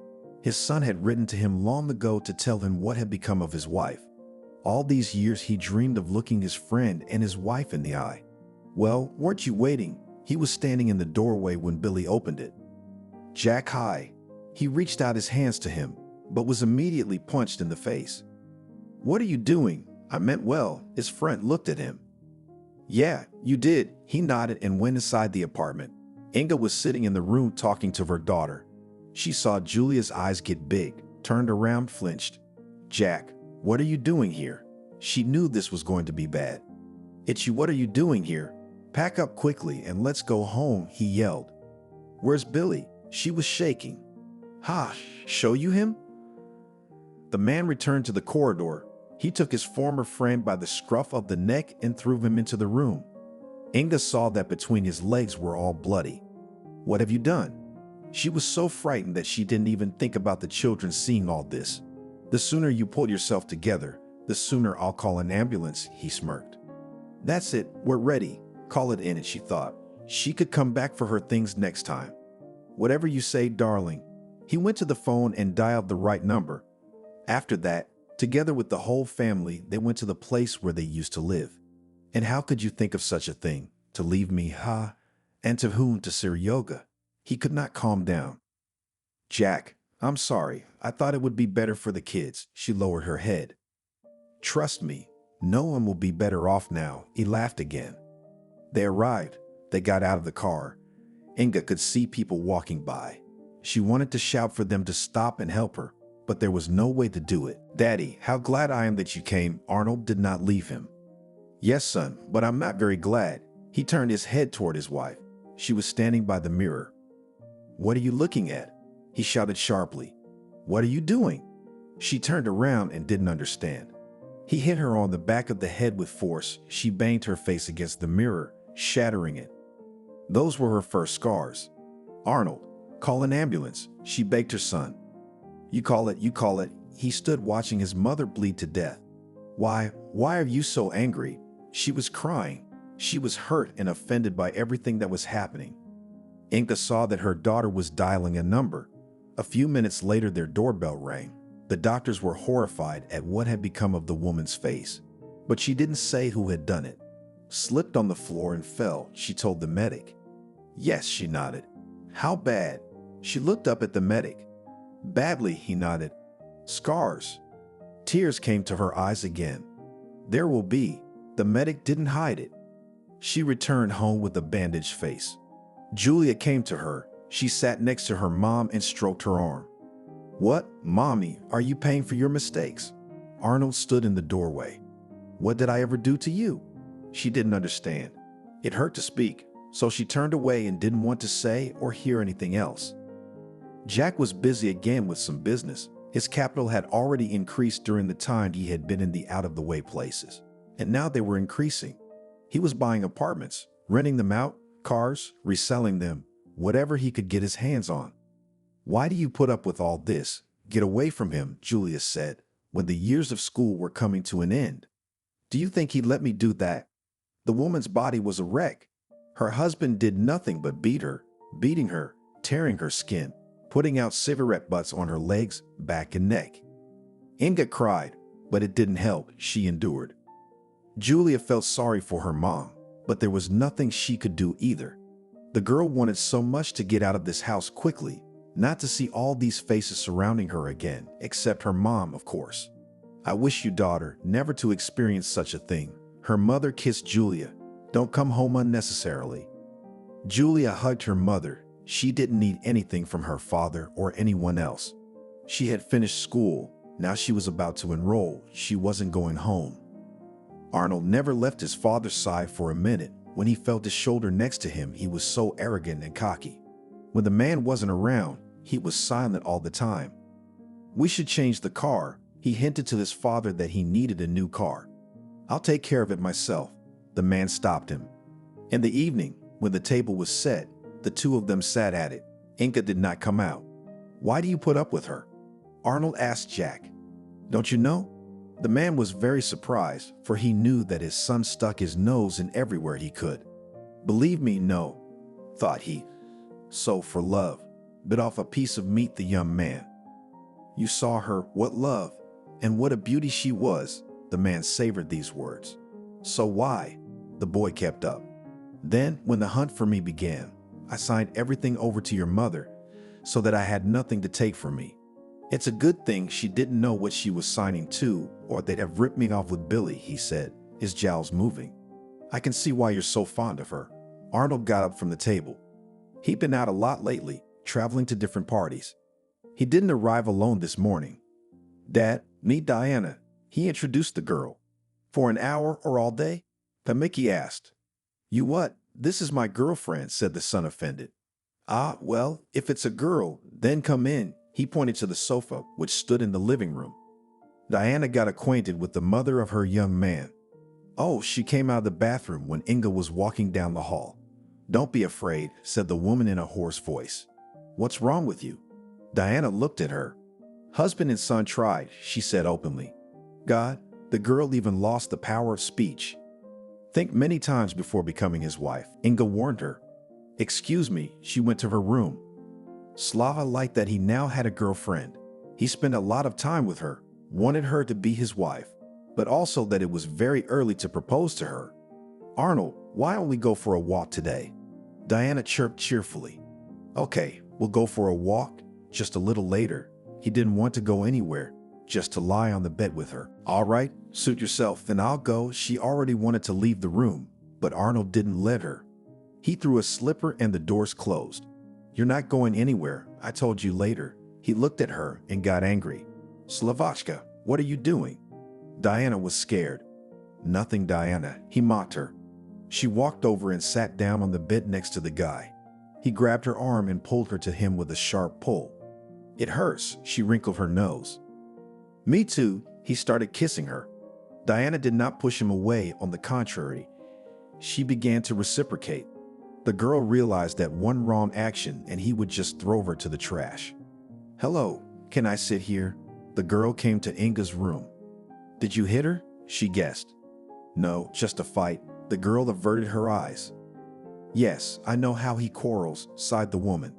His son had written to him long ago to tell him what had become of his wife. All these years he dreamed of looking his friend and his wife in the eye. Well, weren't you waiting? He was standing in the doorway when Billy opened it. Jack, hi. He reached out his hands to him, but was immediately punched in the face. What are you doing? I meant well. His friend looked at him. Yeah, you did. He nodded and went inside the apartment. Inga was sitting in the room talking to her daughter. She saw Julia's eyes get big, turned around, flinched. Jack, what are you doing here? She knew this was going to be bad. It's you, what are you doing here? Pack up quickly and let's go home, he yelled. Where's Billy? She was shaking. Ha, show you him? The man returned to the corridor. He took his former friend by the scruff of the neck and threw him into the room. Inga saw that between his legs were all bloody. What have you done? She was so frightened that she didn't even think about the children seeing all this. The sooner you pull yourself together, the sooner I'll call an ambulance, he smirked. That's it, we're ready. Call it in, she thought. She could come back for her things next time. Whatever you say, darling. He went to the phone and dialed the right number. After that, together with the whole family, they went to the place where they used to live. And how could you think of such a thing? To leave me, ha? And to whom? To Sir Yoga. He could not calm down. Jack, I'm sorry. I thought it would be better for the kids. She lowered her head. Trust me, no one will be better off now. He laughed again. They arrived. They got out of the car. Inga could see people walking by. She wanted to shout for them to stop and help her, but there was no way to do it. Daddy, how glad I am that you came. Arnold did not leave him. Yes, son, but I'm not very glad. He turned his head toward his wife. She was standing by the mirror. What are you looking at? He shouted sharply. What are you doing? She turned around and didn't understand. He hit her on the back of the head with force. She banged her face against the mirror, shattering it. Those were her first scars. Arnold, call an ambulance, she begged her son. You call it. He stood watching his mother bleed to death. Why are you so angry? She was crying. She was hurt and offended by everything that was happening. Inga saw that her daughter was dialing a number. A few minutes later, their doorbell rang. The doctors were horrified at what had become of the woman's face, but she didn't say who had done it. Slipped on the floor and fell, she told the medic. Yes, she nodded. How bad? She looked up at the medic. Badly, he nodded. Scars. Tears came to her eyes again. There will be. The medic didn't hide it. She returned home with a bandaged face. Julia came to her. She sat next to her mom and stroked her arm. What, Mommy, are you paying for your mistakes? Arnold stood in the doorway. What did I ever do to you? She didn't understand. It hurt to speak, so she turned away and didn't want to say or hear anything else. Jack was busy again with some business. His capital had already increased during the time he had been in the out-of-the-way places, and now they were increasing. He was buying apartments, renting them out, cars, reselling them, whatever he could get his hands on. Why do you put up with all this? Get away from him, Julia said, when the years of school were coming to an end. Do you think he'd let me do that? The woman's body was a wreck. Her husband did nothing but beat her, beating her, tearing her skin, putting out cigarette butts on her legs, back, and neck. Inga cried, but it didn't help. She endured. Julia felt sorry for her mom, but there was nothing she could do either. The girl wanted so much to get out of this house quickly, not to see all these faces surrounding her again, except her mom, of course. I wish you, daughter, never to experience such a thing. Her mother kissed Julia. Don't come home unnecessarily. Julia hugged her mother. She didn't need anything from her father or anyone else. She had finished school. Now she was about to enroll. She wasn't going home. Arnold never left his father's side for a minute. When he felt his shoulder next to him, he was so arrogant and cocky. When the man wasn't around, he was silent all the time. We should change the car. He hinted to his father that he needed a new car. I'll take care of it myself. The man stopped him. In the evening, when the table was set, the two of them sat at it. Inga did not come out. Why do you put up with her? Arnold asked Jack. Don't you know? The man was very surprised, for he knew that his son stuck his nose in everywhere he could. Believe me, no, thought he. So for love, bit off a piece of meat the young man. You saw her, what love, and what a beauty she was. The man savored these words. So why? The boy kept up. Then, when the hunt for me began, I signed everything over to your mother so that I had nothing to take from me. It's a good thing she didn't know what she was signing to, or they'd have ripped me off with Billy, he said, his jowls moving. I can see why you're so fond of her. Arnold got up from the table. He'd been out a lot lately, traveling to different parties. He didn't arrive alone this morning. Dad, meet Diana. He introduced the girl. For an hour or all day? Mickey asked. You what? This is my girlfriend, said the son, offended. Ah, well, if it's a girl, then come in. He pointed to the sofa, which stood in the living room. Diana got acquainted with the mother of her young man. Oh, she came out of the bathroom when Inga was walking down the hall. Don't be afraid, said the woman in a hoarse voice. What's wrong with you? Diana looked at her. Husband and son tried, she said openly. God, the girl even lost the power of speech. Think many times before becoming his wife, Inga warned her. Excuse me, she went to her room. Slava liked that he now had a girlfriend. He spent a lot of time with her, wanted her to be his wife, but also that it was very early to propose to her. Arnold, why don't we go for a walk today? Diana chirped cheerfully. Okay, we'll go for a walk, just a little later. He didn't want to go anywhere, just to lie on the bed with her. All right, suit yourself, then I'll go. She already wanted to leave the room, but Arnold didn't let her. He threw a slipper and the doors closed. You're not going anywhere, I told you later. He looked at her and got angry. Slavachka, what are you doing? Diana was scared. Nothing, Diana, he mocked her. She walked over and sat down on the bed next to the guy. He grabbed her arm and pulled her to him with a sharp pull. It hurts, she wrinkled her nose. Me too, he started kissing her. Diana did not push him away, on the contrary. She began to reciprocate. The girl realized that one wrong action and he would just throw her to the trash. Hello, can I sit here? The girl came to Inga's room. Did you hit her? She guessed. No, just a fight. The girl averted her eyes. Yes, I know how he quarrels, sighed the woman.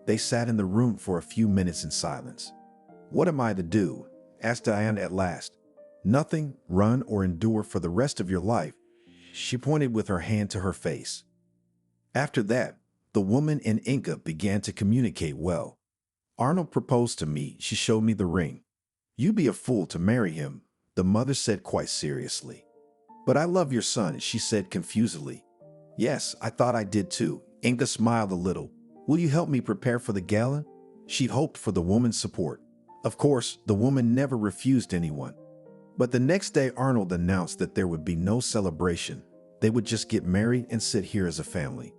They sat in the room for a few minutes in silence. What am I to do? Asked Diana at last. Nothing, run or endure for the rest of your life. She pointed with her hand to her face. After that, the woman and Inga began to communicate well. Arnold proposed to me, she showed me the ring. You'd be a fool to marry him, the mother said quite seriously. But I love your son, she said confusedly. Yes, I thought I did too. Inga smiled a little. Will you help me prepare for the gala? She'd hoped for the woman's support. Of course, the woman never refused anyone. But the next day Arnold announced that there would be no celebration. They would just get married and sit here as a family.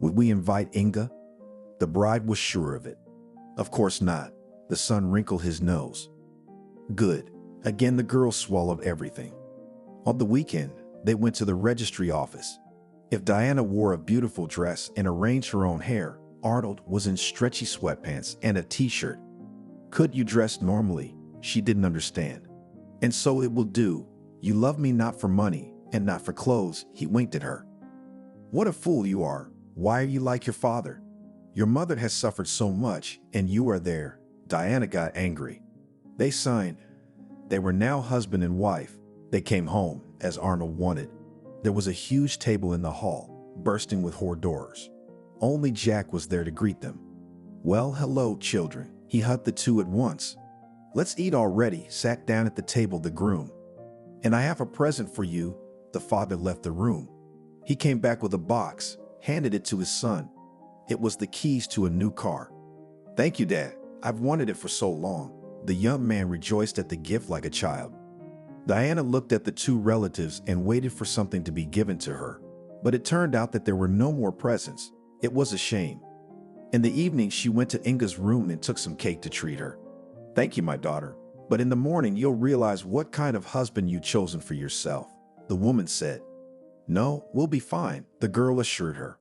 Would we invite Inga? The bride was sure of it. Of course not. The son wrinkled his nose. Good. Again the girl swallowed everything. On the weekend, they went to the registry office. If Diana wore a beautiful dress and arranged her own hair, Arnold was in stretchy sweatpants and a t-shirt. Could you dress normally? She didn't understand. And so it will do. You love me not for money and not for clothes, he winked at her. What a fool you are. Why are you like your father? Your mother has suffered so much and you are there. Diana got angry. They signed. They were now husband and wife. They came home, as Arnold wanted. There was a huge table in the hall, bursting with hors d'oeuvres. Only Jack was there to greet them. Well, hello, children. He hugged the two at once. Let's eat already, sat down at the table the groom. And I have a present for you. The father left the room. He came back with a box, handed it to his son. It was the keys to a new car. Thank you, Dad. I've wanted it for so long. The young man rejoiced at the gift like a child. Diana looked at the two relatives and waited for something to be given to her. But it turned out that there were no more presents. It was a shame. In the evening, she went to Inga's room and took some cake to treat her. Thank you, my daughter. But in the morning, you'll realize what kind of husband you've chosen for yourself, the woman said. No, we'll be fine, the girl assured her.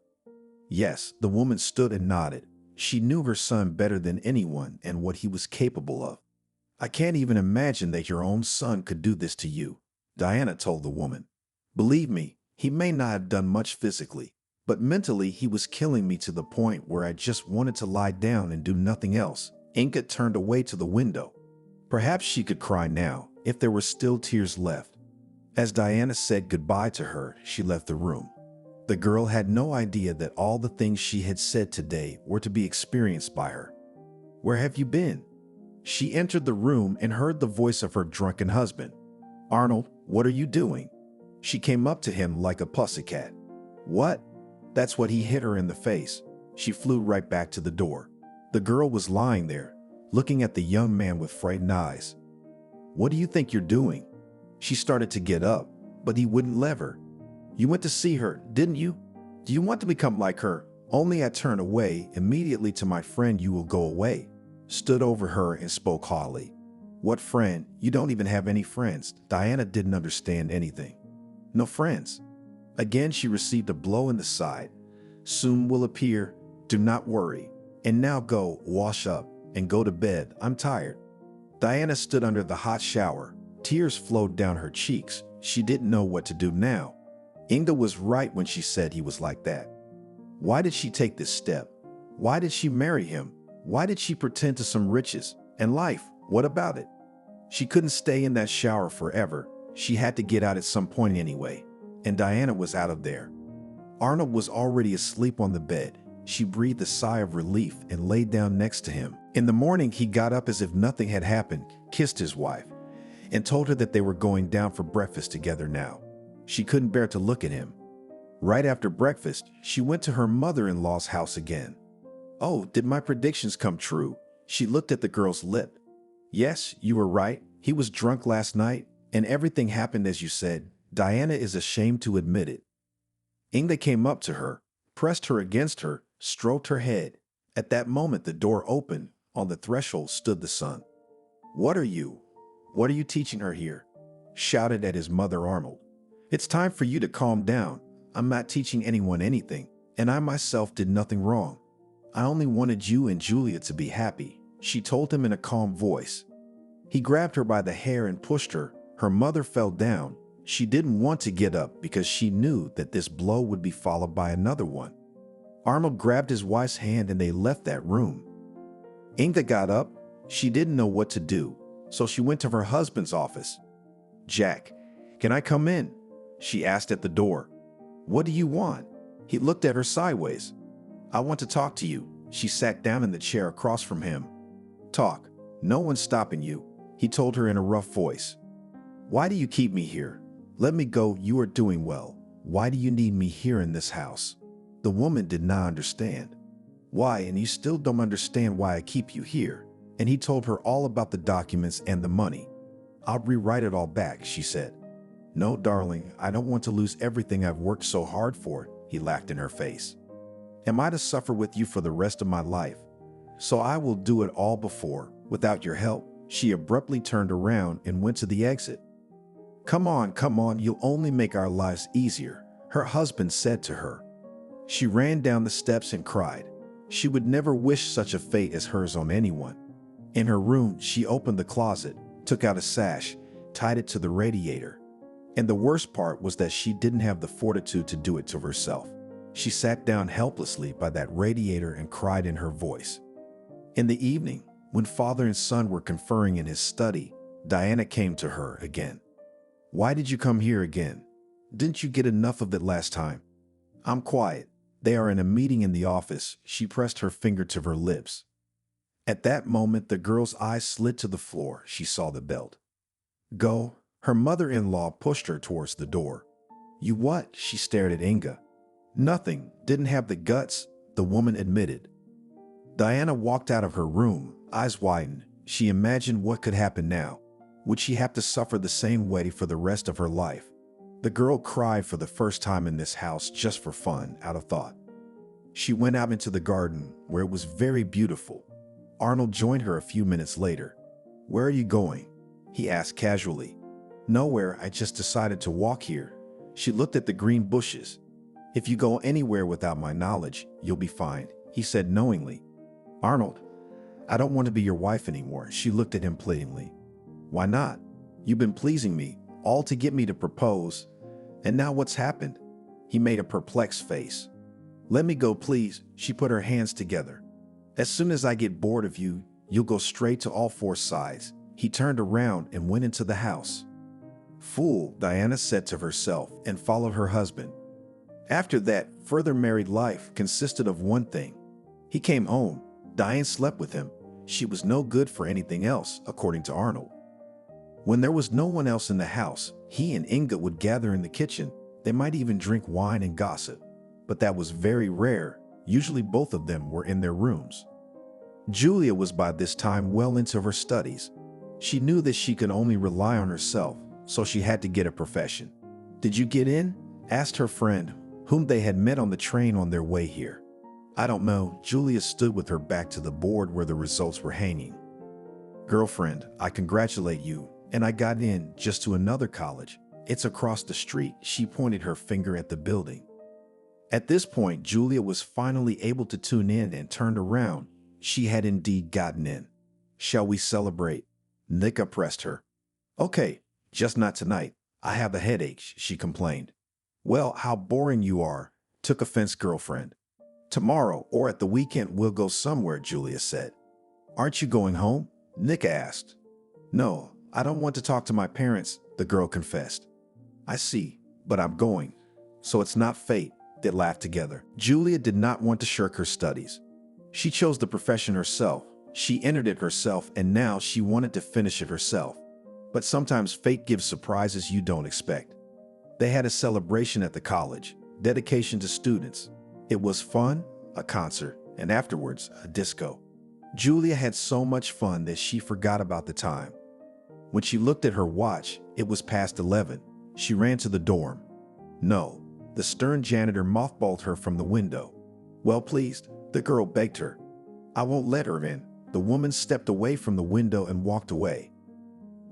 Yes, the woman stood and nodded. She knew her son better than anyone and what he was capable of. I can't even imagine that your own son could do this to you, Diana told the woman. Believe me, he may not have done much physically, but mentally he was killing me to the point where I just wanted to lie down and do nothing else. Inga turned away to the window. Perhaps she could cry now, if there were still tears left. As Diana said goodbye to her, she left the room. The girl had no idea that all the things she had said today were to be experienced by her. Where have you been? She entered the room and heard the voice of her drunken husband. Arnold, what are you doing? She came up to him like a pussycat. What? That's what he hit her in the face. She flew right back to the door. The girl was lying there, looking at the young man with frightened eyes. What do you think you're doing? She started to get up, but he wouldn't let her. You went to see her, didn't you? Do you want to become like her? Only I turn away, immediately to my friend you will go away. Stood over her and spoke haughtily. What friend? You don't even have any friends. Diana didn't understand anything. No friends. Again she received a blow in the side. Soon will appear. Do not worry. And now go, wash up, and go to bed. I'm tired. Diana stood under the hot shower. Tears flowed down her cheeks. She didn't know what to do now. Inga was right when she said he was like that. Why did she take this step? Why did she marry him? Why did she pretend to some riches? And life, what about it? She couldn't stay in that shower forever. She had to get out at some point anyway. And Diana was out of there. Arnold was already asleep on the bed. She breathed a sigh of relief and laid down next to him. In the morning, he got up as if nothing had happened, kissed his wife, and told her that they were going down for breakfast together now. She couldn't bear to look at him. Right after breakfast, she went to her mother-in-law's house again. Oh, did my predictions come true? She looked at the girl's lip. Yes, you were right. He was drunk last night, and everything happened as you said. Diana is ashamed to admit it. Inga came up to her, pressed her against her, stroked her head. At that moment, the door opened. On the threshold stood the son. What are you teaching her here? Shouted at his mother Arnold. It's time for you to calm down. I'm not teaching anyone anything, and I myself did nothing wrong. I only wanted you and Julia to be happy, she told him in a calm voice. He grabbed her by the hair and pushed her. Her mother fell down. She didn't want to get up because she knew that this blow would be followed by another one. Arnold grabbed his wife's hand and they left that room. Inga got up. She didn't know what to do, so she went to her husband's office. Jack, can I come in? She asked at the door. What do you want? He looked at her sideways. I want to talk to you. She sat down in the chair across from him. Talk. No one's stopping you, he told her in a rough voice. Why do you keep me here? Let me go. You are doing well. Why do you need me here in this house? The woman did not understand. Why, and you still don't understand why I keep you here. And he told her all about the documents and the money. I'll rewrite it all back, she said. No, darling, I don't want to lose everything I've worked so hard for, he laughed in her face. Am I to suffer with you for the rest of my life? So I will do it all before, without your help. She abruptly turned around and went to the exit. Come on, you'll only make our lives easier, her husband said to her. She ran down the steps and cried. She would never wish such a fate as hers on anyone. In her room, she opened the closet, took out a sash, tied it to the radiator. And the worst part was that she didn't have the fortitude to do it to herself. She sat down helplessly by that radiator and cried in her voice. In the evening, when father and son were conferring in his study, Diana came to her again. Why did you come here again? Didn't you get enough of it last time? I'm quiet. They are in a meeting in the office. She pressed her finger to her lips. At that moment, the girl's eyes slid to the floor. She saw the belt. Go. Her mother-in-law pushed her towards the door. You what? She stared at Inga. Nothing. Didn't have the guts, the woman admitted. Diana walked out of her room, eyes widened. She imagined what could happen now. Would she have to suffer the same way for the rest of her life? The girl cried for the first time in this house just for fun, out of thought. She went out into the garden, where it was very beautiful. Arnold joined her a few minutes later. Where are you going? He asked casually. Nowhere, I just decided to walk here. She looked at the green bushes. If you go anywhere without my knowledge, you'll be fine, he said knowingly. Arnold, I don't want to be your wife anymore. She looked at him pleadingly. Why not? You've been pleasing me, all to get me to propose. And now what's happened? He made a perplexed face. Let me go, please. She put her hands together. As soon as I get bored of you, you'll go straight to all four sides. He turned around and went into the house. Fool, Diana said to herself and followed her husband. After that, further married life consisted of one thing. He came home. Diane slept with him. She was no good for anything else, according to Arnold. When there was no one else in the house, he and Inga would gather in the kitchen. They might even drink wine and gossip. But that was very rare. Usually both of them were in their rooms. Julia was by this time well into her studies. She knew that she could only rely on herself, so she had to get a profession. Did you get in? Asked her friend, whom they had met on the train on their way here. I don't know. Julia stood with her back to the board where the results were hanging. Girlfriend, I congratulate you, and I got in just to another college. It's across the street. She pointed her finger at the building. At this point, Julia was finally able to tune in and turned around. She had indeed gotten in. Shall we celebrate? Nika pressed her. Okay, just not tonight. I have a headache, she complained. Well, how boring you are, took offense girlfriend. Tomorrow or at the weekend we'll go somewhere, Julia said. Aren't you going home? Nick asked. No, I don't want to talk to my parents, the girl confessed. I see, but I'm going. So it's not fate. They laughed together. Julia did not want to shirk her studies. She chose the profession herself. She entered it herself, and now she wanted to finish it herself. But sometimes fate gives surprises you don't expect. They had a celebration at the college, dedication to students. It was fun, a concert, and afterwards, a disco. Julia had so much fun that she forgot about the time. When she looked at her watch, it was past 11. She ran to the dorm. No, the stern janitor mothballed her from the window. Well pleased, the girl begged her. I won't let her in. The woman stepped away from the window and walked away.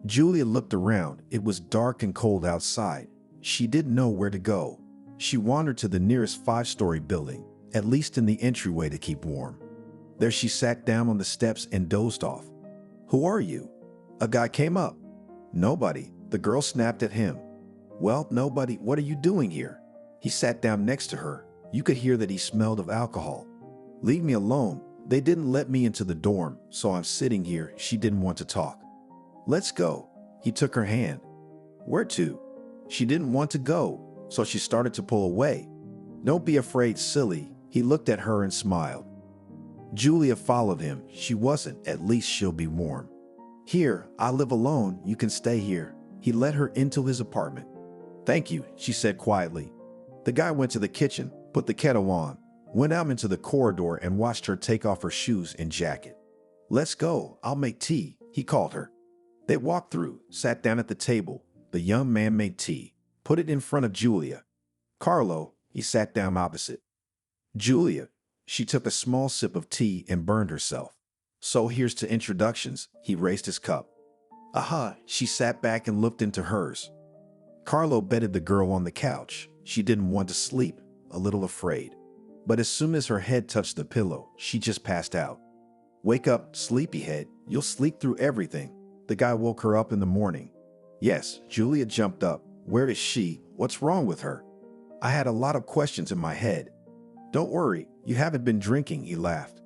Julia looked around. It was dark and cold outside. She didn't know where to go. She wandered to the nearest 5-story building, at least in the entryway to keep warm. There she sat down on the steps and dozed off. Who are you? A guy came up. Nobody, the girl snapped at him. Well, nobody, what are you doing here? He sat down next to her. You could hear that he smelled of alcohol. Leave me alone. They didn't let me into the dorm, so I'm sitting here. She didn't want to talk. Let's go. He took her hand. Where to? She didn't want to go, so she started to pull away. Don't be afraid, silly. He looked at her and smiled. Julia followed him. She wasn't. At least she'll be warm. Here, I live alone. You can stay here. He led her into his apartment. Thank you, she said quietly. The guy went to the kitchen, put the kettle on, went out into the corridor and watched her take off her shoes and jacket. Let's go. I'll make tea, he called her. They walked through, sat down at the table. The young man made tea, put it in front of Julia. Carlo, he sat down opposite. Julia, she took a small sip of tea and burned herself. So here's to introductions, he raised his cup. Aha, she sat back and looked into hers. Carlo bedded the girl on the couch. She didn't want to sleep, a little afraid. But as soon as her head touched the pillow, she just passed out. Wake up, sleepyhead, you'll sleep through everything. The guy woke her up in the morning. Yes, Julia jumped up. Where is she? What's wrong with her? I had a lot of questions in my head. Don't worry, you haven't been drinking, he laughed.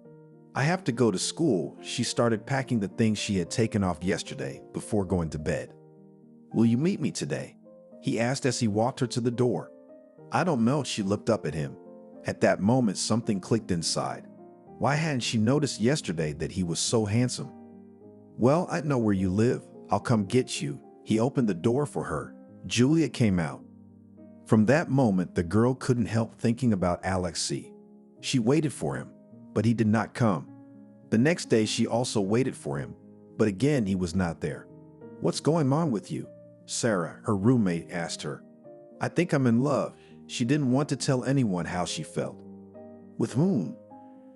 I have to go to school. She started packing the things she had taken off yesterday before going to bed. Will you meet me today? He asked as he walked her to the door. I don't know, she looked up at him. At that moment, something clicked inside. Why hadn't she noticed yesterday that he was so handsome? Well, I know where you live. I'll come get you. He opened the door for her. Julia came out. From that moment, the girl couldn't help thinking about Alexei. She waited for him, but he did not come. The next day, she also waited for him, but again, he was not there. What's going on with you? Sarah, her roommate, asked her. I think I'm in love. She didn't want to tell anyone how she felt. With whom?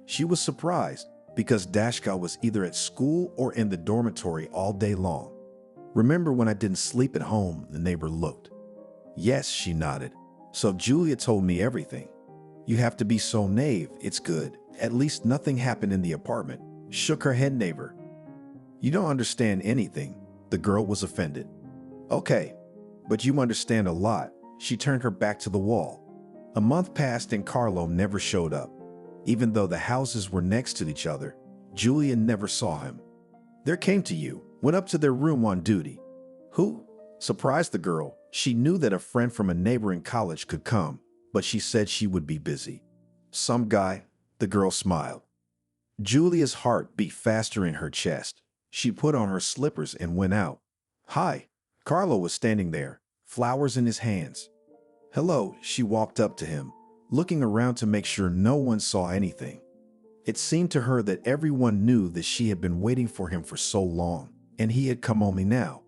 She was surprised because Dashka was either at school or in the dormitory all day long. Remember when I didn't sleep at home, the neighbor looked. Yes, she nodded. So Julia told me everything. You have to be so naive, it's good. At least nothing happened in the apartment. Shook her head, neighbor. You don't understand anything. The girl was offended. Okay, but you understand a lot. She turned her back to the wall. A month passed and Carlo never showed up. Even though the houses were next to each other, Julia never saw him. There came to you, went up to their room on duty. Who? Surprised the girl. She knew that a friend from a neighboring college could come, but she said she would be busy. Some guy, the girl smiled. Julia's heart beat faster in her chest. She put on her slippers and went out. Hi. Carlo was standing there, flowers in his hands. Hello, she walked up to him, looking around to make sure no one saw anything. It seemed to her that everyone knew that she had been waiting for him for so long, and he had come only now.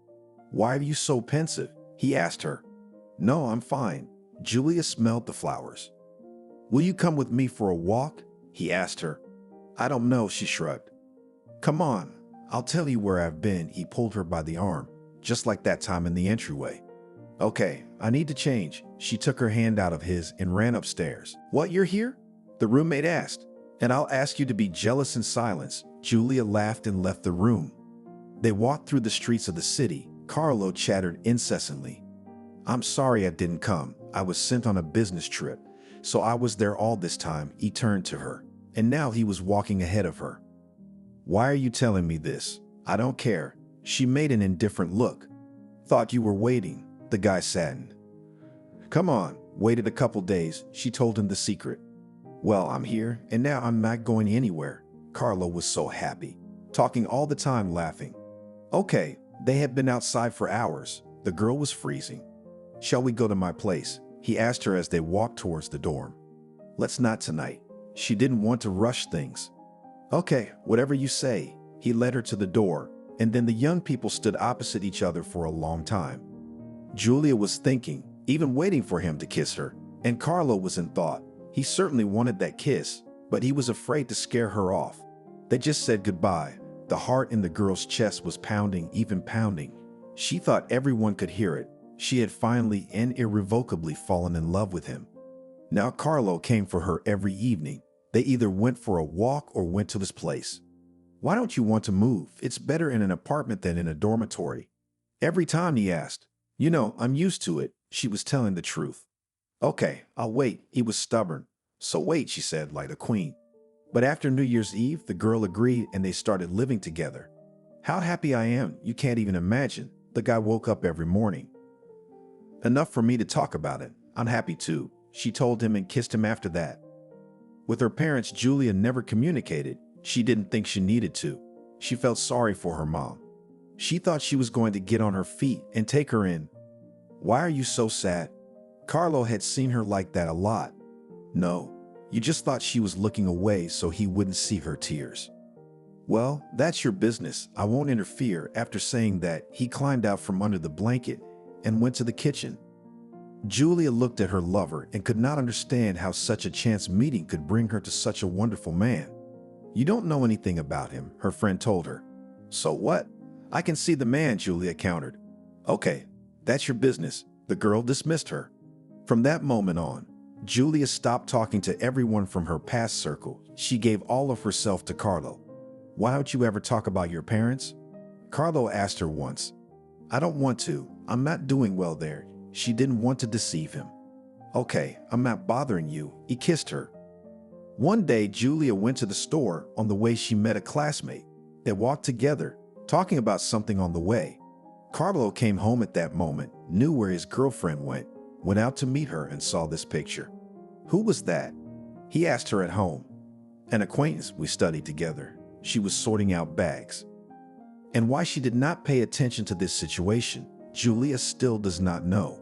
Why are you so pensive? He asked her. No, I'm fine. Julia smelled the flowers. Will you come with me for a walk? He asked her. I don't know, she shrugged. Come on, I'll tell you where I've been. He pulled her by the arm, just like that time in the entryway. Okay, I need to change. She took her hand out of his and ran upstairs. What, you're here? The roommate asked. And I'll ask you to be jealous in silence. Julia laughed and left the room. They walked through the streets of the city. Carlo chattered incessantly. I'm sorry I didn't come. I was sent on a business trip, so I was there all this time. He turned to her, and now he was walking ahead of her. Why are you telling me this? I don't care. She made an indifferent look. Thought you were waiting, the guy saddened. Come on, waited a couple days, she told him the secret. Well, I'm here, and now I'm not going anywhere. Carlo was so happy, talking all the time, laughing. Okay, they had been outside for hours. The girl was freezing. Shall we go to my place? He asked her as they walked towards the dorm. Let's not tonight. She didn't want to rush things. Okay, whatever you say. He led her to the door, and then the young people stood opposite each other for a long time. Julia was thinking, even waiting for him to kiss her, and Carlo was in thought. He certainly wanted that kiss, but he was afraid to scare her off. They just said goodbye. The heart in the girl's chest was pounding, even pounding. She thought everyone could hear it. She had finally and irrevocably fallen in love with him. Now Carlo came for her every evening. They either went for a walk or went to his place. Why don't you want to move? It's better in an apartment than in a dormitory. Every time he asked. You know, I'm used to it. She was telling the truth. Okay, I'll wait. He was stubborn. So wait, she said, like a queen. But after New Year's Eve, the girl agreed and they started living together. How happy I am, you can't even imagine. The guy woke up every morning. Enough for me to talk about it. I'm happy too, she told him and kissed him after that. With her parents, Julia never communicated. She didn't think she needed to. She felt sorry for her mom. She thought she was going to get on her feet and take her in. Why are you so sad? Carlo had seen her like that a lot. No, you just thought she was looking away so he wouldn't see her tears. Well, that's your business. I won't interfere. After saying that, he climbed out from under the blanket and went to the kitchen. Julia looked at her lover and could not understand how such a chance meeting could bring her to such a wonderful man. You don't know anything about him, her friend told her. So what? I can see the man, Julia countered. Okay, that's your business. The girl dismissed her. From that moment on, Julia stopped talking to everyone from her past circle. She gave all of herself to Carlo. Why don't you ever talk about your parents? Carlo asked her once. I don't want to. I'm not doing well there. She didn't want to deceive him. Okay, I'm not bothering you. He kissed her. One day, Julia went to the store. On the way, she met a classmate. They walked together, talking about something on the way. Carlo came home at that moment, knew where his girlfriend went out to meet her and saw this picture. Who was that? He asked her at home. An acquaintance we studied together. She was sorting out bags. And why she did not pay attention to this situation, Julia still does not know.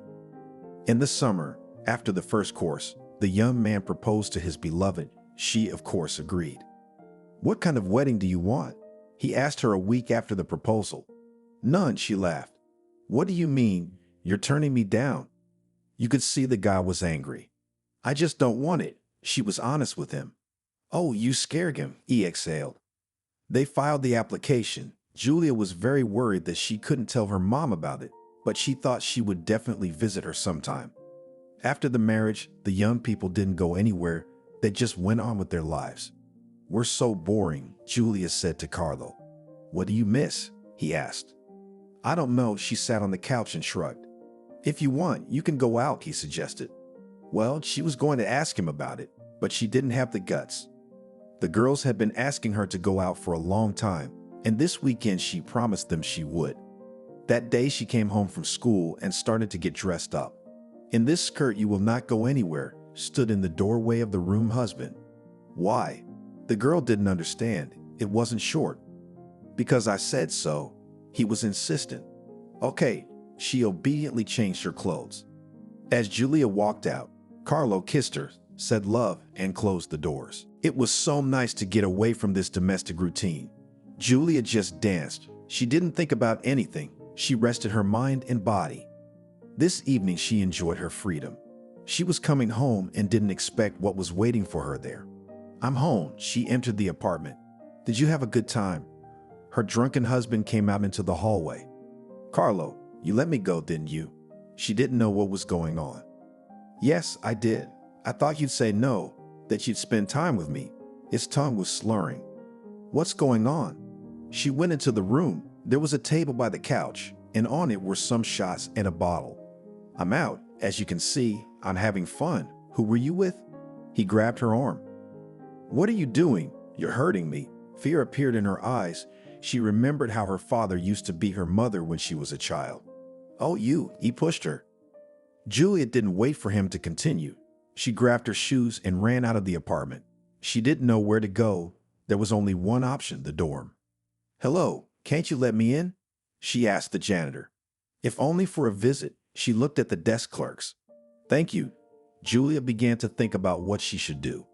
In the summer, after the first course, the young man proposed to his beloved. She, of course, agreed. What kind of wedding do you want? He asked her a week after the proposal. None, she laughed. What do you mean? You're turning me down. You could see the guy was angry. I just don't want it. She was honest with him. Oh, you scared him, he exhaled. They filed the application. Julia was very worried that she couldn't tell her mom about it, but she thought she would definitely visit her sometime. After the marriage, the young people didn't go anywhere. They just went on with their lives. We're so boring, Julia said to Carlo. What do you miss? He asked. I don't know, she sat on the couch and shrugged. If you want, you can go out, he suggested. Well, she was going to ask him about it, but she didn't have the guts. The girls had been asking her to go out for a long time, and this weekend she promised them she would. That day she came home from school and started to get dressed up. In this skirt you will not go anywhere, stood in the doorway of the room husband. Why? The girl didn't understand. It wasn't short. Because I said so. He was insistent. Okay, she obediently changed her clothes. As Julia walked out, Carlo kissed her, said love, and closed the doors. It was so nice to get away from this domestic routine. Julia just danced. She didn't think about anything. She rested her mind and body. This evening she enjoyed her freedom. She was coming home and didn't expect what was waiting for her there. I'm home. She entered the apartment. Did you have a good time? Her drunken husband came out into the hallway. Carlo, you let me go, didn't you? She didn't know what was going on. Yes, I did. I thought you'd say no, that you'd spend time with me. His tongue was slurring. What's going on? She went into the room. There was a table by the couch, and on it were some shots and a bottle. I'm out. As you can see, I'm having fun. Who were you with? He grabbed her arm. What are you doing? You're hurting me. Fear appeared in her eyes. She remembered how her father used to beat her mother when she was a child. "Oh, he pushed her." Julia didn't wait for him to continue. She grabbed her shoes and ran out of the apartment. She didn't know where to go. There was only one option, the dorm. "Hello, can't you let me in?" she asked the janitor. If only for a visit. She looked at the desk clerks. "Thank you." Julia began to think about what she should do.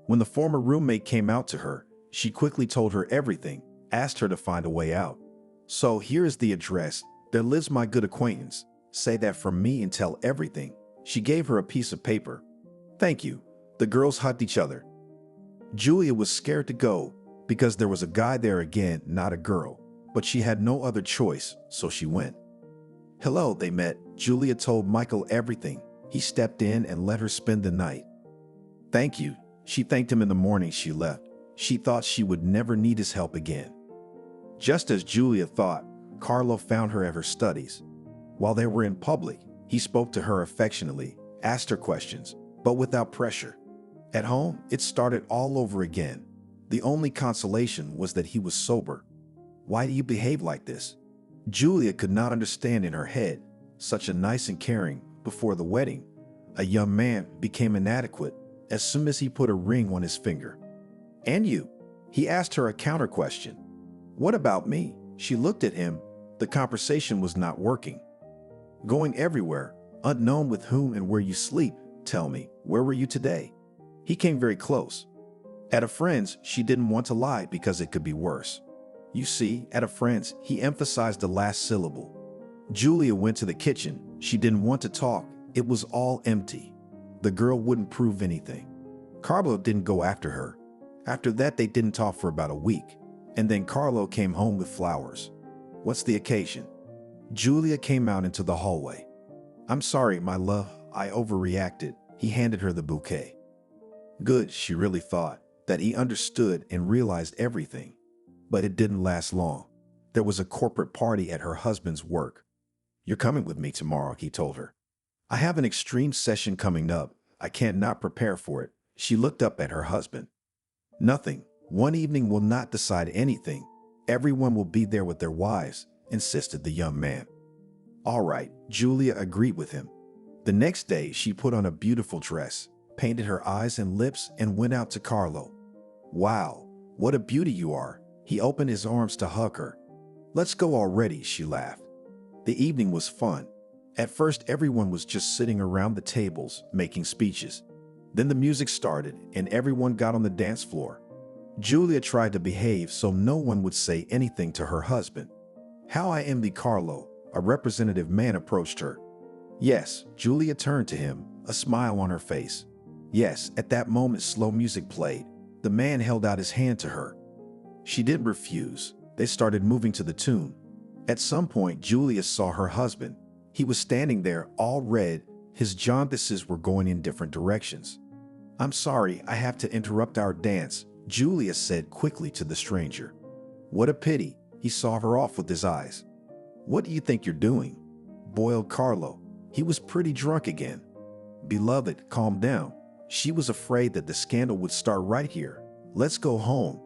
When the former roommate came out to her, she quickly told her everything, asked her to find a way out. "So here is the address. There lives my good acquaintance. Say that from me and tell everything." She gave her a piece of paper. "Thank you." The girls hugged each other. Julia was scared to go because there was a guy there again, not a girl. But she had no other choice, so she went. "Hello," they met. Julia told Michael everything. He stepped in and let her spend the night. "Thank you." She thanked him in the morning she left. She thought she would never need his help again. Just as Julia thought, Carlo found her at her studies. While they were in public, he spoke to her affectionately, asked her questions, but without pressure. At home, it started all over again. The only consolation was that he was sober. "Why do you behave like this?" Julia could not understand in her head. Such a nice and caring, before the wedding, a young man became inadequate as soon as he put a ring on his finger. "And you?" He asked her a counter question. "What about me?" She looked at him. The conversation was not working. "Going everywhere, unknown with whom and where you sleep. Tell me, where were you today?" He came very close. At a friend's, she didn't want to lie because it could be worse. "You see, at a friend's," he emphasized the last syllable. Julia went to the kitchen. She didn't want to talk. It was all empty. The girl wouldn't prove anything. Carlo didn't go after her. After that, they didn't talk for about a week. And then Carlo came home with flowers. "What's the occasion?" Julia came out into the hallway. "I'm sorry, my love, I overreacted." He handed her the bouquet. Good, she really thought, that he understood and realized everything. But it didn't last long. There was a corporate party at her husband's work. "You're coming with me tomorrow," he told her. "I have an extreme session coming up. I can't not prepare for it." She looked up at her husband. "Nothing. One evening will not decide anything. Everyone will be there with their wives," insisted the young man. "All right," Julia agreed with him. The next day, she put on a beautiful dress, painted her eyes and lips, and went out to Carlo. "Wow, what a beauty you are." He opened his arms to hug her. "Let's go already," she laughed. The evening was fun. At first, everyone was just sitting around the tables, making speeches. Then the music started, and everyone got on the dance floor. Julia tried to behave so no one would say anything to her husband. "How I envy Carlo," a representative man approached her. "Yes," Julia turned to him, a smile on her face. "Yes." At that moment, slow music played. The man held out his hand to her. She didn't refuse. They started moving to the tune. At some point, Julia saw her husband. He was standing there, all red. His jaundices were going in different directions. "I'm sorry, I have to interrupt our dance," Julia said quickly to the stranger. "What a pity." He saw her off with his eyes. "What do you think you're doing?" Boiled Carlo. He was pretty drunk again. "Beloved, calm down." She was afraid that the scandal would start right here. "Let's go home."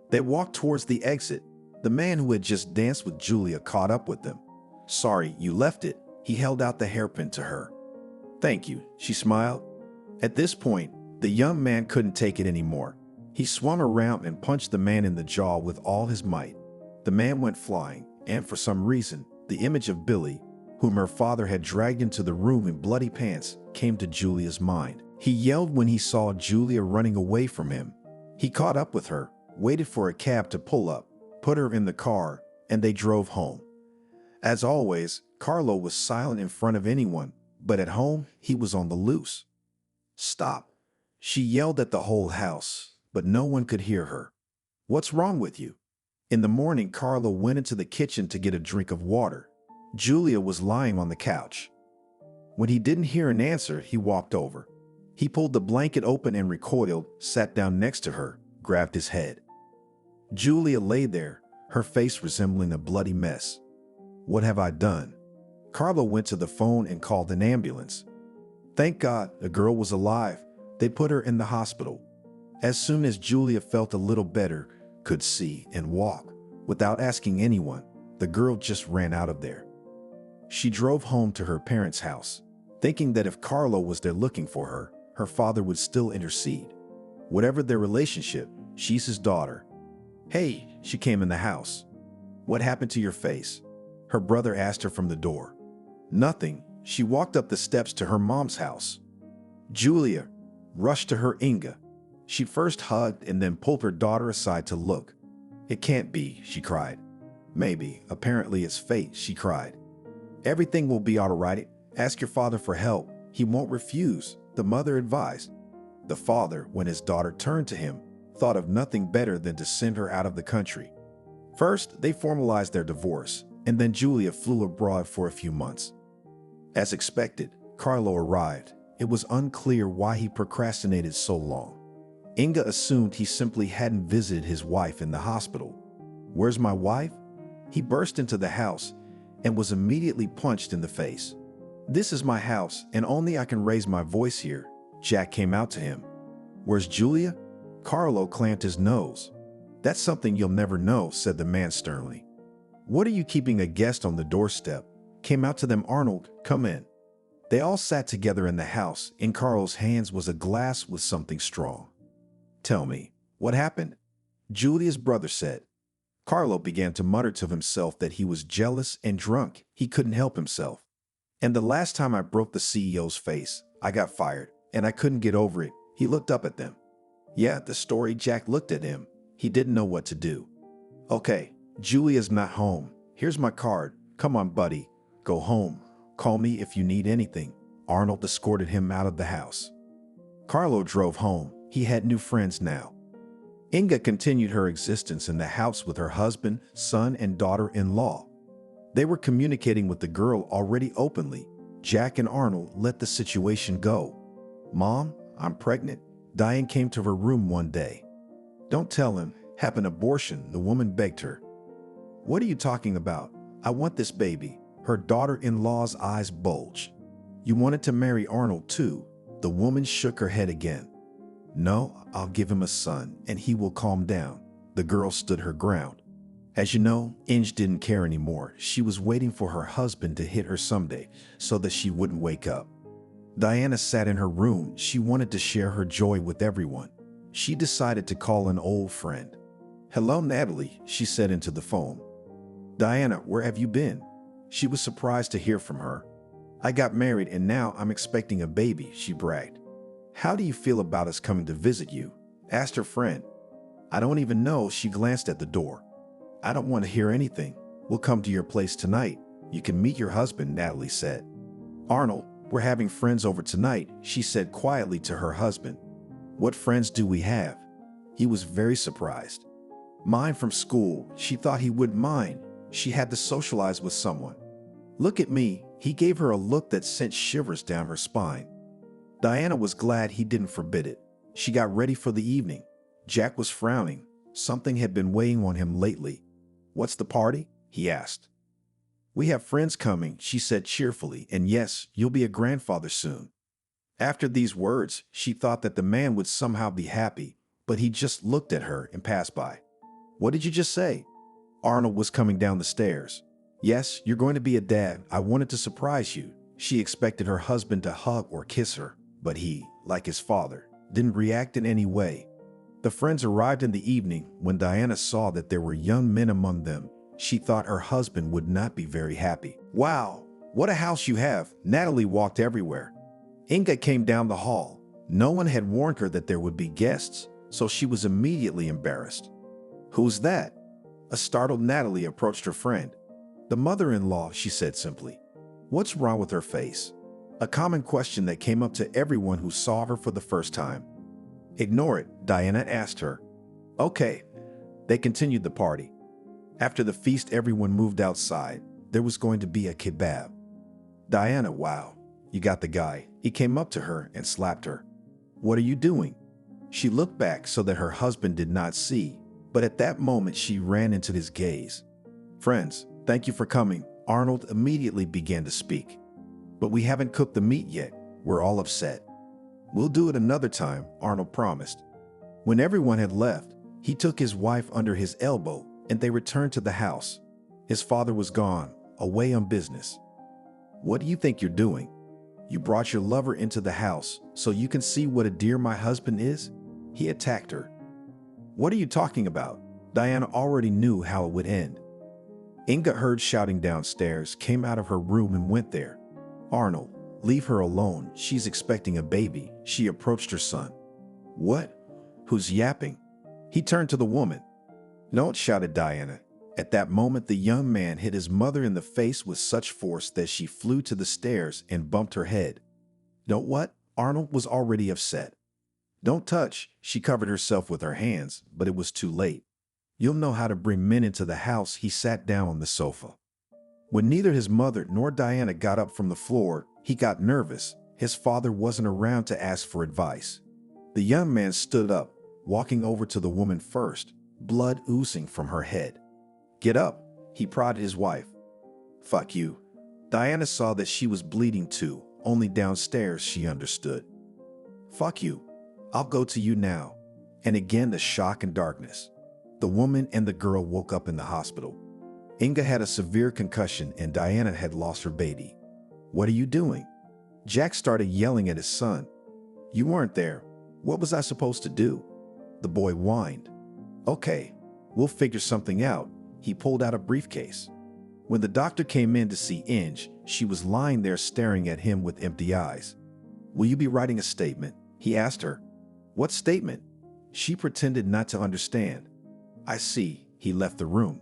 They walked towards the exit. The man who had just danced with Julia caught up with them. "Sorry, you left it." He held out the hairpin to her. "Thank you," she smiled. At this point, the young man couldn't take it anymore. He swung around and punched the man in the jaw with all his might. The man went flying, and for some reason, the image of Billy, whom her father had dragged into the room in bloody pants, came to Julia's mind. He yelled when he saw Julia running away from him. He caught up with her, waited for a cab to pull up, put her in the car, and they drove home. As always, Carlo was silent in front of anyone, but at home, he was on the loose. "Stop!" She yelled at the whole house, but no one could hear her. "What's wrong with you?" In the morning, Carlo went into the kitchen to get a drink of water. Julia was lying on the couch. When he didn't hear an answer, he walked over. He pulled the blanket open and recoiled, sat down next to her, grabbed his head. Julia lay there, her face resembling a bloody mess. "What have I done?" Carlo went to the phone and called an ambulance. Thank God, the girl was alive. They put her in the hospital. As soon as Julia felt a little better, could see, and walk. Without asking anyone, the girl just ran out of there. She drove home to her parents' house, thinking that if Carlo was there looking for her, her father would still intercede. Whatever their relationship, she's his daughter. "Hey," she came in the house. "What happened to your face?" her brother asked her from the door. "Nothing." She walked up the steps to her mom's house. Julia rushed to her Inga. She first hugged and then pulled her daughter aside to look. "It can't be," she cried. "Maybe. Apparently it's fate," she cried. "Everything will be all right. Ask your father for help. He won't refuse," the mother advised. The father, when his daughter turned to him, thought of nothing better than to send her out of the country. First, they formalized their divorce, and then Julia flew abroad for a few months. As expected, Carlo arrived. It was unclear why he procrastinated so long. Inga assumed he simply hadn't visited his wife in the hospital. "Where's my wife?" He burst into the house and was immediately punched in the face. "This is my house, and only I can raise my voice here." Jack came out to him. "Where's Julia?" Carlo clamped his nose. "That's something you'll never know," said the man sternly. "What are you keeping a guest on the doorstep?" Came out to them. "Arnold, come in." They all sat together in the house. In Carlo's hands was a glass with something strong. "Tell me, what happened?" Julia's brother said. Carlo began to mutter to himself that he was jealous and drunk. He couldn't help himself. "And the last time I broke the CEO's face, I got fired, and I couldn't get over it." He looked up at them. "Yeah, the story." Jack looked at him. He didn't know what to do. "Okay, Julia's not home. Here's my card. Come on, buddy. Go home. Call me if you need anything." Arnold escorted him out of the house. Carlo drove home. He had new friends now. Inga continued her existence in the house with her husband, son, and daughter-in-law. They were communicating with the girl already openly. Jack and Arnold let the situation go. "Mom, I'm pregnant." Diane came to her room one day. "Don't tell him. Have an abortion," the woman begged her. "What are you talking about? I want this baby." Her daughter-in-law's eyes bulged. "You wanted to marry Arnold too?" The woman shook her head again. "No, I'll give him a son, and he will calm down." The girl stood her ground. As you know, Inge didn't care anymore. She was waiting for her husband to hit her someday so that she wouldn't wake up. Diana sat in her room. She wanted to share her joy with everyone. She decided to call an old friend. "Hello, Natalie," she said into the phone. "Diana, where have you been?" She was surprised to hear from her. "I got married and now I'm expecting a baby," she bragged. "How do you feel about us coming to visit you?" asked her friend. "I don't even know." She glanced at the door. "I don't want to hear anything. We'll come to your place tonight. You can meet your husband," Natalie said. "Arnold, we're having friends over tonight," she said quietly to her husband. "What friends do we have?" He was very surprised. "Mine from school." She thought he wouldn't mind. She had to socialize with someone. "Look at me." He gave her a look that sent shivers down her spine. Diana was glad he didn't forbid it. She got ready for the evening. Jack was frowning. Something had been weighing on him lately. "What's the party?" he asked. "We have friends coming," she said cheerfully, "and yes, you'll be a grandfather soon." After these words, she thought that the man would somehow be happy, but he just looked at her and passed by. "What did you just say?" Arnold was coming down the stairs. "Yes, you're going to be a dad. I wanted to surprise you." She expected her husband to hug or kiss her, but he, like his father, didn't react in any way. The friends arrived in the evening. When Diana saw that there were young men among them, she thought her husband would not be very happy. "Wow, what a house you have!" Natalie walked everywhere. Inga came down the hall. No one had warned her that there would be guests, so she was immediately embarrassed. "Who's that?" A startled Natalie approached her friend. "The mother-in-law," she said simply. "What's wrong with her face?" A common question that came up to everyone who saw her for the first time. "Ignore it," Diana asked her. "Okay." They continued the party. After the feast, everyone moved outside. There was going to be a kebab. "Diana, wow, you got the guy." He came up to her and slapped her. "What are you doing?" She looked back so that her husband did not see, but at that moment she ran into his gaze. "Friends, thank you for coming." Arnold immediately began to speak. "But we haven't cooked the meat yet." We're all upset. "We'll do it another time," Arnold promised. When everyone had left, He took his wife under his elbow and they returned to the house. His father was gone, away on business. What do you think you're doing? You brought your lover into the house so you can see what a dear my husband is? He attacked her. What are you talking about? Diana already knew how it would end. Inga heard shouting downstairs, came out of her room and went there. Arnold, leave her alone. She's expecting a baby. She approached her son. What? Who's yapping? He turned to the woman. Don't, shouted Diana. At that moment, the young man hit his mother in the face with such force that she flew to the stairs and bumped her head. Don't what? Arnold was already upset. Don't touch. She covered herself with her hands, but it was too late. You'll know how to bring men into the house. He sat down on the sofa. When neither his mother nor Diana got up from the floor, he got nervous. His father wasn't around to ask for advice. The young man stood up, walking over to the woman first, blood oozing from her head. Get up, he prodded his wife. Fuck you. Diana saw that she was bleeding too, only downstairs she understood. Fuck you. I'll go to you now. And again the shock and darkness. The woman and the girl woke up in the hospital. Inga had a severe concussion and Diana had lost her baby. What are you doing? Jack started yelling at his son. You weren't there. What was I supposed to do? The boy whined. Okay, we'll figure something out. He pulled out a briefcase. When the doctor came in to see Inge, she was lying there staring at him with empty eyes. Will you be writing a statement? He asked her. What statement? She pretended not to understand. I see. He left the room.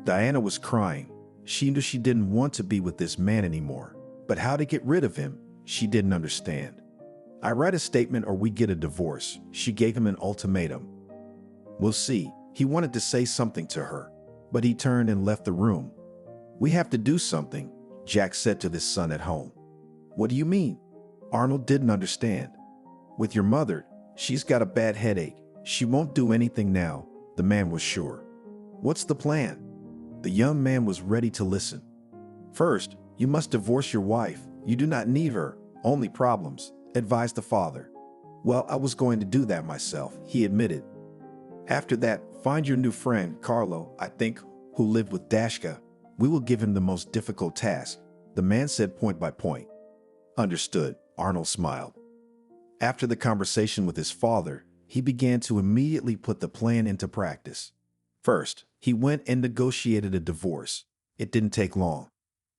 Diana was crying. She knew she didn't want to be with this man anymore, but how to get rid of him, she didn't understand. I write a statement or we get a divorce. She gave him an ultimatum. We'll see. He wanted to say something to her, but he turned and left the room. We have to do something, Jack said to his son at home. What do you mean? Arnold didn't understand. With your mother, she's got a bad headache. She won't do anything now, the man was sure. What's the plan? The young man was ready to listen. First, you must divorce your wife. You do not need her, only problems, advised the father. Well, I was going to do that myself, he admitted. After that, find your new friend, Carlo, I think, who lived with Dashka. We will give him the most difficult task, the man said point by point. Understood, Arnold smiled. After the conversation with his father, he began to immediately put the plan into practice. First, he went and negotiated a divorce. It didn't take long.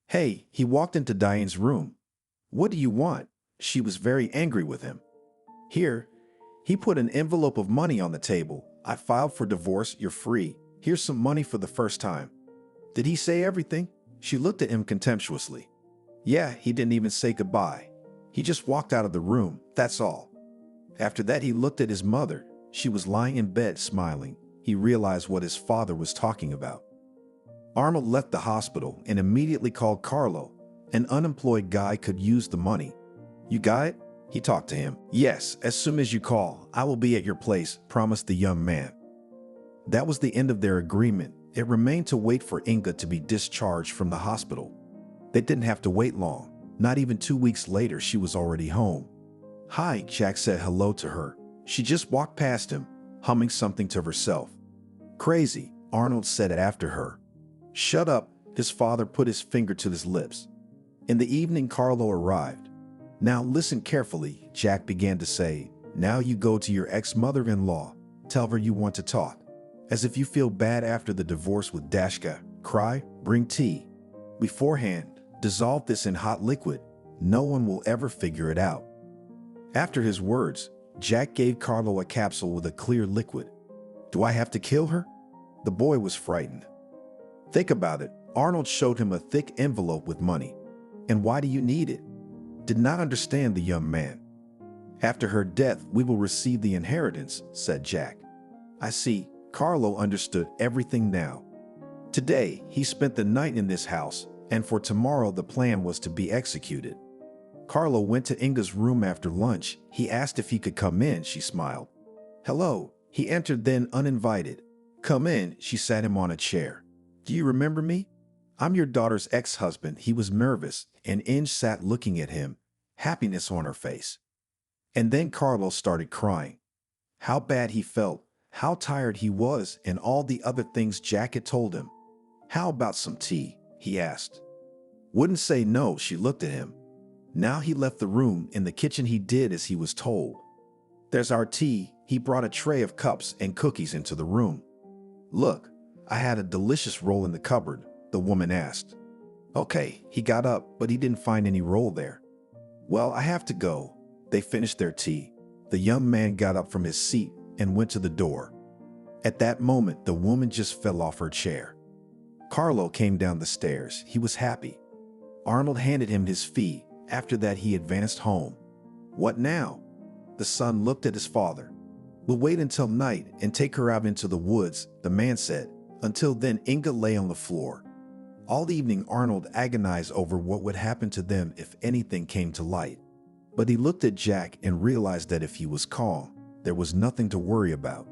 Hey, he walked into Diane's room. What do you want? She was very angry with him. Here, he put an envelope of money on the table. I filed for divorce, you're free. Here's some money for the first time. Did he say everything? She looked at him contemptuously. Yeah, he didn't even say goodbye. He just walked out of the room, that's all. After that, he looked at his mother. She was lying in bed smiling. He realized what his father was talking about. Arnold left the hospital and immediately called Carlo. An unemployed guy could use the money. You got it? He talked to him. Yes, as soon as you call, I will be at your place, promised the young man. That was the end of their agreement. It remained to wait for Inga to be discharged from the hospital. They didn't have to wait long. Not even 2 weeks later, she was already home. Hi, Jack said hello to her. She just walked past him, humming something to herself. Crazy, Arnold said after her. Shut up, his father put his finger to his lips. In the evening, Carlo arrived. Now listen carefully, Jack began to say. Now you go to your ex-mother-in-law. Tell her you want to talk. As if you feel bad after the divorce with Dashka. Cry, bring tea. Beforehand, dissolve this in hot liquid. No one will ever figure it out. After his words, Jack gave Carlo a capsule with a clear liquid. Do I have to kill her? The boy was frightened. Think about it. Arnold showed him a thick envelope with money. And why do you need it? Did not understand the young man. After her death, we will receive the inheritance, said Jack. I see. Carlo understood everything now. Today, he spent the night in this house, and for tomorrow the plan was to be executed. Carlo went to Inga's room after lunch. He asked if he could come in. She smiled. Hello. He entered then uninvited. Come in. She sat him on a chair. Do you remember me? I'm your daughter's ex-husband. He was nervous, and Inge sat looking at him, happiness on her face. And then Carlo started crying. How bad he felt, how tired he was, and all the other things Jack had told him. "How about some tea?" he asked. Wouldn't say no, she looked at him. Now he left the room. In the kitchen he did as he was told. "There's our tea." He brought a tray of cups and cookies into the room. "Look, I had a delicious roll in the cupboard," the woman asked. Okay, he got up, but he didn't find any roll there. "Well, I have to go." They finished their tea. The young man got up from his seat and went to the door. At that moment, the woman just fell off her chair. Carlo came down the stairs. He was happy. Arnold handed him his fee. After that, he advanced home. "What now?" The son looked at his father. "We'll wait until night and take her out into the woods," the man said. Until then, Inga lay on the floor. All evening, Arnold agonized over what would happen to them if anything came to light. But he looked at Jack and realized that if he was calm, there was nothing to worry about.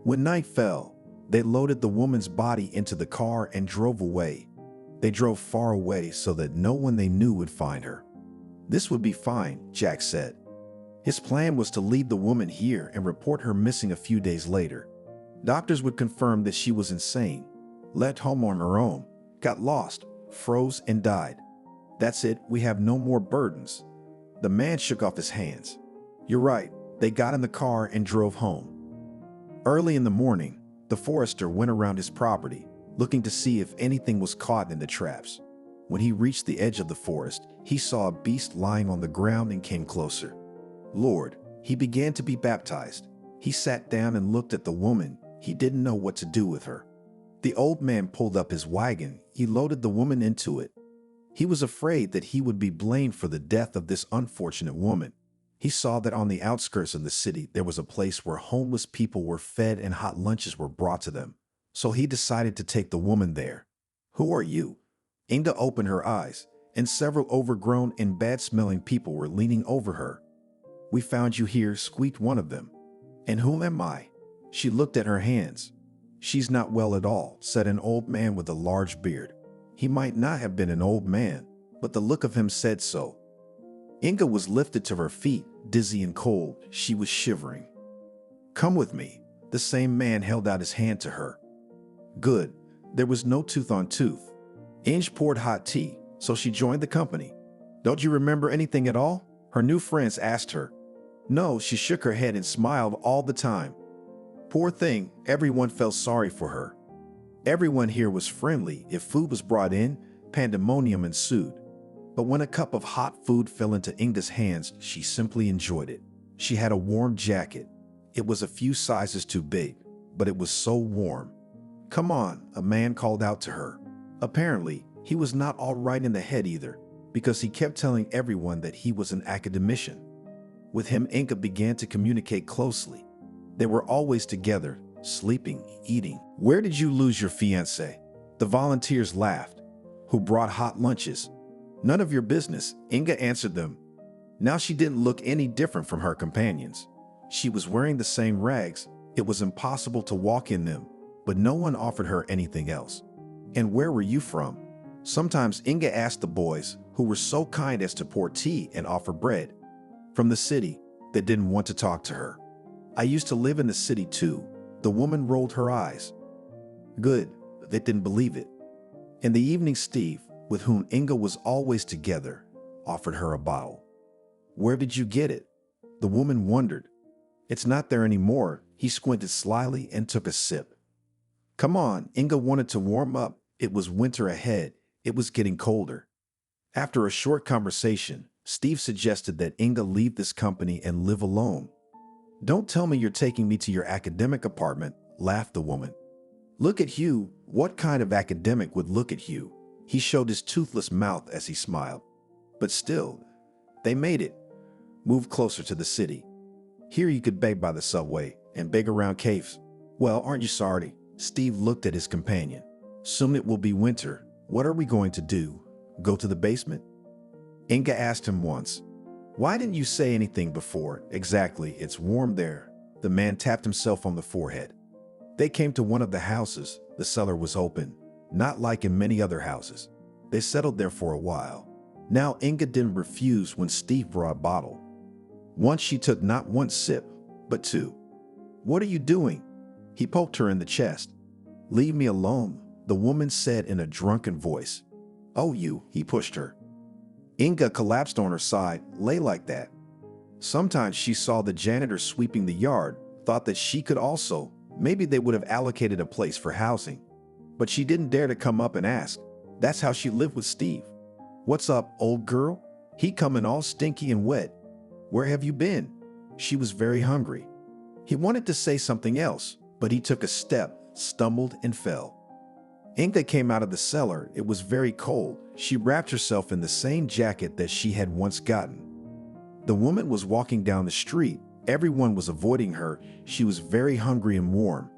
When night fell, they loaded the woman's body into the car and drove away. They drove far away so that no one they knew would find her. "This would be fine," Jack said. His plan was to leave the woman here and report her missing a few days later. Doctors would confirm that she was insane, left home on her own, got lost, froze, and died. "That's it, we have no more burdens." The man shook off his hands. "You're right." They got in the car and drove home. Early in the morning, the forester went around his property, looking to see if anything was caught in the traps. When he reached the edge of the forest, he saw a beast lying on the ground and came closer. Lord, he began to be baptized. He sat down and looked at the woman. He didn't know what to do with her. The old man pulled up his wagon. He loaded the woman into it. He was afraid that he would be blamed for the death of this unfortunate woman. He saw that on the outskirts of the city, there was a place where homeless people were fed and hot lunches were brought to them. So he decided to take the woman there. "Who are you?" Inga opened her eyes, and several overgrown and bad-smelling people were leaning over her. "We found you here," squeaked one of them. "And whom am I?" She looked at her hands. "She's not well at all," said an old man with a large beard. He might not have been an old man, but the look of him said so. Inga was lifted to her feet, dizzy and cold. She was shivering. "Come with me." The same man held out his hand to her. Good. There was no tooth on tooth. Inge poured hot tea, so she joined the company. "Don't you remember anything at all?" her new friends asked her. No, she shook her head and smiled all the time. Poor thing, everyone felt sorry for her. Everyone here was friendly. If food was brought in, pandemonium ensued. But when a cup of hot food fell into Inga's hands, she simply enjoyed it. She had a warm jacket. It was a few sizes too big, but it was so warm. "Come on," a man called out to her. Apparently, he was not all right in the head either, because he kept telling everyone that he was an academician. With him, Inga began to communicate closely. They were always together, sleeping, eating. "Where did you lose your fiancé?" The volunteers laughed. "Who brought hot lunches?" "None of your business," Inga answered them. Now she didn't look any different from her companions. She was wearing the same rags. It was impossible to walk in them, but no one offered her anything else. "And where were you from?" Sometimes Inga asked the boys, who were so kind as to pour tea and offer bread. "From the city." They didn't want to talk to her. "I used to live in the city too." The woman rolled her eyes. Good. They didn't believe it. In the evening, Steve, with whom Inga was always together, offered her a bottle. "Where did you get it?" The woman wondered. "It's not there anymore." He squinted slyly and took a sip. "Come on." Inga wanted to warm up. It was winter ahead. It was getting colder. After a short conversation, Steve suggested that Inga leave this company and live alone. "Don't tell me you're taking me to your academic apartment," laughed the woman. "Look at Hugh." What kind of academic would look at Hugh? He showed his toothless mouth as he smiled. But still, they made it. Moved closer to the city. Here you could beg by the subway and beg around caves. "Well, aren't you sorry?" Steve looked at his companion. "Soon it will be winter. What are we going to do? Go to the basement?" Inga asked him once. "Why didn't you say anything before?" "Exactly, it's warm there." The man tapped himself on the forehead. They came to one of the houses. The cellar was open, not like in many other houses. They settled there for a while. Now Inga didn't refuse when Steve brought a bottle. Once she took not one sip, but two. "What are you doing?" He poked her in the chest. "Leave me alone," the woman said in a drunken voice. "Oh, you," he pushed her. Inga collapsed on her side, lay like that. Sometimes she saw the janitor sweeping the yard, thought that she could also. Maybe they would have allocated a place for housing. But she didn't dare to come up and ask. That's how she lived with Steve. "What's up, old girl?" He coming all stinky and wet. "Where have you been?" She was very hungry. He wanted to say something else, but he took a step, stumbled, and fell. Inga came out of the cellar. It was very cold. She wrapped herself in the same jacket that she had once gotten. The woman was walking down the street. Everyone was avoiding her. She was very hungry and warm.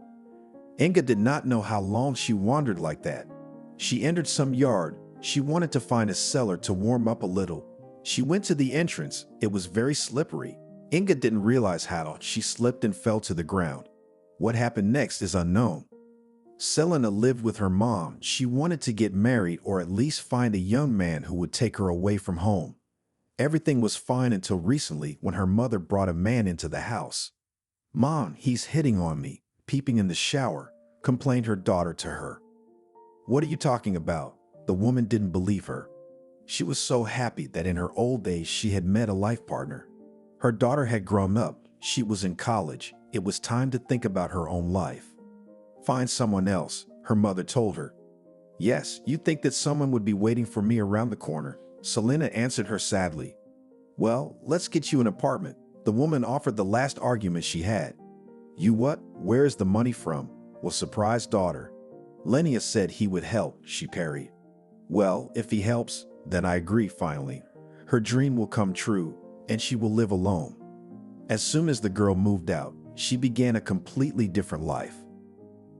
Inga did not know how long she wandered like that. She entered some yard. She wanted to find a cellar to warm up a little. She went to the entrance. It was very slippery. Inga didn't realize how she slipped and fell to the ground. What happened next is unknown. Selena lived with her mom. She wanted to get married or at least find a young man who would take her away from home. Everything was fine until recently when her mother brought a man into the house. "Mom, he's hitting on me," peeping in the shower, complained her daughter to her. "What are you talking about?" The woman didn't believe her. She was so happy that in her old age she had met a life partner. Her daughter had grown up. She was in college. It was time to think about her own life. "Find someone else," her mother told her. "Yes, you think that someone would be waiting for me around the corner?" Selena answered her sadly. "Well, let's get you an apartment." The woman offered the last argument she had. "You what? Where is the money from?" was surprised daughter. "Lenia said he would help," she parried. "Well, if he helps, then I agree finally. Her dream will come true, and she will live alone." As soon as the girl moved out, she began a completely different life.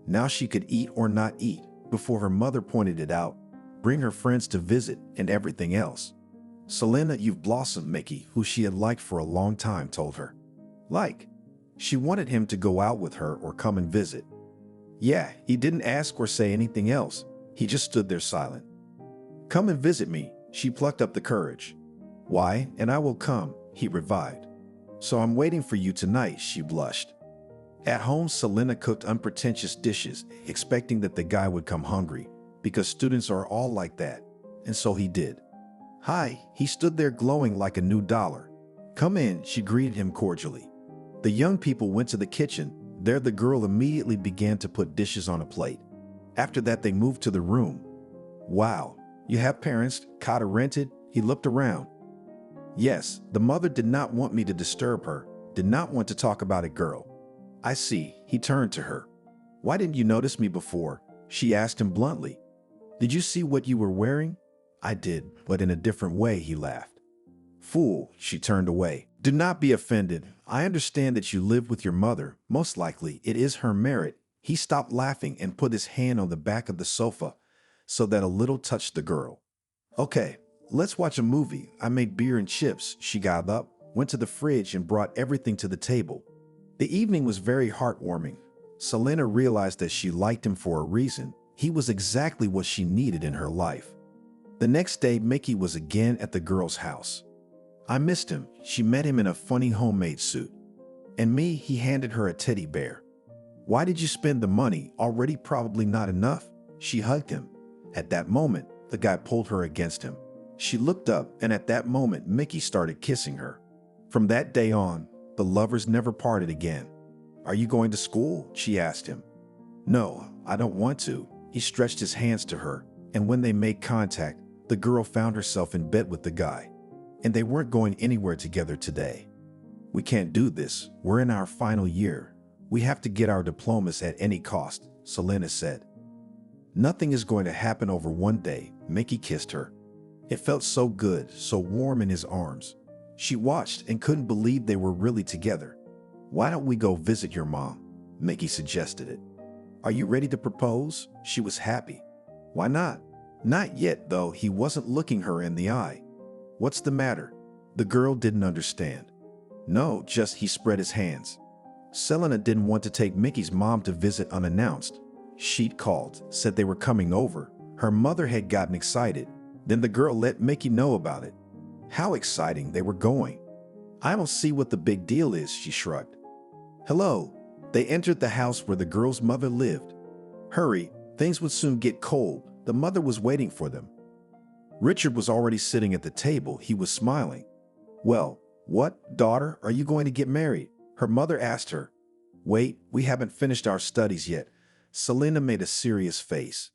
Now she could eat or not eat before her mother pointed it out, bring her friends to visit, and everything else. "Selena, you've blossomed," Mickey, who she had liked for a long time, told her. Like? She wanted him to go out with her or come and visit. Yeah, he didn't ask or say anything else. He just stood there silent. "Come and visit me," she plucked up the courage. "Why, and I will come," he revived. "So I'm waiting for you tonight," she blushed. At home, Selena cooked unpretentious dishes, expecting that the guy would come hungry, because students are all like that, and so he did. "Hi," he stood there glowing like a new dollar. "Come in," she greeted him cordially. The young people went to the kitchen. There the girl immediately began to put dishes on a plate. After that they moved to the room. "Wow, you have parents, Kata rented?" He looked around. "Yes, the mother did not want me to disturb her, did not want to talk about it, girl." "I see," he turned to her. "Why didn't you notice me before?" she asked him bluntly. "Did you see what you were wearing?" "I did, but in a different way," he laughed. "Fool," she turned away. "Do not be offended. I understand that you live with your mother. Most likely, it is her merit." He stopped laughing and put his hand on the back of the sofa so that a little touched the girl. "Okay, let's watch a movie. I made beer and chips." She got up, went to the fridge and brought everything to the table. The evening was very heartwarming. Selena realized that she liked him for a reason. He was exactly what she needed in her life. The next day, Mickey was again at the girl's house. I missed him. She met him in a funny homemade suit. And me, he handed her a teddy bear. "Why did you spend the money? Already probably not enough." She hugged him. At that moment, the guy pulled her against him. She looked up, and at that moment, Mickey started kissing her. From that day on, the lovers never parted again. "Are you going to school?" she asked him. "No, I don't want to." He stretched his hands to her, and when they made contact, the girl found herself in bed with the guy. And they weren't going anywhere together today. "We can't do this. We're in our final year. We have to get our diplomas at any cost," Selena said. "Nothing is going to happen over one day." Mickey kissed her. It felt so good, so warm in his arms. She watched and couldn't believe they were really together. "Why don't we go visit your mom?" Mickey suggested it. "Are you ready to propose?" She was happy. "Why not?" "Not yet, though." He wasn't looking her in the eye. "What's the matter?" The girl didn't understand. "No, just," he spread his hands. Selena didn't want to take Mickey's mom to visit unannounced. She'd called, said they were coming over. Her mother had gotten excited. Then the girl let Mickey know about it. How exciting, they were going. "I don't see what the big deal is," she shrugged. "Hello." They entered the house where the girl's mother lived. Hurry, things would soon get cold. The mother was waiting for them. Richard was already sitting at the table. He was smiling. Well, what, daughter, are you going to get married? Her mother asked her. Wait, we haven't finished our studies yet. Selena made a serious face.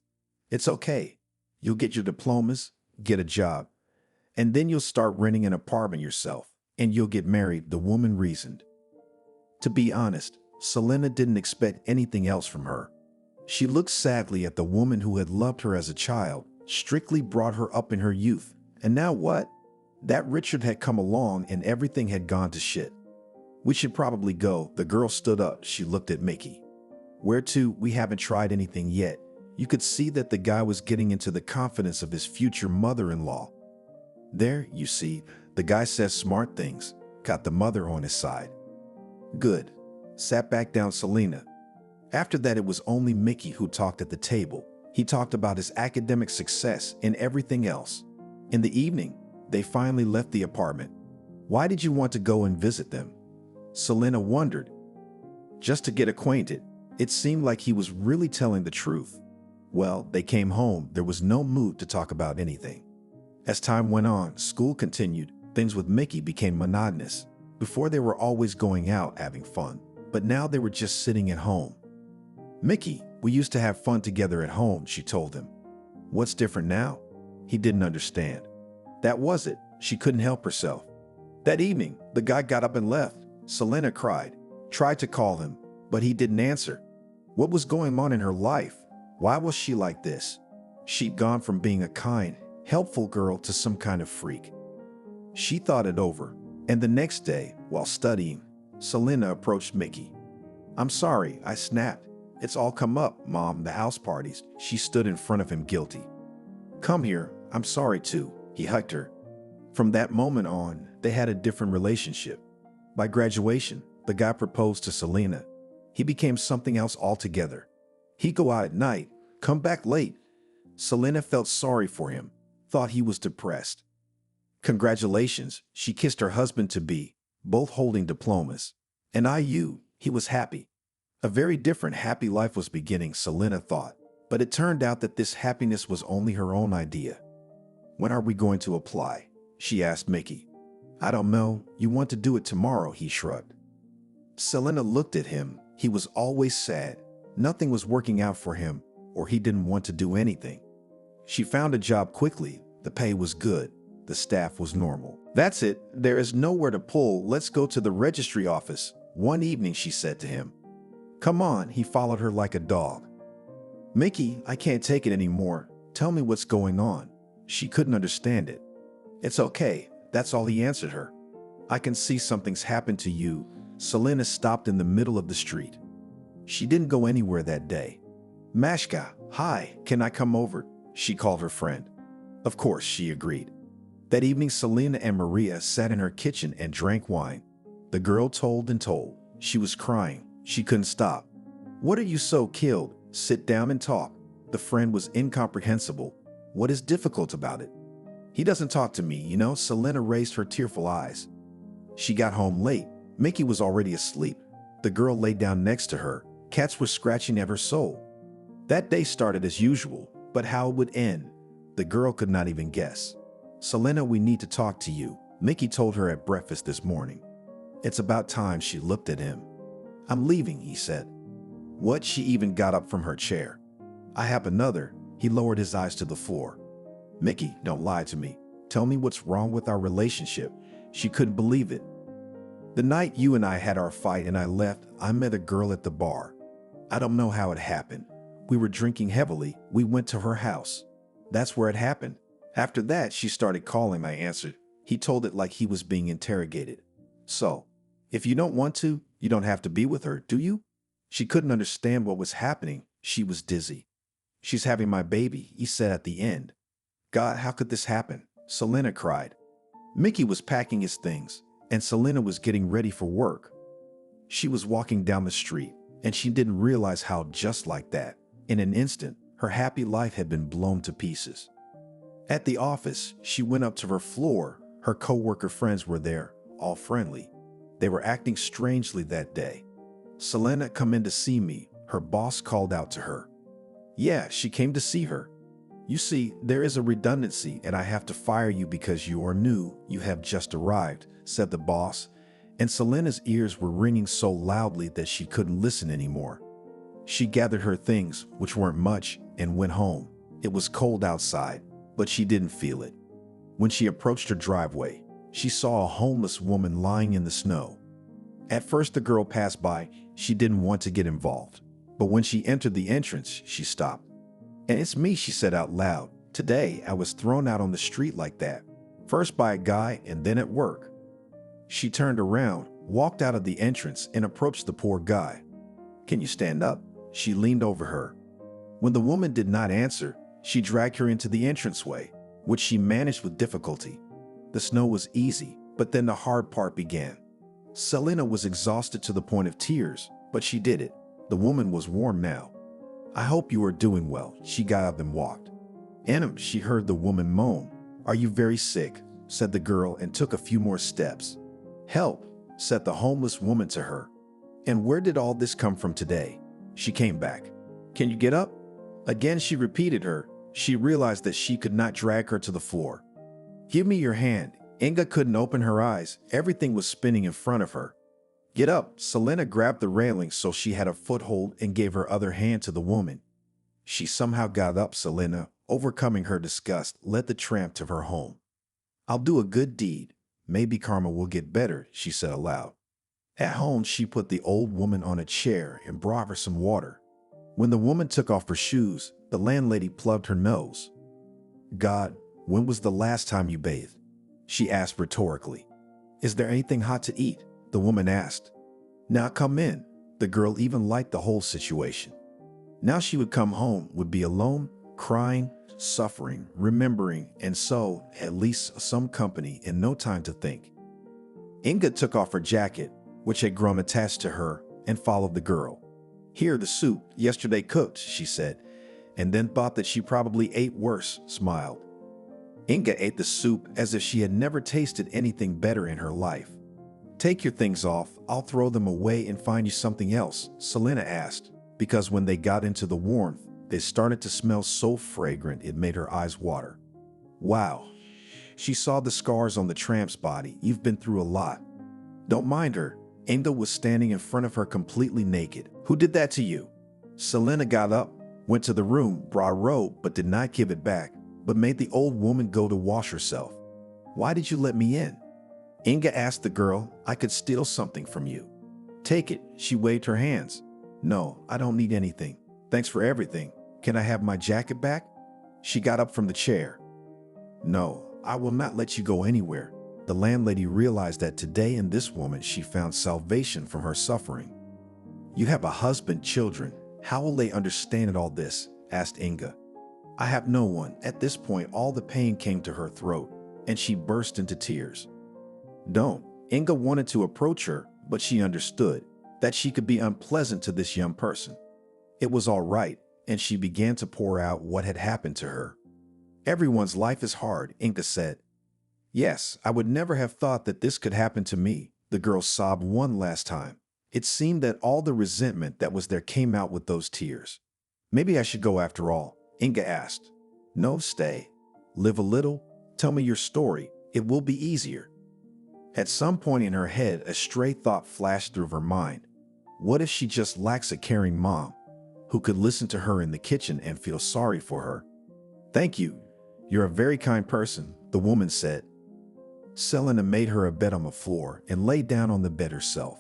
It's okay. You'll get your diplomas, get a job, and then you'll start renting an apartment yourself, and you'll get married, the woman reasoned. To be honest, Selena didn't expect anything else from her. She looked sadly at the woman who had loved her as a child, strictly brought her up in her youth, and now what? That Richard had come along and everything had gone to shit. We should probably go. The girl stood up. She looked at Mickey. Where to? We haven't tried anything yet. You could see that the guy was getting into the confidence of his future mother-in-law. There, you see, the guy says smart things. Got the mother on his side. Good. Sat back down Selena. After that, it was only Mickey who talked at the table. He talked about his academic success and everything else. In the evening, they finally left the apartment. Why did you want to go and visit them? Selena wondered. Just to get acquainted. It seemed like he was really telling the truth. Well, they came home. There was no mood to talk about anything. As time went on, school continued. Things with Mickey became monotonous. Before, they were always going out having fun, but now they were just sitting at home. Mickey, we used to have fun together at home, she told him. What's different now? He didn't understand. That was it. She couldn't help herself. That evening, the guy got up and left. Selena cried, tried to call him, but he didn't answer. What was going on in her life? Why was she like this? She'd gone from being a kind, helpful girl to some kind of freak. She thought it over, and the next day, while studying, Selena approached Mickey. I'm sorry, I snapped. It's all come up, Mom, the house parties. She stood in front of him guilty. Come here, I'm sorry too. He hugged her. From that moment on, they had a different relationship. By graduation, the guy proposed to Selena. He became something else altogether. He'd go out at night, come back late. Selena felt sorry for him, thought he was depressed. Congratulations, she kissed her husband-to-be, both holding diplomas. And he was happy. A very different happy life was beginning, Selena thought. But it turned out that this happiness was only her own idea. When are we going to apply? She asked Mickey. I don't know. You want to do it tomorrow, he shrugged. Selena looked at him. He was always sad. Nothing was working out for him, or he didn't want to do anything. She found a job quickly. The pay was good. The staff was normal. That's it. There is nowhere to pull. Let's go to the registry office. One evening, she said to him. Come on, he followed her like a dog. Mickey, I can't take it anymore. Tell me what's going on. She couldn't understand it. It's okay. That's all he answered her. I can see something's happened to you. Selena stopped in the middle of the street. She didn't go anywhere that day. Mashka, hi, can I come over? She called her friend. Of course, she agreed. That evening, Selena and Maria sat in her kitchen and drank wine. The girl told and told. She was crying. She couldn't stop. What are you so killed? Sit down and talk. The friend was incomprehensible. What is difficult about it? He doesn't talk to me, you know. Selena raised her tearful eyes. She got home late. Mickey was already asleep. The girl lay down next to her. Cats were scratching at her soul. That day started as usual, but how it would end, the girl could not even guess. Selena, we need to talk to you, Mickey told her at breakfast this morning. It's about time. She looked at him. I'm leaving, he said. What? She even got up from her chair. I have another. He lowered his eyes to the floor. Mickey, don't lie to me. Tell me what's wrong with our relationship. She couldn't believe it. The night you and I had our fight and I left, I met a girl at the bar. I don't know how it happened. We were drinking heavily. We went to her house. That's where it happened. After that, she started calling, I answered. He told it like he was being interrogated. So, if you don't want to, you don't have to be with her, do you? She couldn't understand what was happening. She was dizzy. She's having my baby, he said at the end. God, how could this happen? Selena cried. Mickey was packing his things, and Selena was getting ready for work. She was walking down the street, and she didn't realize how just like that, in an instant, her happy life had been blown to pieces. At the office, she went up to her floor. Her co-worker friends were there, all friendly. They were acting strangely that day. Selena, come in to see me, her boss called out to her. Yeah, she came to see her. You see, there is a redundancy and I have to fire you because you are new, you have just arrived, said the boss, and Selena's ears were ringing so loudly that she couldn't listen anymore. She gathered her things, which weren't much, and went home. It was cold outside, but she didn't feel it. When she approached her driveway, she saw a homeless woman lying in the snow. At first the girl passed by. She didn't want to get involved, but when she entered the entrance, she stopped. And it's me, she said out loud. Today, I was thrown out on the street like that, first by a guy and then at work. She turned around, walked out of the entrance, and approached the poor guy. Can you stand up? She leaned over her. When the woman did not answer, she dragged her into the entranceway, which she managed with difficulty. The snow was easy, but then the hard part began. Selena was exhausted to the point of tears, but she did it. The woman was warm now. I hope you are doing well. She got up and walked. She heard the woman moan. Are you very sick? Said the girl and took a few more steps. Help, said the homeless woman to her. And where did all this come from today? She came back. Can you get up? Again she repeated her. She realized that she could not drag her to the floor. Give me your hand. Inga couldn't open her eyes. Everything was spinning in front of her. Get up. Selena grabbed the railing so she had a foothold and gave her other hand to the woman. She somehow got up. Selena, overcoming her disgust, led the tramp to her home. I'll do a good deed. Maybe karma will get better, she said aloud. At home, she put the old woman on a chair and brought her some water. When the woman took off her shoes, the landlady plugged her nose. God, when was the last time you bathed? She asked rhetorically. Is there anything hot to eat? The woman asked. Now come in. The girl even liked the whole situation. Now she would come home, would be alone, crying, suffering, remembering, and so, at least some company and no time to think. Inga took off her jacket, which had grown attached to her, and followed the girl. Here, the soup, yesterday cooked, she said, and then thought that she probably ate worse, smiled. Inga ate the soup as if she had never tasted anything better in her life. Take your things off, I'll throw them away and find you something else, Selena asked, because when they got into the warmth, they started to smell so fragrant it made her eyes water. Wow. She saw the scars on the tramp's body. You've been through a lot. Don't mind her. Inga was standing in front of her completely naked. Who did that to you? Selena got up, went to the room, brought a robe, but did not give it back, but made the old woman go to wash herself. Why did you let me in? Inga asked the girl. I could steal something from you. Take it. She waved her hands. No, I don't need anything. Thanks for everything. Can I have my jacket back? She got up from the chair. No, I will not let you go anywhere. The landlady realized that today in this woman she found salvation from her suffering. You have a husband, children. How will they understand all this? Asked Inga. I have no one. At this point, all the pain came to her throat, and she burst into tears. Don't. Inga wanted to approach her, but she understood that she could be unpleasant to this young person. It was all right, and she began to pour out what had happened to her. Everyone's life is hard, Inga said. Yes, I would never have thought that this could happen to me, the girl sobbed one last time. It seemed that all the resentment that was there came out with those tears. Maybe I should go after all, Inga asked. No, stay. Live a little. Tell me your story. It will be easier. At some point in her head, a stray thought flashed through her mind. What if she just lacks a caring mom who could listen to her in the kitchen and feel sorry for her? Thank you. You're a very kind person, the woman said. Selena made her a bed on the floor and lay down on the bed herself.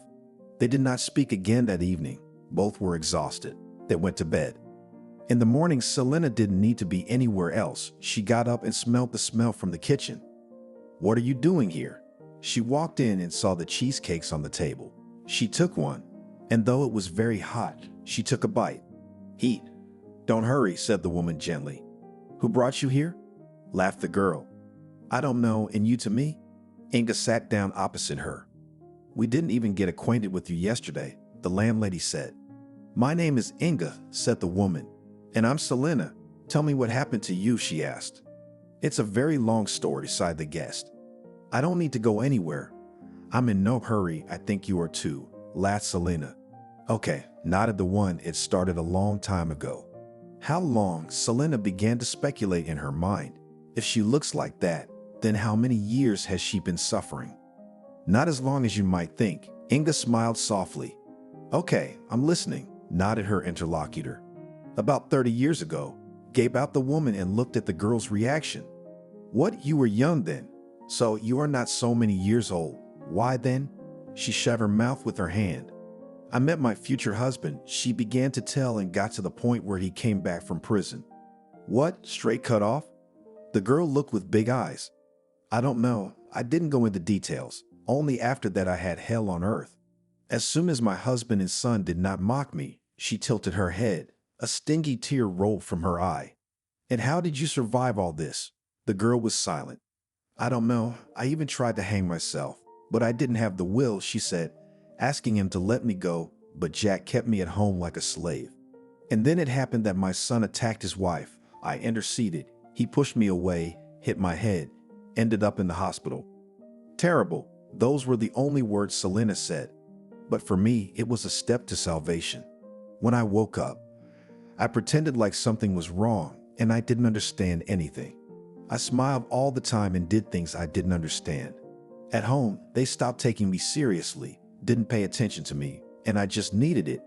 They did not speak again that evening. Both were exhausted. They went to bed. In the morning, Selena didn't need to be anywhere else. She got up and smelled the smell from the kitchen. What are you doing here? She walked in and saw the cheesecakes on the table. She took one, and though it was very hot, she took a bite. Eat. Don't hurry, said the woman gently. Who brought you here? Laughed the girl. I don't know, and you to me? Inga sat down opposite her. We didn't even get acquainted with you yesterday, the landlady said. My name is Inga, said the woman. And I'm Selena. Tell me what happened to you, she asked. It's a very long story, sighed the guest. I don't need to go anywhere. I'm in no hurry, I think you are too, laughed Selena. Okay, not at the one. It started a long time ago. How long? Selena began to speculate in her mind. If she looks like that, then how many years has she been suffering? Not as long as you might think. Inga smiled softly. Okay, I'm listening, nodded her interlocutor. About 30 years ago, gave out the woman and looked at the girl's reaction. What, you were young then? So you are not so many years old. Why then? She shut her mouth with her hand. I met my future husband, she began to tell, and got to the point where he came back from prison. What? Straight cut off? The girl looked with big eyes. I don't know. I didn't go into details. Only after that I had hell on earth. As soon as my husband and son did not mock me, she tilted her head. A stingy tear rolled from her eye. And how did you survive all this? The girl was silent. I don't know. I even tried to hang myself, but I didn't have the will, she said, asking him to let me go, but Jack kept me at home like a slave. And then it happened that my son attacked his wife. I interceded. He pushed me away, hit my head, ended up in the hospital. Terrible. Those were the only words Selena said. But for me, it was a step to salvation. When I woke up, I pretended like something was wrong and I didn't understand anything. I smiled all the time and did things I didn't understand. At home, they stopped taking me seriously, didn't pay attention to me, and I just needed it.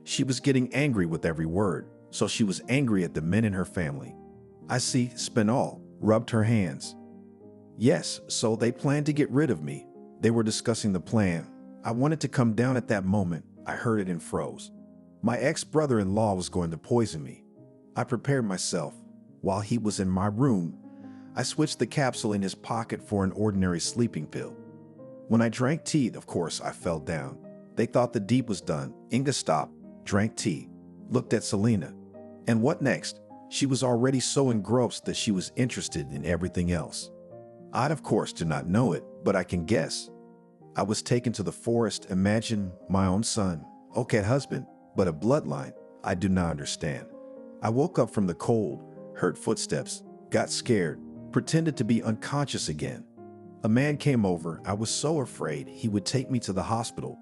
She was getting angry with every word, so she was angry at the men in her family. I see. Spinal rubbed her hands. Yes, so they planned to get rid of me. They were discussing the plan. I wanted to come down at that moment. I heard it and froze. My ex-brother-in-law was going to poison me. I prepared myself. While he was in my room, I switched the capsule in his pocket for an ordinary sleeping pill. When I drank tea, of course, I fell down. They thought the deed was done. Inga stopped, drank tea, looked at Selena. And what next? She was already so engrossed that she was interested in everything else. I'd, of course, do not know it, but I can guess. I was taken to the forest. Imagine my own son. Okay, husband, but a bloodline. I do not understand. I woke up from the cold, heard footsteps, got scared, pretended to be unconscious again. A man came over. I was so afraid he would take me to the hospital.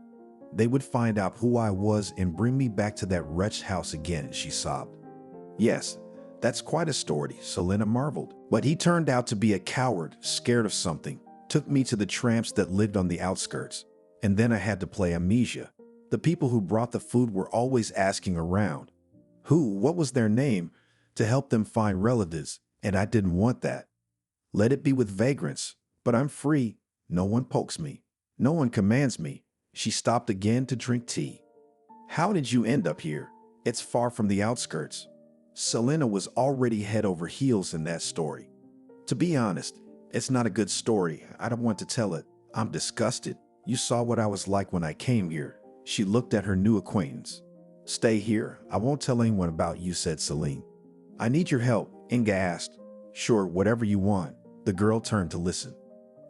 They would find out who I was and bring me back to that wretched house again, she sobbed. Yes, that's quite a story, Selena marveled. But he turned out to be a coward, scared of something, took me to the tramps that lived on the outskirts. And then I had to play amnesia. The people who brought the food were always asking around. What was their name? To help them find relatives, and I didn't want that. Let it be with vagrants, but I'm free. No one pokes me. No one commands me. She stopped again to drink tea. How did you end up here? It's far from the outskirts. Selena was already head over heels in that story. To be honest, it's not a good story. I don't want to tell it. I'm disgusted. You saw what I was like when I came here. She looked at her new acquaintance. Stay here. I won't tell anyone about you, said Celine. I need your help, Inga asked. Sure, whatever you want. The girl turned to listen.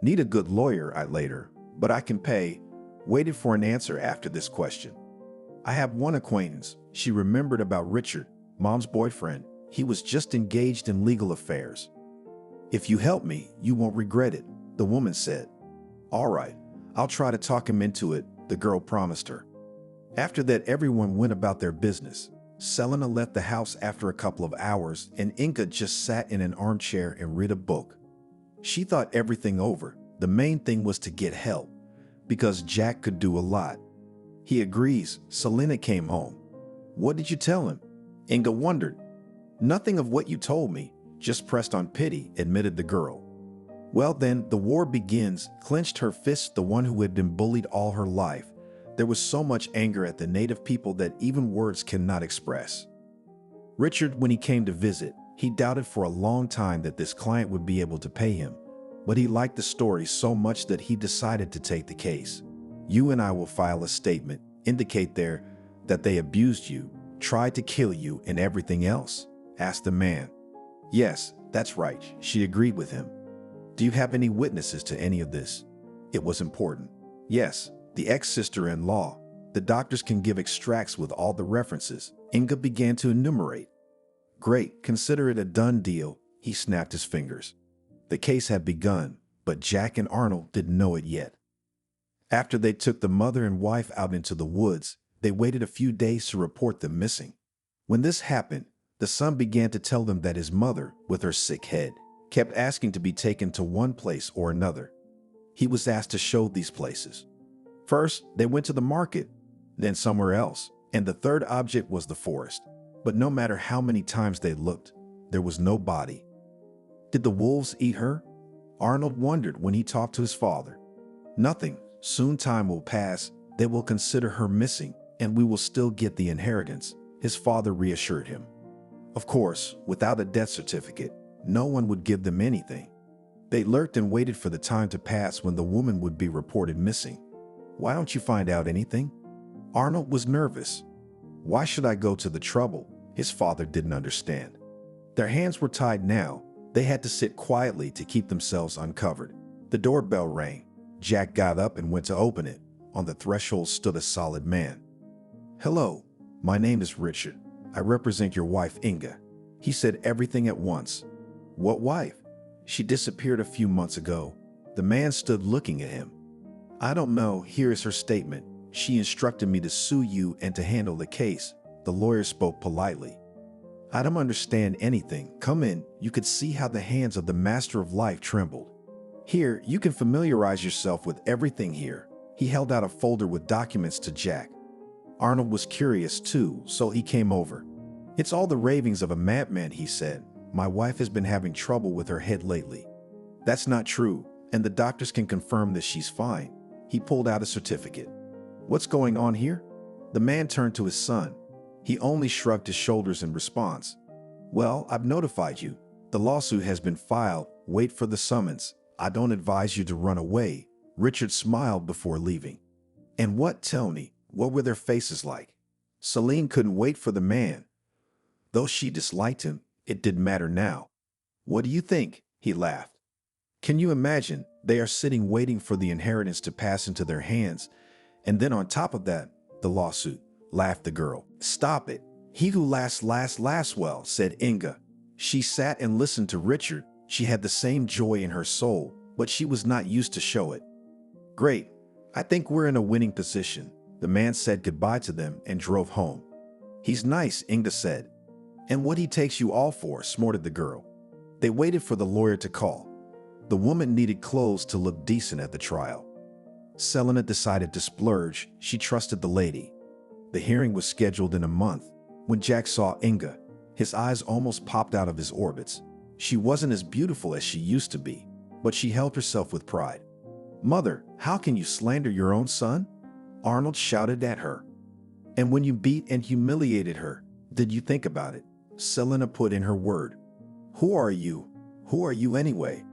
Need a good lawyer, I later, but I can pay. Waited for an answer after this question. I have one acquaintance. She remembered about Richard, Mom's boyfriend. He was just engaged in legal affairs. If you help me, you won't regret it, the woman said. All right, I'll try to talk him into it, the girl promised her. After that, everyone went about their business. Selena left the house after a couple of hours, and Inga just sat in an armchair and read a book. She thought everything over. The main thing was to get help, because Jack could do a lot. He agrees. Selena came home. What did you tell him? Inga wondered. Nothing of what you told me, just pressed on pity, admitted the girl. Well then, the war begins, clenched her fist, the one who had been bullied all her life. There was so much anger at the native people that even words cannot express. Richard, when he came to visit, he doubted for a long time that this client would be able to pay him, but he liked the story so much that he decided to take the case. You and I will file a statement, indicate there that they abused you, tried to kill you, and everything else, asked the man. Yes, that's right, she agreed with him. Do you have any witnesses to any of this? It was important. Yes, the ex-sister-in-law. The doctors can give extracts with all the references. Inga began to enumerate. Great, consider it a done deal. He snapped his fingers. The case had begun, but Jack and Arnold didn't know it yet. After they took the mother and wife out into the woods, They waited a few days to report them missing. When this happened, the son began to tell them that his mother, with her sick head, kept asking to be taken to one place or another. He was asked to show these places. First, they went to the market, then somewhere else, and the third object was the forest. But no matter how many times they looked, there was no body. Did the wolves eat her? Arnold wondered when he talked to his father. Nothing. Soon time will pass, they will consider her missing, and we will still get the inheritance, his father reassured him. Of course, without a death certificate, no one would give them anything. They lurked and waited for the time to pass when the woman would be reported missing. Why don't you find out anything? Arnold was nervous. Why should I go to the trouble? His father didn't understand. Their hands were tied now. They had to sit quietly to keep themselves uncovered. The doorbell rang. Jack got up and went to open it. On the threshold stood a solid man. "Hello, my name is Richard. I represent your wife, Inga." He said everything at once. "What wife? She disappeared a few months ago." The man stood looking at him. "I don't know. Here is her statement. She instructed me to sue you and to handle the case." The lawyer spoke politely. "I don't understand anything. Come in." You could see how the hands of the master of life trembled. "Here, you can familiarize yourself with everything here." He held out a folder with documents to Jack. Arnold was curious too, so he came over. "It's all the ravings of a madman," he said. "My wife has been having trouble with her head lately." "That's not true, and the doctors can confirm that she's fine." He pulled out a certificate. "What's going on here?" The man turned to his son. He only shrugged his shoulders in response. "Well, I've notified you. The lawsuit has been filed. Wait for the summons. I don't advise you to run away." Richard smiled before leaving. "And what? Tell me, what were their faces like?" Celine couldn't wait for the man. Though she disliked him, it didn't matter now. "What do you think?" He laughed. "Can you imagine? They are sitting waiting for the inheritance to pass into their hands. And then on top of that, the lawsuit," laughed the girl. "Stop it. He who laughs laughs well," said Inga. She sat and listened to Richard. She had the same joy in her soul, but she was not used to show it. "Great. I think we're in a winning position." The man said goodbye to them and drove home. "He's nice," Inga said. "And what he takes you all for," snorted the girl. They waited for the lawyer to call. The woman needed clothes to look decent at the trial. Selena decided to splurge. She trusted the lady. The hearing was scheduled in a month. When Jack saw Inga, his eyes almost popped out of his orbits. She wasn't as beautiful as she used to be, but she held herself with pride. "Mother, how can you slander your own son?" Arnold shouted at her. "And when you beat and humiliated her, did you think about it?" Selena put in her word. "Who are you? Who are you anyway?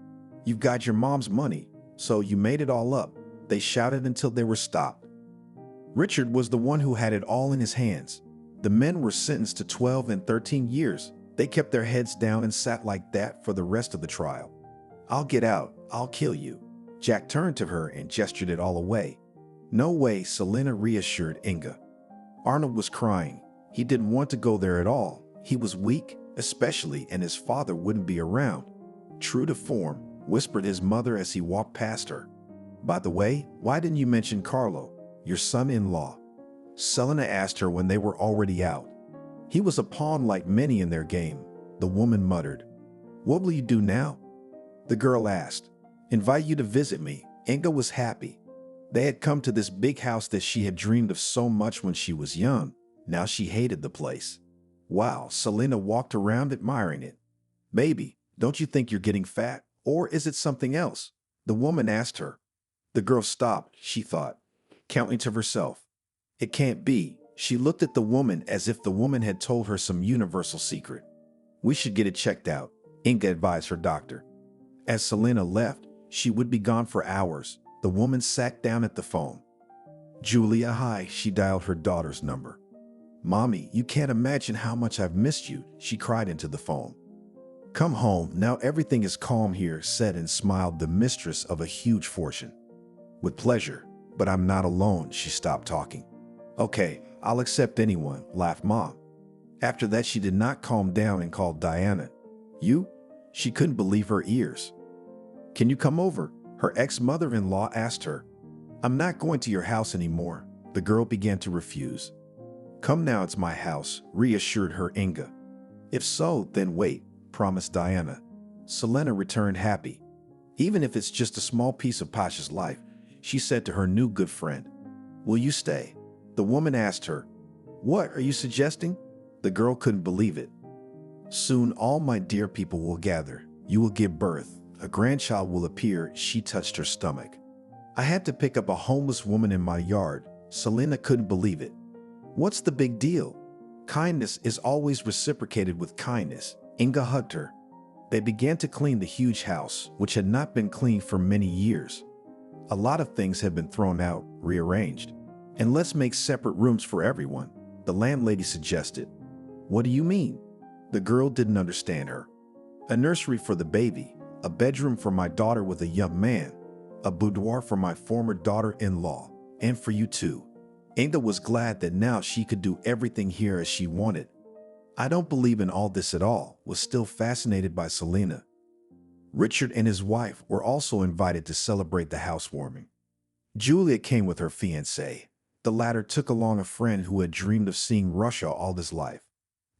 You've got your mom's money, so you made it all up." They shouted until they were stopped. Richard was the one who had it all in his hands. The men were sentenced to 12 and 13 years. They kept their heads down and sat like that for the rest of the trial. "I'll get out. I'll kill you." Jack turned to her and gestured it all away. "No way," Selena reassured Inga. Arnold was crying. He didn't want to go there at all. He was weak, especially, and his father wouldn't be around. True to form, whispered his mother as he walked past her. "By the way, why didn't you mention Carlo, your son-in-law?" Selena asked her when they were already out. "He was a pawn like many in their game," the woman muttered. "What will you do now?" the girl asked. "Invite you to visit me." Inga was happy. They had come to this big house that she had dreamed of so much when she was young. Now she hated the place. "Wow," Selena walked around admiring it. "Baby, don't you think you're getting fat? Or is it something else?" the woman asked her. The girl stopped, she thought, counting to herself. It can't be. She looked at the woman as if the woman had told her some universal secret. "We should get it checked out," Inga advised her doctor. As Selena left, she would be gone for hours. The woman sat down at the phone. "Julia, hi," she dialed her daughter's number. "Mommy, you can't imagine how much I've missed you," she cried into the phone. "Come home, now everything is calm here," said and smiled the mistress of a huge fortune. "With pleasure, but I'm not alone," she stopped talking. "Okay, I'll accept anyone," laughed Mom. After that, she did not calm down and called Diana. "You?" She couldn't believe her ears. "Can you come over?" her ex-mother-in-law asked her. "I'm not going to your house anymore. the girl began to refuse. Come now, it's my house, reassured her Inga. If so, then wait, promised Diana. Selena returned happy. Even if it's just a small piece of Pasha's life, she said to her new good friend. Will you stay? The woman asked her. What are you suggesting? The girl couldn't believe it. Soon all my dear people will gather. You will give birth. A grandchild will appear. She touched her stomach. I had to pick up a homeless woman in my yard. Selena couldn't believe it. What's the big deal? Kindness is always reciprocated with kindness. Inga hugged her. They began to clean the huge house, which had not been cleaned for many years. A lot of things had been thrown out, rearranged. And let's make separate rooms for everyone, the landlady suggested. What do you mean? The girl didn't understand her. A nursery for the baby, a bedroom for my daughter with a young man, a boudoir for my former daughter-in-law, and for you too. Inga was glad that now she could do everything here as she wanted. I don't believe in all this at all, was still fascinated by Selena. Richard and his wife were also invited to celebrate the housewarming. Julia came with her fiancé. The latter took along a friend who had dreamed of seeing Russia all his life.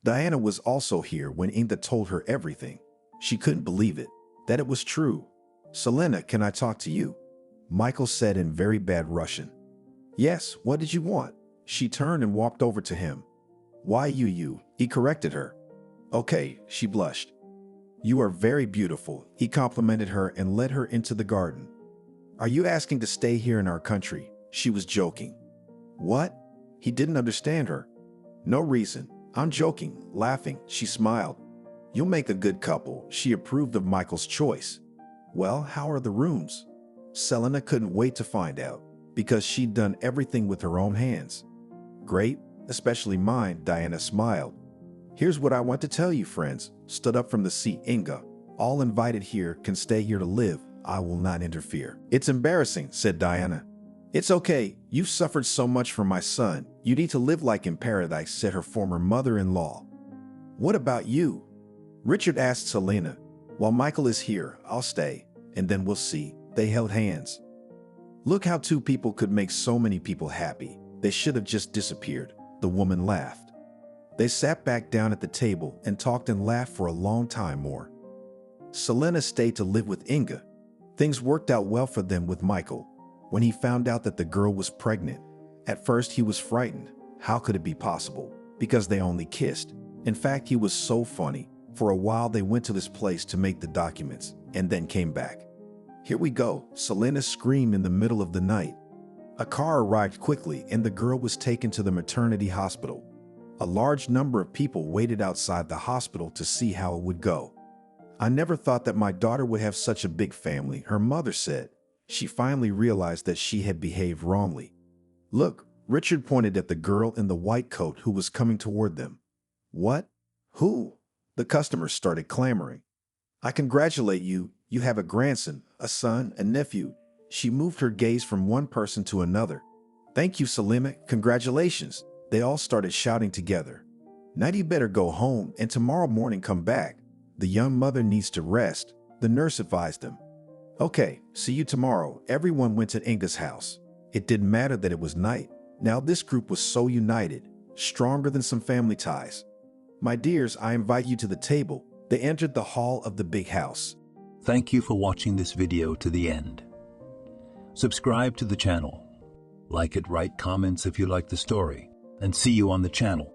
Diana was also here when Inga told her everything. She couldn't believe it, that it was true. Selena, can I talk to you? Michael said in very bad Russian. Yes, what did you want? She turned and walked over to him. Why you? He corrected her. Okay, she blushed. You are very beautiful, he complimented her and led her into the garden. Are you asking to stay here in our country? She was joking. What? He didn't understand her. No reason. I'm joking, laughing, she smiled. You'll make a good couple, she approved of Michael's choice. Well, how are the rooms? Selena couldn't wait to find out, because she'd done everything with her own hands. Great, especially mine, Diana smiled. Here's what I want to tell you, friends, stood up from the seat Inga. All invited here can stay here to live. I will not interfere. It's embarrassing, said Diana. It's okay. You've suffered so much for my son. You need to live like in paradise, said her former mother-in-law. What about you? Richard asked Selena. While Michael is here, I'll stay, and then we'll see. They held hands. Look how two people could make so many people happy. They should have just disappeared. The woman laughed. They sat back down at the table and talked and laughed for a long time more. Selena stayed to live with Inga. Things worked out well for them with Michael. When he found out that the girl was pregnant, at first he was frightened. How could it be possible? Because they only kissed. In fact, he was so funny. For a while they went to this place to make the documents and then came back. Here we go, Selena screamed in the middle of the night. A car arrived quickly and the girl was taken to the maternity hospital. A large number of people waited outside the hospital to see how it would go. I never thought that my daughter would have such a big family, her mother said. She finally realized that she had behaved wrongly. Look, Richard pointed at the girl in the white coat who was coming toward them. What? Who? The customers started clamoring. I congratulate you. You have a grandson, a son, a nephew. She moved her gaze from one person to another. Thank you, Selena. Congratulations. They all started shouting together. Now you better go home and tomorrow morning come back. The young mother needs to rest, the nurse advised them. Okay, see you tomorrow. Everyone went to Inga's house. It didn't matter that it was night. Now this group was so united, stronger than some family ties. My dears, I invite you to the table. They entered the hall of the big house. Thank you for watching this video to the end. Subscribe to the channel. Like it, write comments if you like the story, and see you on the channel.